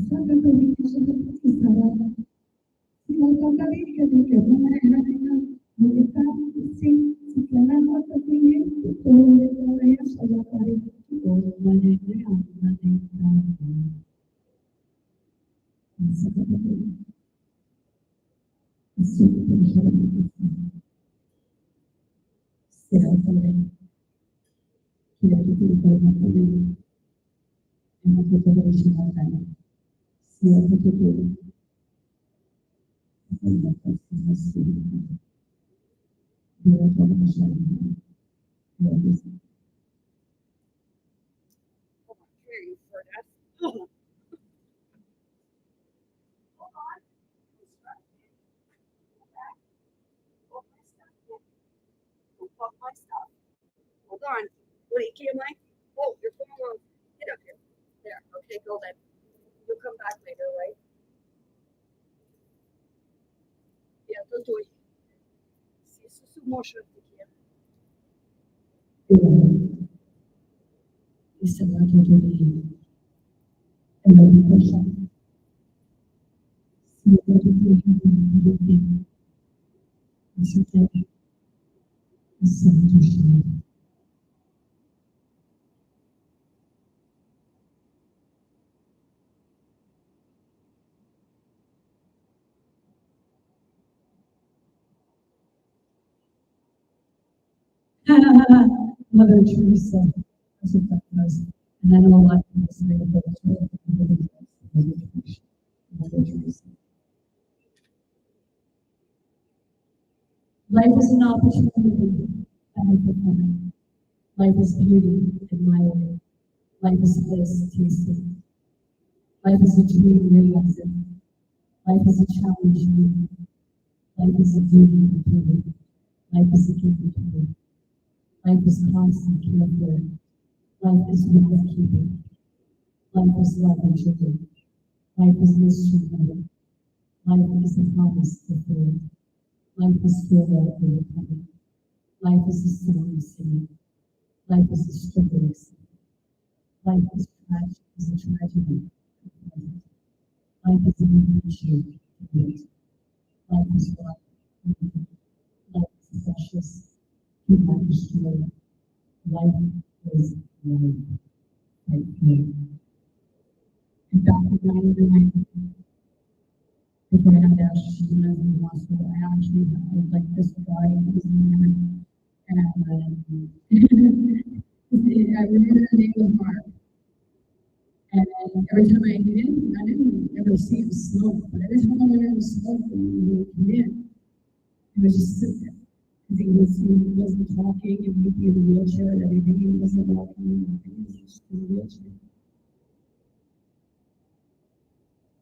sabe que a gente precisa não tocaria que não era militar, sim, se planava também, todo o resto da parede, todo o manejo, será também que a gente vai também é uma fotografia de uma se a fotografia é uma fotografia de uma fotografia my stuff. Hold on. Wait, can I? Oh, you're going on. Get up here. There. Okay, go then. You'll come back later, right? Yeah, don't do it. See, it's just emotional. isso é muito de é muito puxado. Se eu não tenho isso tem isso é muito chato. Mother Teresa, as a was, and I know a lot of people say that it's Mother Teresa. Life is an opportunity and fulfillment. Life is beauty admired. Life is bliss tasted. Life is a dream realized. Life is a challenge meeting. Life is a duty completed. Life is a gift between. Life is constant care for. Life is worth keeping. Life is love and joy. Life is mystery made. Life is a promise fulfilled. Life is still overcoming. Life is a song singing. Life is a struggle accepted. Life is a tragedy. Life is an appreciation. Life is love. Life is precious. Do not destroy. Life is life. Like me. And back in 1999, before I had asked when I was in the hospital, I actually had like this guy who was in there. And I remember the name was Mark. And every time I didn't ever see him smoke, but every time I went in to smoke when he would come in, he would just sit there. Because he wasn't talking, and he'd be in a wheelchair and everything, he wasn't walking, he was just in a wheelchair.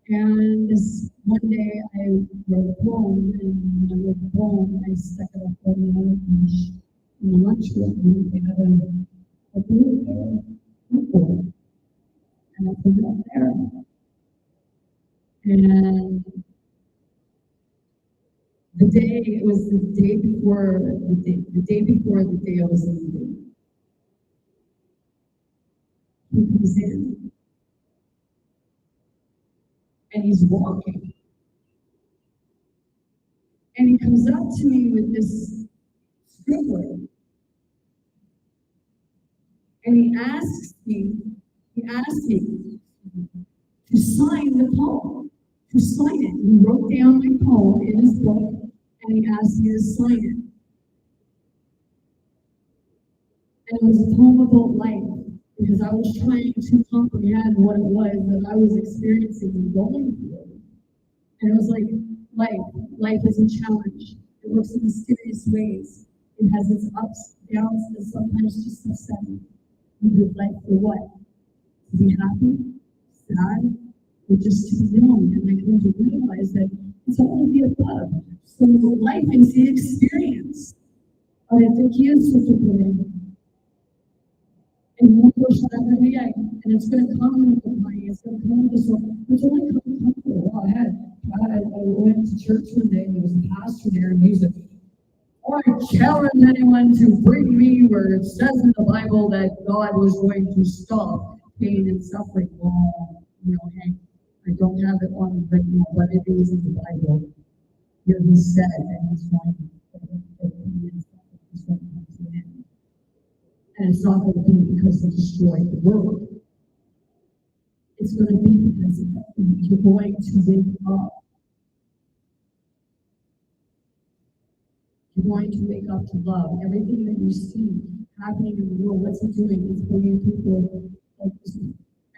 And this one day I wrote a poem, and when I wrote the poem, I stuck it up on the lunch in the lunchroom, and they had a blue poem, and I put it up there. And it was the day before the day I was leaving. He comes in, and he's walking. And he comes up to me with this scribbler. And he asked me to sign the poem, to sign it. He wrote down my poem in his book, and he asked me to sign it. And it was a poem about life, because I was trying to comprehend what it was that I was experiencing and going through. And it was like, life is a challenge. It works in mysterious ways. It has its ups, downs, and sometimes just upsetting. You live life for what? To be happy, sad, or just to be known. And I came to realize that It's all of the above. So life is the experience. Ahora te quiero sustituir. And one person that would react, and it's going to come with the money, it's going to come with the soul. It's only come for a while. I went to church one day, and there was a pastor there, and he said, I challenge anyone to bring me where it says in the Bible that God was going to stop pain and suffering. Well, hey, I don't have it on right now, but it is in the Bible. Here he said, and he's going to pain and suffering is going to come to an end. And it's not going to be because they destroyed the world. It's going to be because you're going to wake up. You're going to wake up to love. Everything that you see happening in the world, what's it doing? It's bringing people, like,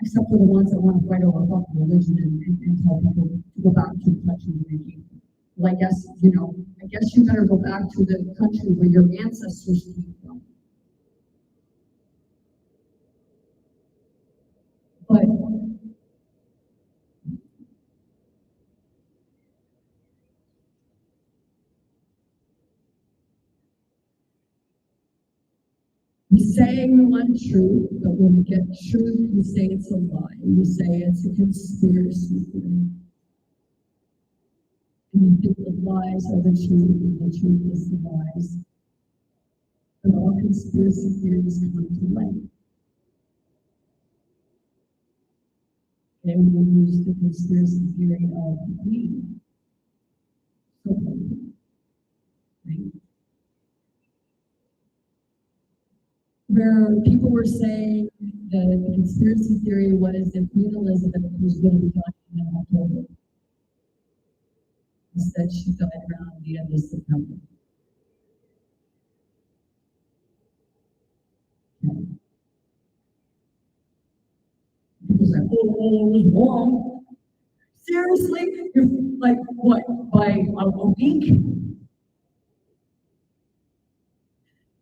except for the ones that want to fight over fucking religion and tell people to go back to the country where they came from. Well, I guess you better go back to the country where your ancestors came from. But we say we want truth, but when we get truth, we say it's a lie. We say it's a conspiracy theory. And we think the lies are the truth, and the truth is the lies. But all conspiracy theories come to light. And we use the conspiracy theory of me. So, right? Where people were saying that the conspiracy theory was that Queen Elizabeth was going to be dying in October. Instead, she died around the end of September. Okay. People say, oh, it was wrong. Seriously? You're like, what, by a week?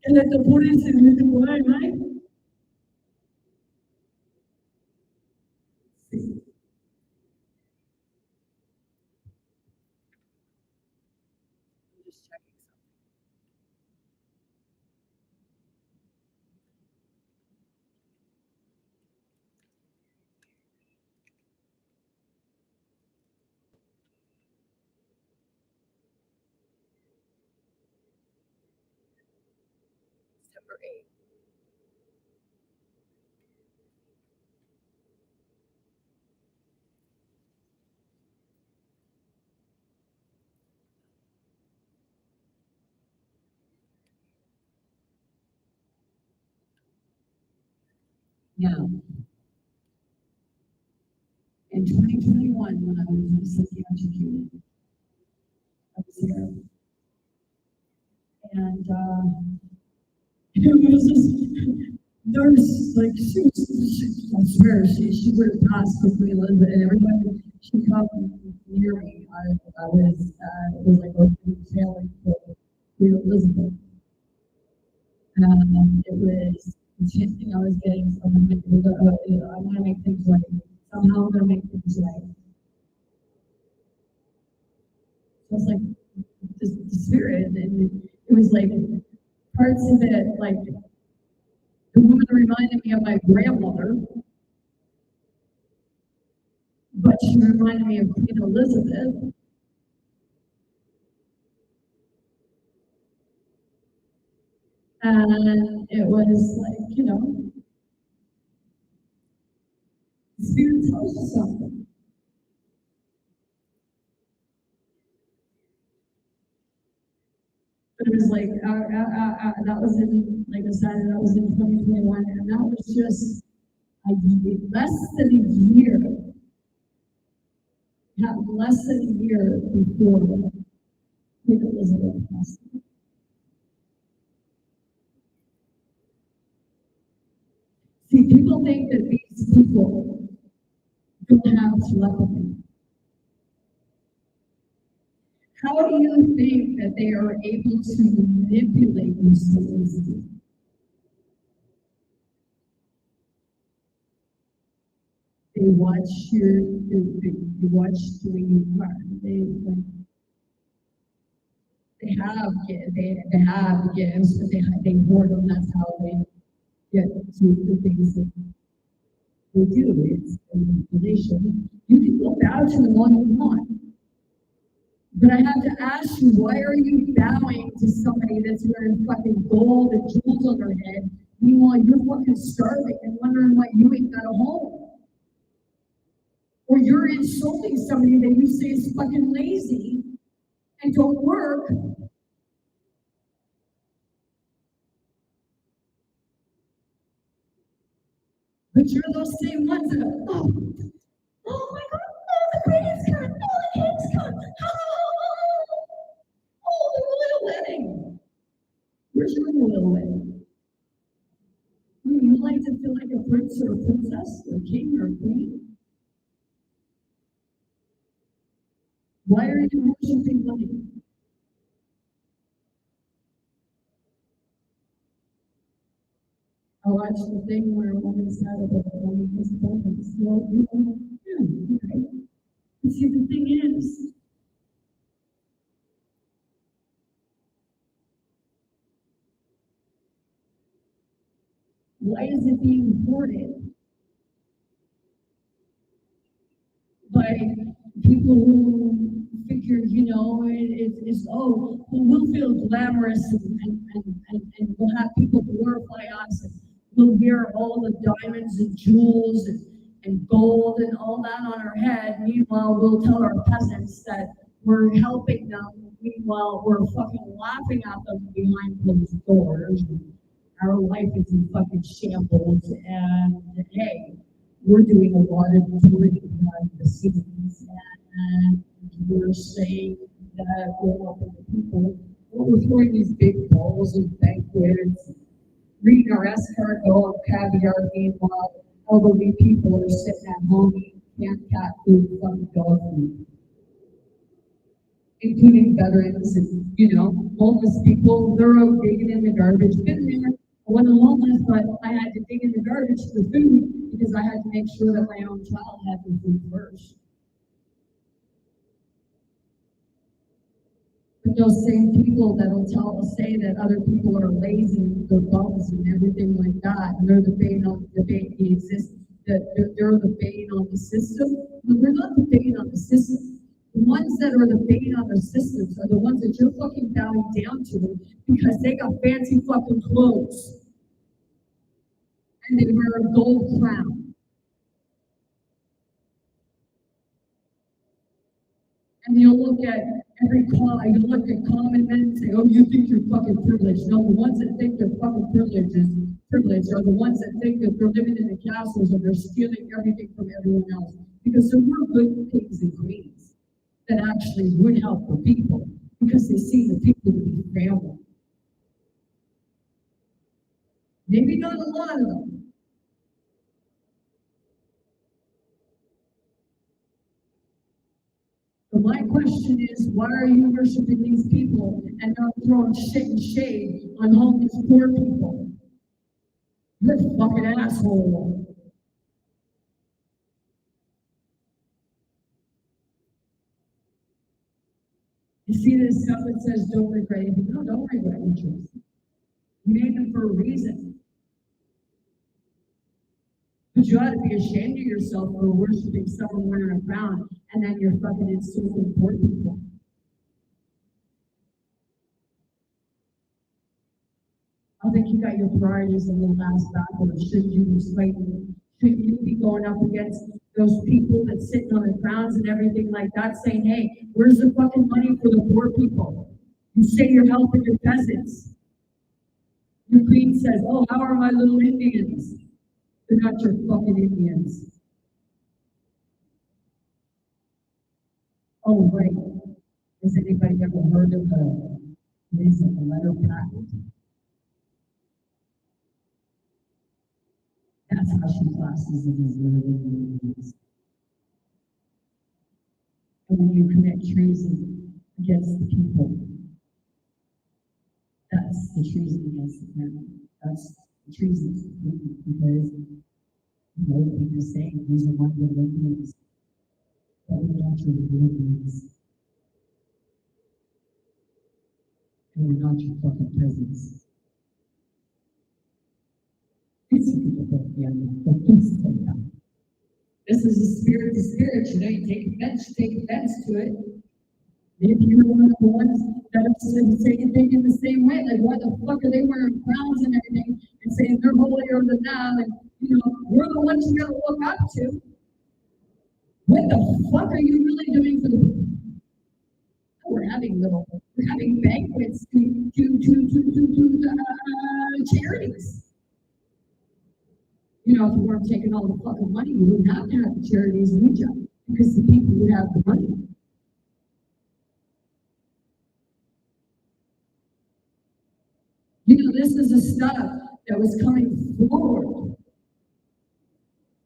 And that the police is in the way, right? Just checking something. September 8th. Yeah. In 2021, when I was psychiatric unit, I was there. And it was this nurse, like, I swear, she would have passed quickly, Elizabeth, and everybody, she come near me. I was, it was like opening sailing for Queen Elizabeth. It was the thing I was getting from I want to make things right. Somehow I'm going to make things right. So it's like the spirit, and it was like parts of it, like the woman reminded me of my grandmother, but she reminded me of Queen Elizabeth. And it was like, the spirit tells you something. But it was like, that was in, like I said, that was in 2021, and that was just less than a year. Less than a year before Queen Elizabeth passed. See, people think that these people don't have telepathy. How do you think that they are able to manipulate you so easily? They watch they watch the way you are. They have they have gifts, but they hoard them. That's how they get to the things that they do. It's a manipulation. You can go bow to them all you want. But I have to ask you, why are you bowing to somebody that's wearing fucking gold and jewels on their head? Meanwhile, you're fucking starving and wondering why you ain't got a home. Or you're insulting somebody that you say is fucking lazy and don't work. But you're those same ones that are, oh my God, oh, the queen's coming, oh, the king's coming, oh, the royal wedding. Where's your royal wedding? You like to feel like a prince or a princess, or a king or a queen? Why are you worshiping money? I watched the thing where a woman said about a woman was born. Well, you know, yeah, right. But see, the thing is, why is it being hoarded by people who figure, it's oh, well, we'll feel glamorous and we'll have people glorify us and we'll wear all the diamonds and jewels and gold and all that on our head. Meanwhile, we'll tell our peasants that we're helping them. Meanwhile, we're fucking laughing at them behind closed doors. Our life is in fucking shambles, and hey, we're doing a lot of doing behind the scenes, and we're saying that we're helping the people. We're throwing these big balls and banquets, reading our escort, all caviar. Meanwhile, elderly people are sitting at home eating canned cat food, fucking dog food, including veterans and, homeless people. They're out digging in the garbage. Been there. I wasn't homeless, but I had to dig in the garbage for food because I had to make sure that my own child had the food first. But those same people that'll say that other people are lazy, they're bums and everything like that, and they're the bane on the existence, that they're the bane on the system. No, they're not the bane on the system. The ones that are the bane on the systems are the ones that you're fucking bowing down to because they got fancy fucking clothes and they wear a gold crown. And you'll look at you'll look at common men and say, oh, you think you're fucking privileged. No, the ones that think they're fucking privileged are the ones that think that they're living in the castles and they're stealing everything from everyone else. Because there were good kings and queens that actually would help the people because they see the people to be family. Maybe not a lot of them. But my question is, why are you worshiping these people and not throwing shit and shade on homeless poor people? You're a fucking asshole. You see this stuff that says don't regret anything. No, don't regret your choices. You made them for a reason. But you ought to be ashamed of yourself for worshiping someone wearing a crown and then you're fucking insulting poor people. I think you got your priorities a little ass backwards. Shouldn't you be fighting? Shouldn't you be going up against those people that's sitting on the crowns and everything like that, saying, hey, where's the fucking money for the poor people? You say you're helping your peasants. Your queen says, oh, how are my little Indians? They're not your fucking Indians. Oh, right. Has anybody ever heard of the letter patent? That's how she classes it as living Indians. And when you commit treason against the people, that's the treason against the family. That's the treason because You know what you're saying? These are not your opinions. But we're not your opinions. And we're not your fucking presence. This is a spirit to spirit. You know, you take offense to it. If you're one of the ones that are saying things in the same way, like why the fuck are they wearing crowns and everything and saying they're holier than thou, and you know, we're the ones you gotta look up to. What the fuck are you really doing for the we're having banquets to charities. You know, if you weren't taking all the fucking money, you wouldn't have to have the charities, would you? Because the people would have the money. You know, this is the stuff that was coming forward.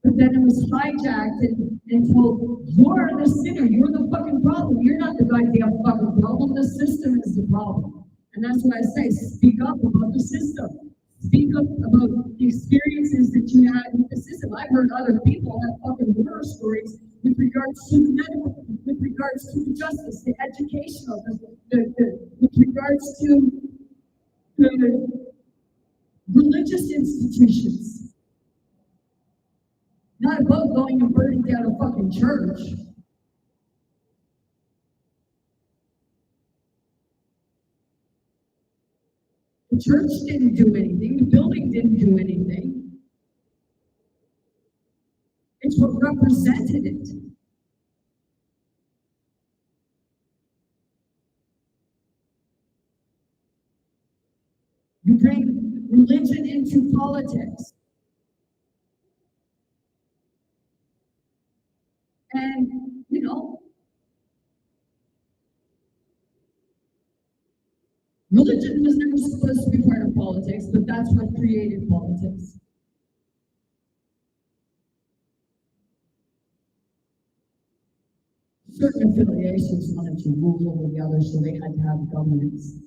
But then it was hijacked and told, you're the sinner, you're the fucking problem. You're not the goddamn fucking problem. The system is the problem. And that's why I say, speak up about the system. Speak up about the experiences that you had with the system. I've heard other people have fucking horror stories with regards to the medical, with regards to the justice, the educational, with regards to the religious institutions. Not about going and burning down a fucking church. The church didn't do anything. The building didn't do anything. It's what represented it. You bring religion into politics. And, you know, religion was never supposed to be part of politics, but that's what created politics. Certain affiliations wanted to rule over the others, so they had to have governance.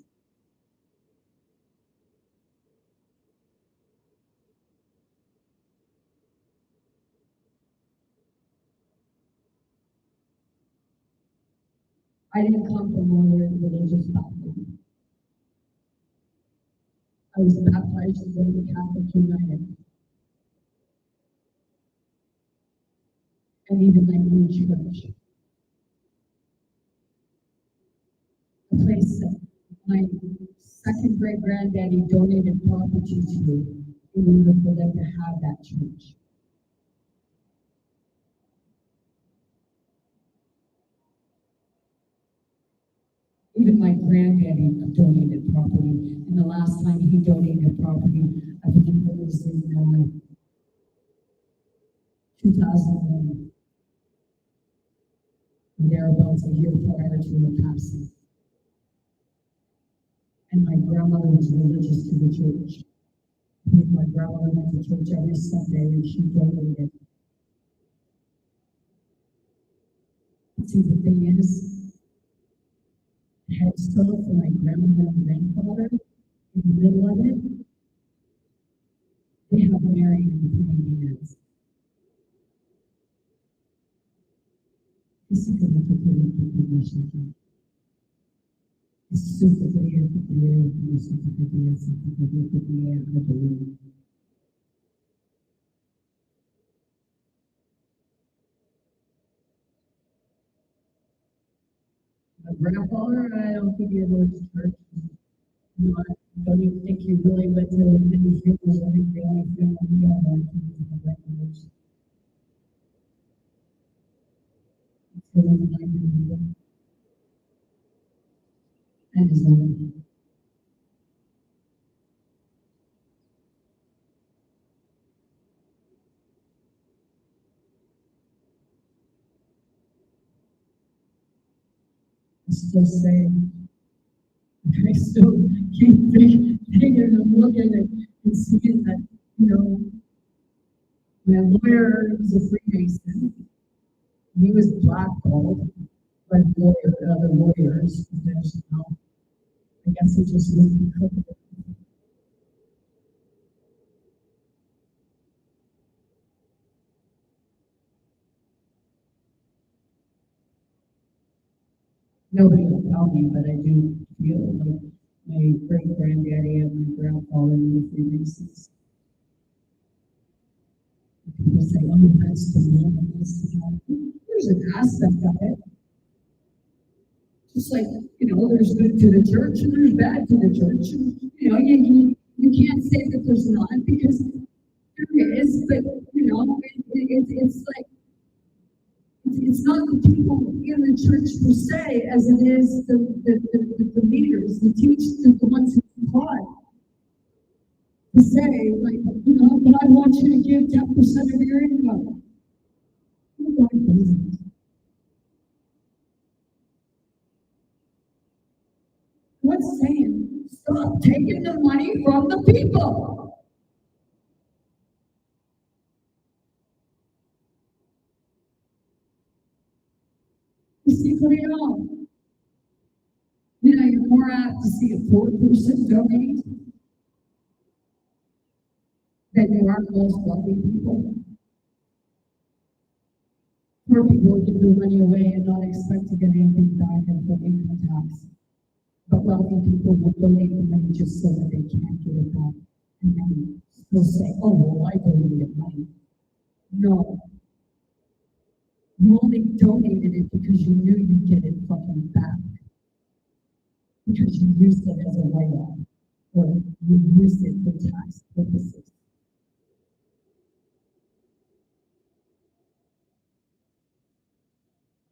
I didn't come from a religious background. I was baptized in the Catholic United. And even my own church. A place that my second great granddaddy donated property to in order for them to have that church. Even my granddaddy donated property, and the last time he donated property, I believe it was in 2001, thereabouts, a year prior to her passing. And my grandmother was religious to the church. My grandmother went to church every Sunday, and she donated. See, the thing is, headstone for my grandmother and grandfather, in the middle of it, they have married in 20 years. This is a difficult information. It's super clear to the I believe. My grandfather, I don't think he ever went to church. You know, I don't even think he really went to many funerals. I think the only funeral he ever went to was my grandmother's. And his own. I still say, I still keep thinking and looking and seeing that, you know, my lawyer is a Freemason. He was blackballed by other lawyers because, you know, I guess he just wasn't comfortable. Nobody will tell me, but I do feel like my great granddaddy and my grandfather were Freemasons. People say, oh, that's the normal, that's the normal. There's an aspect of it. Just like, there's good to the church and there's bad to the church. You can't say that there's not because there is, but, it's like, it's not the people in the church per se as it is the leaders, the ones who taught. To say, like, but I want you to give 10% of your income. God doesn't. What's saying? Stop taking the money from the people. You see, you're more apt to see a poor person donate than you are most wealthy people. Poor people give their money away and not expect to get anything back from income tax. But wealthy people will donate the money just so that they can't get it back. And then they'll say, oh, well, I donated money. No. You only donated it because you knew you'd get it fucking back. Because you used it as a write-off. Or you used it for tax purposes.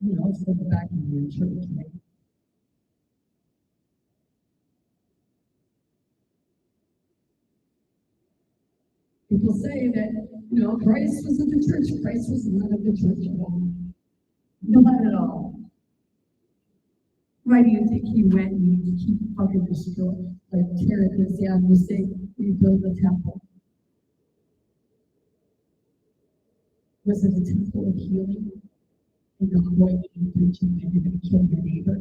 It's for the back of your church, right? People say that, Christ was in the church. Christ was not of the church at all. Not at all. Why do you think he went and he fucking destroyed, like tear this down and say, rebuild the temple? Was it a temple of healing? And not going and preaching that you're going to kill your neighbor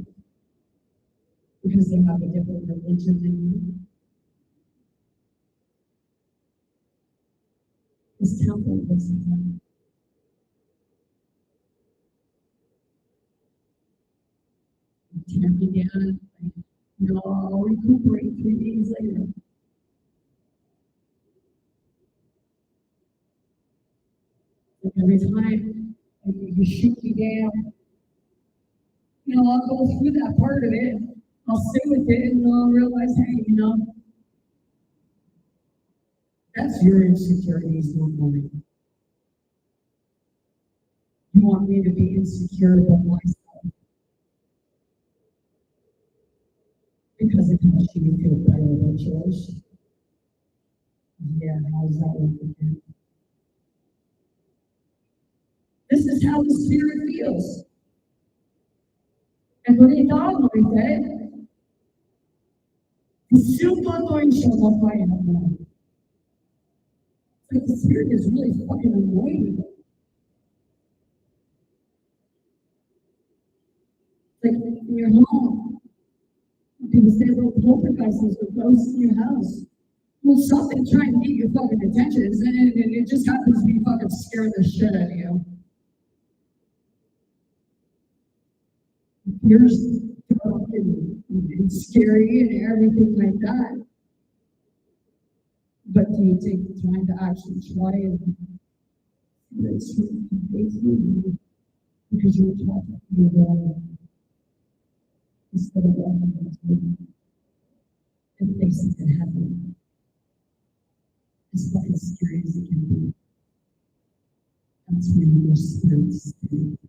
because they have a different religion than you? This temple was tear me down. I'll recuperate 3 days later. And every time you shoot me down, I'll go through that part of it. I'll sit with it and I'll realize, hey, that's your insecurities, not mine. You want me to be insecure about myself because it helps you feel better about yours. Yeah, how's that working? This is how the spirit feels. And when he died like that, he's still not going to show up by him. Like the spirit is really fucking annoying. Like in your home, people say little poltergeists are ghosts in your house. Well, something trying to get your fucking attention, and it just happens to be fucking scaring the shit out of you. Yours dark and scary and everything like that. But do you take the time to actually try and because you're talking to your own instead of walking into and facing it heaven? As fucking scary as it can be. That's when your spirit's spirit.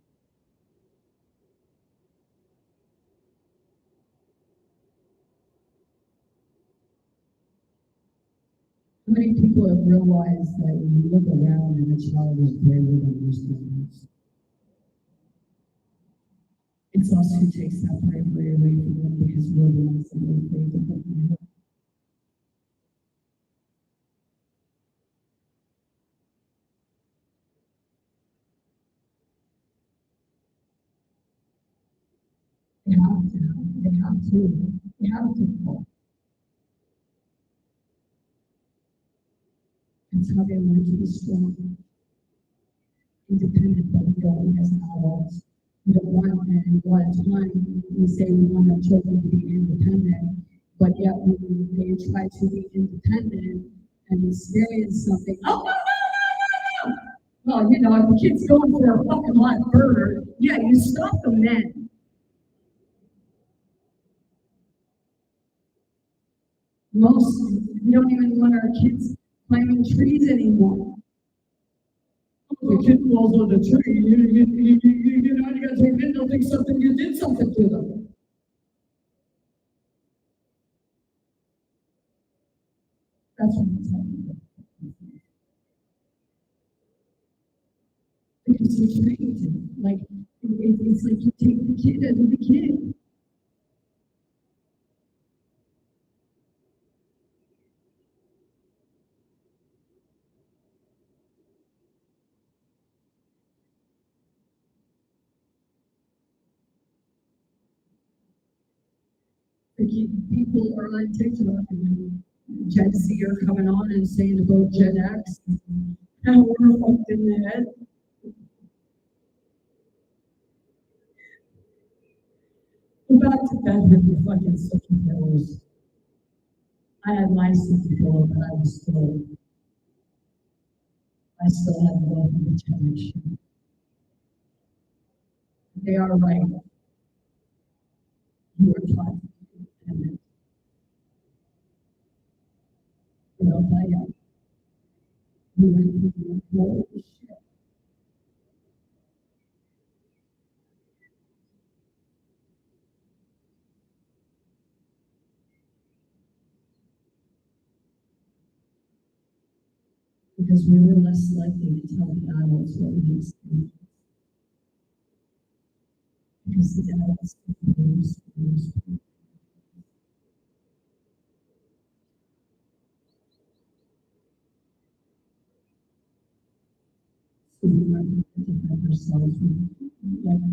How many people have realized that when you look around and a child is braver than most parents? It's us who takes that bravery away from them because we're the ones that are afraid to put them in. They have to. They have to. They have to fall. It's how they learn to be strong, independent of God as adults. we don't want, and a lot of time, we say we want our children to be independent, but yet when they try to be independent and experience something, oh, no, no, no, no, no. Well, you know, if the kid's going for a fucking lot burger, yeah, you stop them then. Most, we don't even want our kids climbing trees anymore. The kid falls on the tree, you know, you gotta take it, they'll think something, you did something to them. That's what I'm talking about. Because they're trained to, like, it's like you take the kid as the kid. Like people are on TikTok and Gen Z are coming on and saying about Gen X, and we're fucked in the head. Go back to bed with your fucking sticky pillows. I had my sticky pillow, but I still had love for the generation. They are right. You are taught to be independent. But I'll tell you, you went through the whole shit. Because we were less likely to tell the adults what we experienced. Because the adults lose. So we learn to defend ourselves. Like,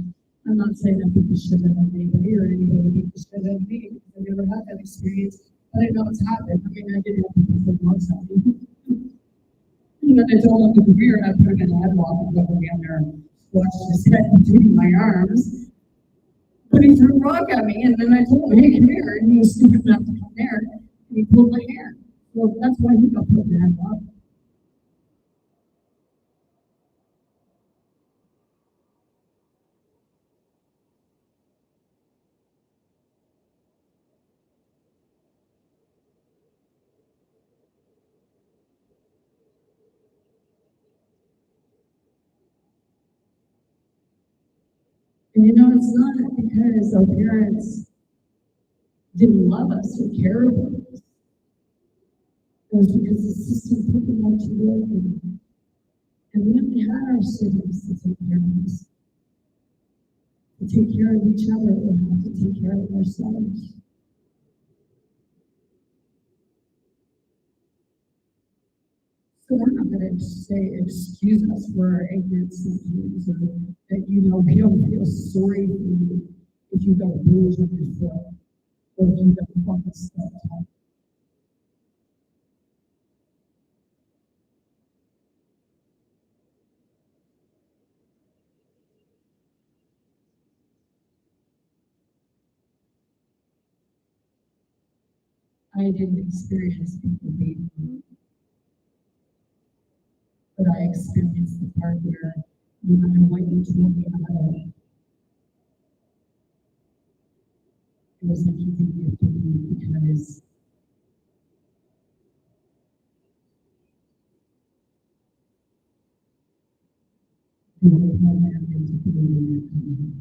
I'm not saying that people should have anybody or anybody people should have me. I never had that experience, but I know it's happened. I mean, I did have people from outside. And then I told him to come here and I put him in a headlock and put him in there and watched his head between my arms. But he threw a rock at me and then I told him, hey, come here. And he was stupid enough to come there and he pulled my hair. So that's why he got put in a headlock. And you know, it's not because our parents didn't love us or care about us. It was because the system put them out to work and we only had our siblings to take care of us. To take care of each other, we have to take care of ourselves. So we're not going to say excuse us for our ignorance sometimes, or that you know we don't feel sorry for you if you got a bruise on your foot or if you got fucking stepped on. I didn't experience people beating me, but I experienced the part where no matter what you told me about it, it was like you didn't give to me because you were programmed into believing your community.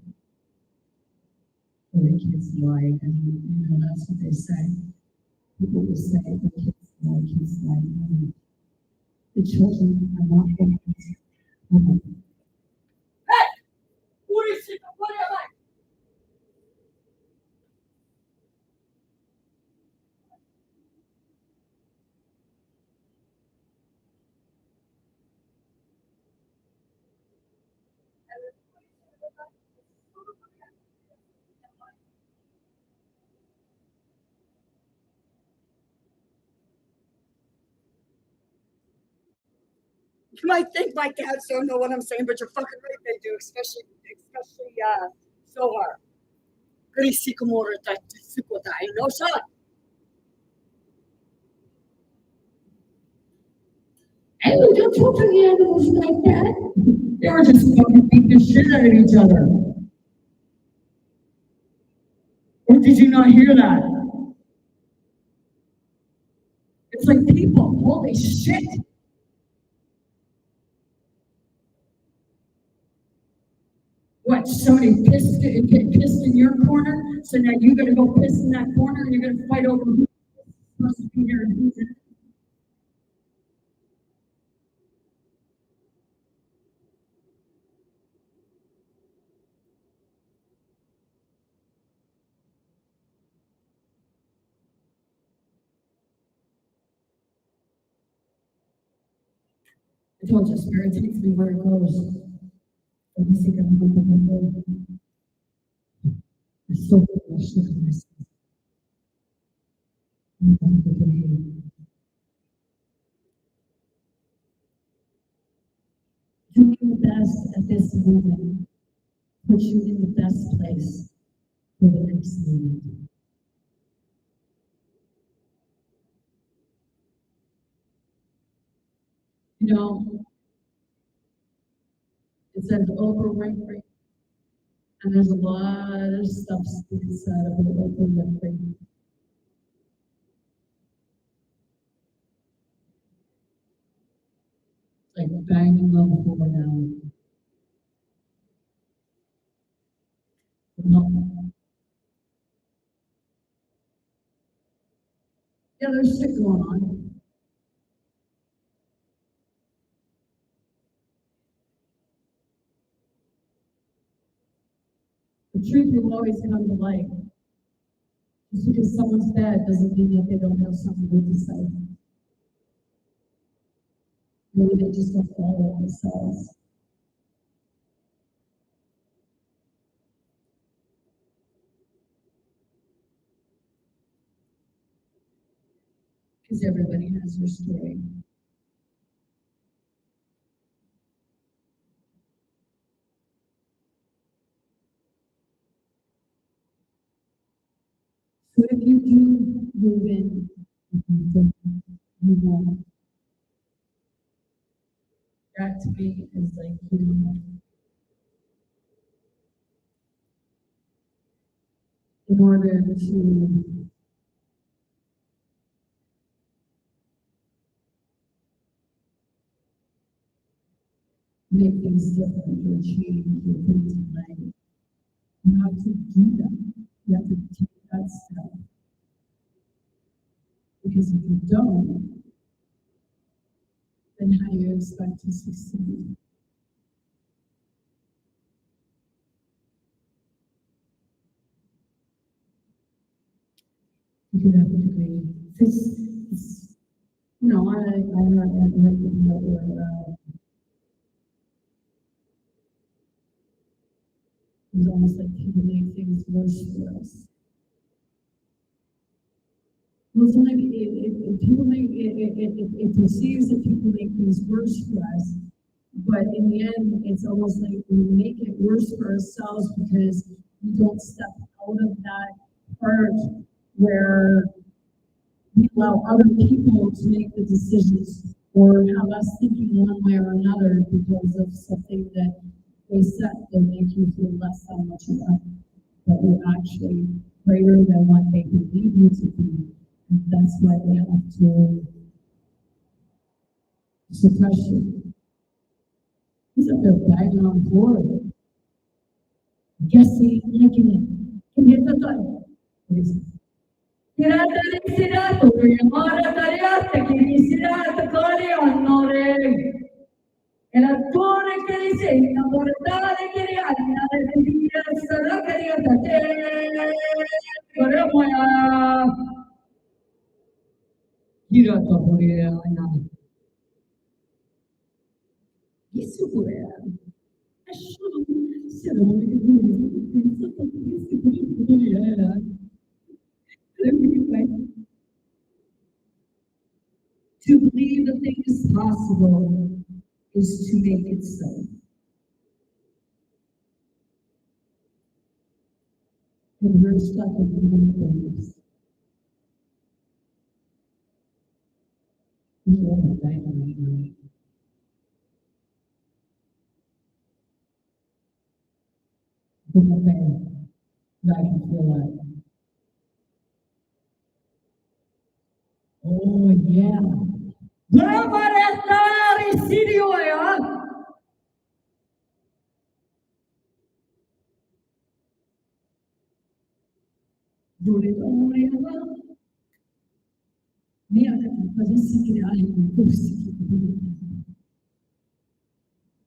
Or the kids lie, and you know that's what they say. People will say the kids lie. The children are not going to. You might think my cats don't know what I'm saying, but you're fucking right, they do, especially Sohar. No, son. Hey, don't talk to the animals like that. They were just fucking beating the shit out of each other. Or did you not hear that? It's like people, holy shit. What, somebody pissed in your corner? So now you're gonna go piss in that corner and you're gonna fight over who's supposed to be there and who's not? I told you, Spirit takes me where it goes. I'm so passionate for myself. Doing the best at this moment puts you in the best place for the next moment. You know, it says Oprah Winfrey, and there's a lot of stuff inside of Oprah Winfrey. Like banging on the floor now. No. Yeah, there's shit going on. The truth will always come to light. Just because someone's bad doesn't mean that they don't have something good to say. Maybe they just don't follow themselves. Because everybody has their story. So if you do, you win. If you don't, you won't. That to me is like, in order to make things different or change or things like, you have to do that. You have to take that step. Because if you don't, then how do you expect to succeed? You could have a degree. This, you know, I it's almost like people make things worse for us. Well, it's like if people make it perceives that people make things worse for us, but in the end, it's almost like we make it worse for ourselves because we don't step out of that part where we allow other people to make the decisions or have us thinking one way or another because of something that they said that make you feel less than what you are, but you're actually greater than what they believe you to be. And that's why they have to suppress you. He's up there banging on the floor. Yes, he liking it. Can you get that? El attore che disegna portare che rianna le dire sarà che rianna te vorremmo a girato a morire a isso pure se non to believe the thing is possible is to make it so. And we're stuck in human beliefs. I can feel that. Oh, yeah.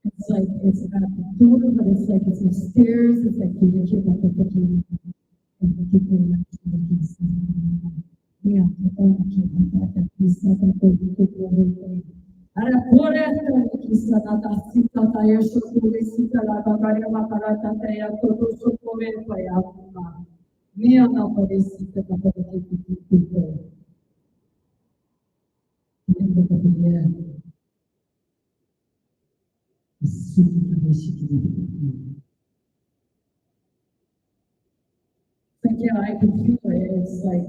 It's like it's got the door, but it's like it's upstairs. It's like you get like a cookie and the people yeah, that piece of the Ara por esta que está na cita tá eu sou por esse lá para uma parada tá eu todo sou por ele vai a minha não pode ser que tá para que Like, yeah, I can feel it. It's like,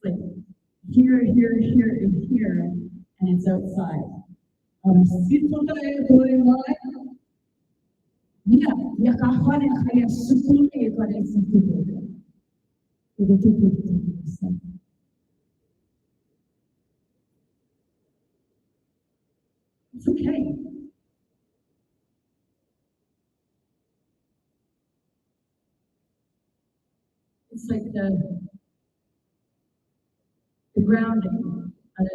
like here, here, here, and here, and it's outside. Yeah, yeah, it's okay. It's like the grounding. And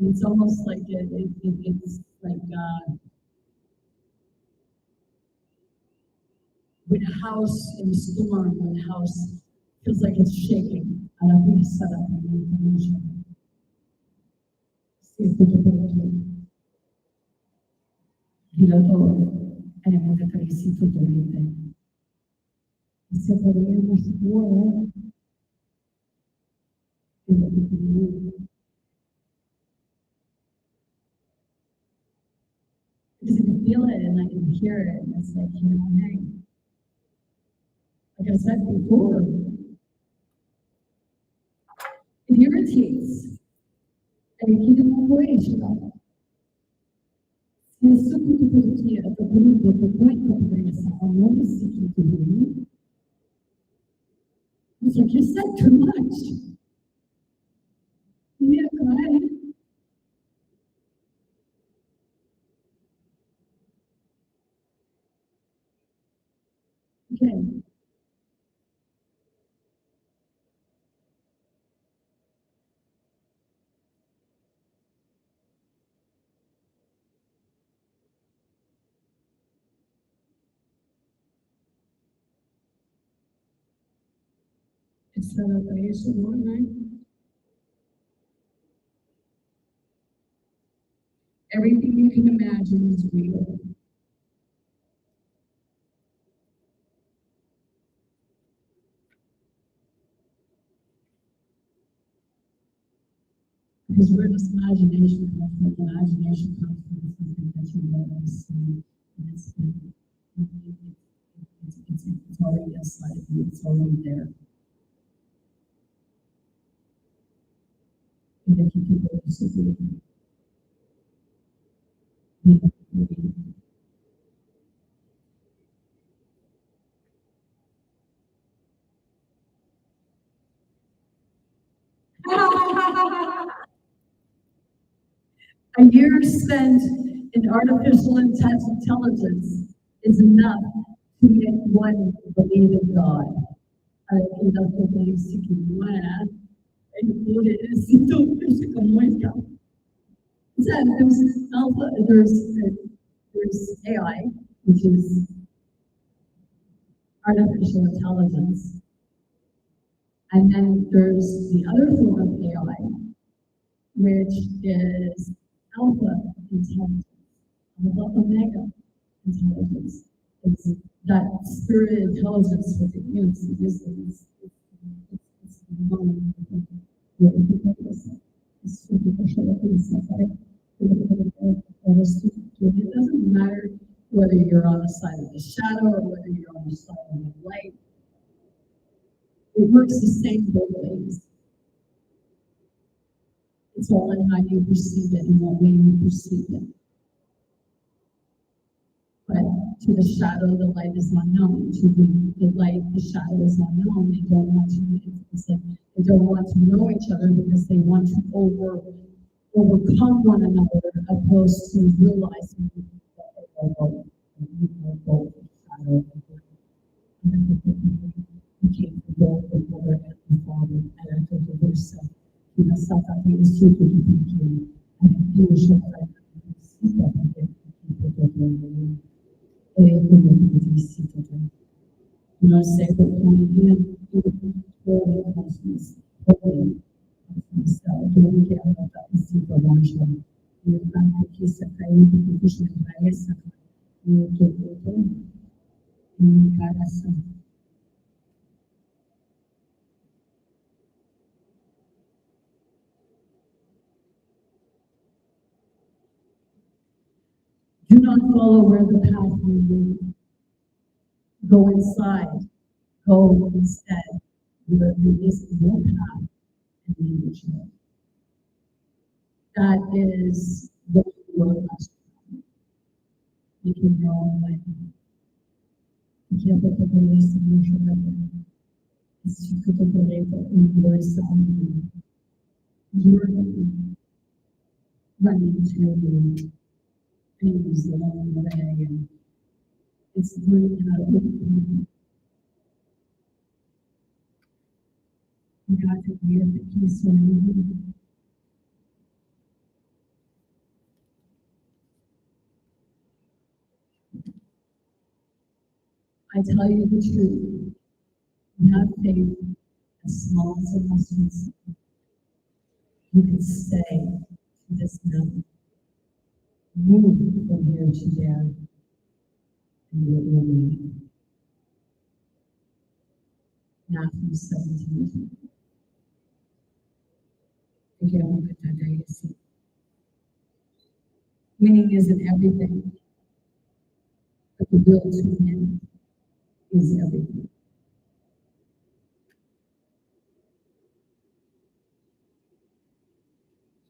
it's almost like it's like when a house in a storm, when a house feels like it's shaking. I don't think it's set up in the information. See if we can put it to and I'm going to see to do anything. Se podemos voir, because I can feel it and I can hear it, and it's like, hey, like I said before, it irritates, and it can avoid you. It's so good to hear the group of the point of this, I'm not seeking to do. It's like you said too much. Yeah, go ahead. Okay. It's celebration one night. Everything you can imagine is real. Because where does imagination come from? Imagination comes from something that you never see. It's already inside of you. It's already there. And if you can go to sleep, a year spent in artificial intelligence is enough to make one believe in God. There's alpha, there's AI, which is artificial intelligence. And then there's the other form of AI, which is alpha intelligence, alpha omega intelligence. It's that spirit intelligence within you. It's known. It doesn't matter whether you're on the side of the shadow or whether you're on the side of the light. It works the same both ways. It's all in how you perceive it and what way you perceive it. But to the shadow, the light is unknown. To the light, the shadow is unknown. They don't want to be intimate. They don't want to know each other because they want to overcome one another, opposed to realizing that they are both shadow and light. You came from both the mother and the father, and I told you yourself. You must stop that thing is true to you. And you should like see that again. You know, say that when you holy cosmos, holy cosmos, don't get out of that super one show. You can't kiss a guy, you can push the guy, you can go home. You got us. Do not follow where the path will lead. Go inside. Go instead where there is no path and leadership. That is what you are last. You can go away. You can't put the release in your shoulder. It's too good to believe that you are something. You're running to things along the way, and it's learning how to overcome. You got to be at the peace when you need. I tell you the truth. You have faith as small as a mustard seed. You can say to this mountain, move from here to there, and it will move. Matthew 17. Again, look at that day. Winning isn't everything, but the will to win is everything.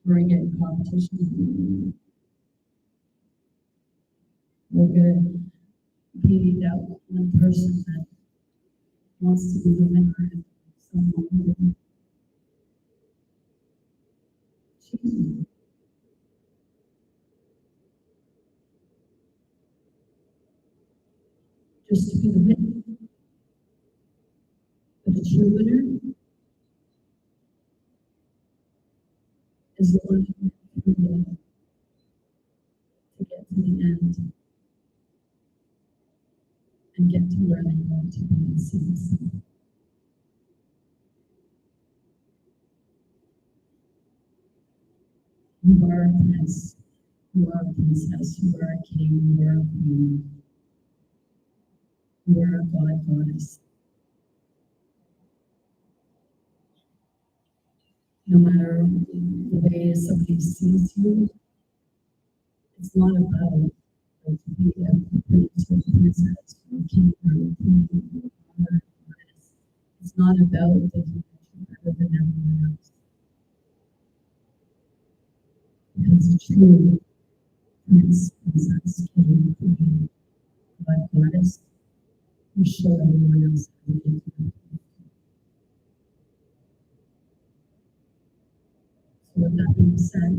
We're in competition. We're going to beat out one person that wants to be the winner and someone who just to be the winner. But the true winner is the one who will to get to the end and get to where they want to be and see the sun. You are a prince, you are a princess, you are a king, you are a queen, you are a god, goddess. No matter the way somebody sees you, it's not about to be a prince or a princess or a king or a queen or a god or goddess. It's not about thinking that you're better than everyone else. Because the true prince, princess, king, queen, god, goddess will show everyone else how to get to them. So with that being said,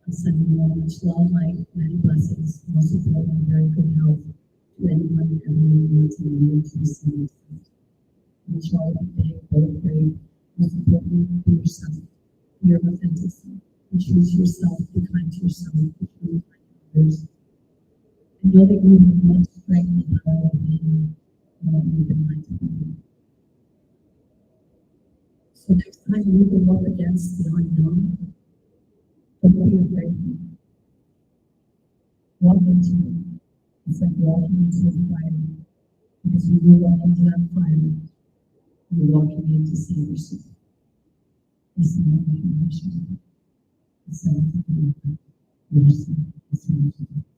I'm sending you all much love, light, many blessings, most importantly, very good health to anyone and everyone who needs to know to receive this. Wish you all be both brave, most importantly, be yourself, be your authentic self, and choose yourself, be kind to yourself, be kind to others. And know that you have much strength and power within what you've been meant to be. So next time you go up against the unknown, don't be afraid. Walk into it. It's like walking into a fire. Because when you walk into that fire, you're walking in to save yourself. It's not a condition. It's not a condition. It's not a condition.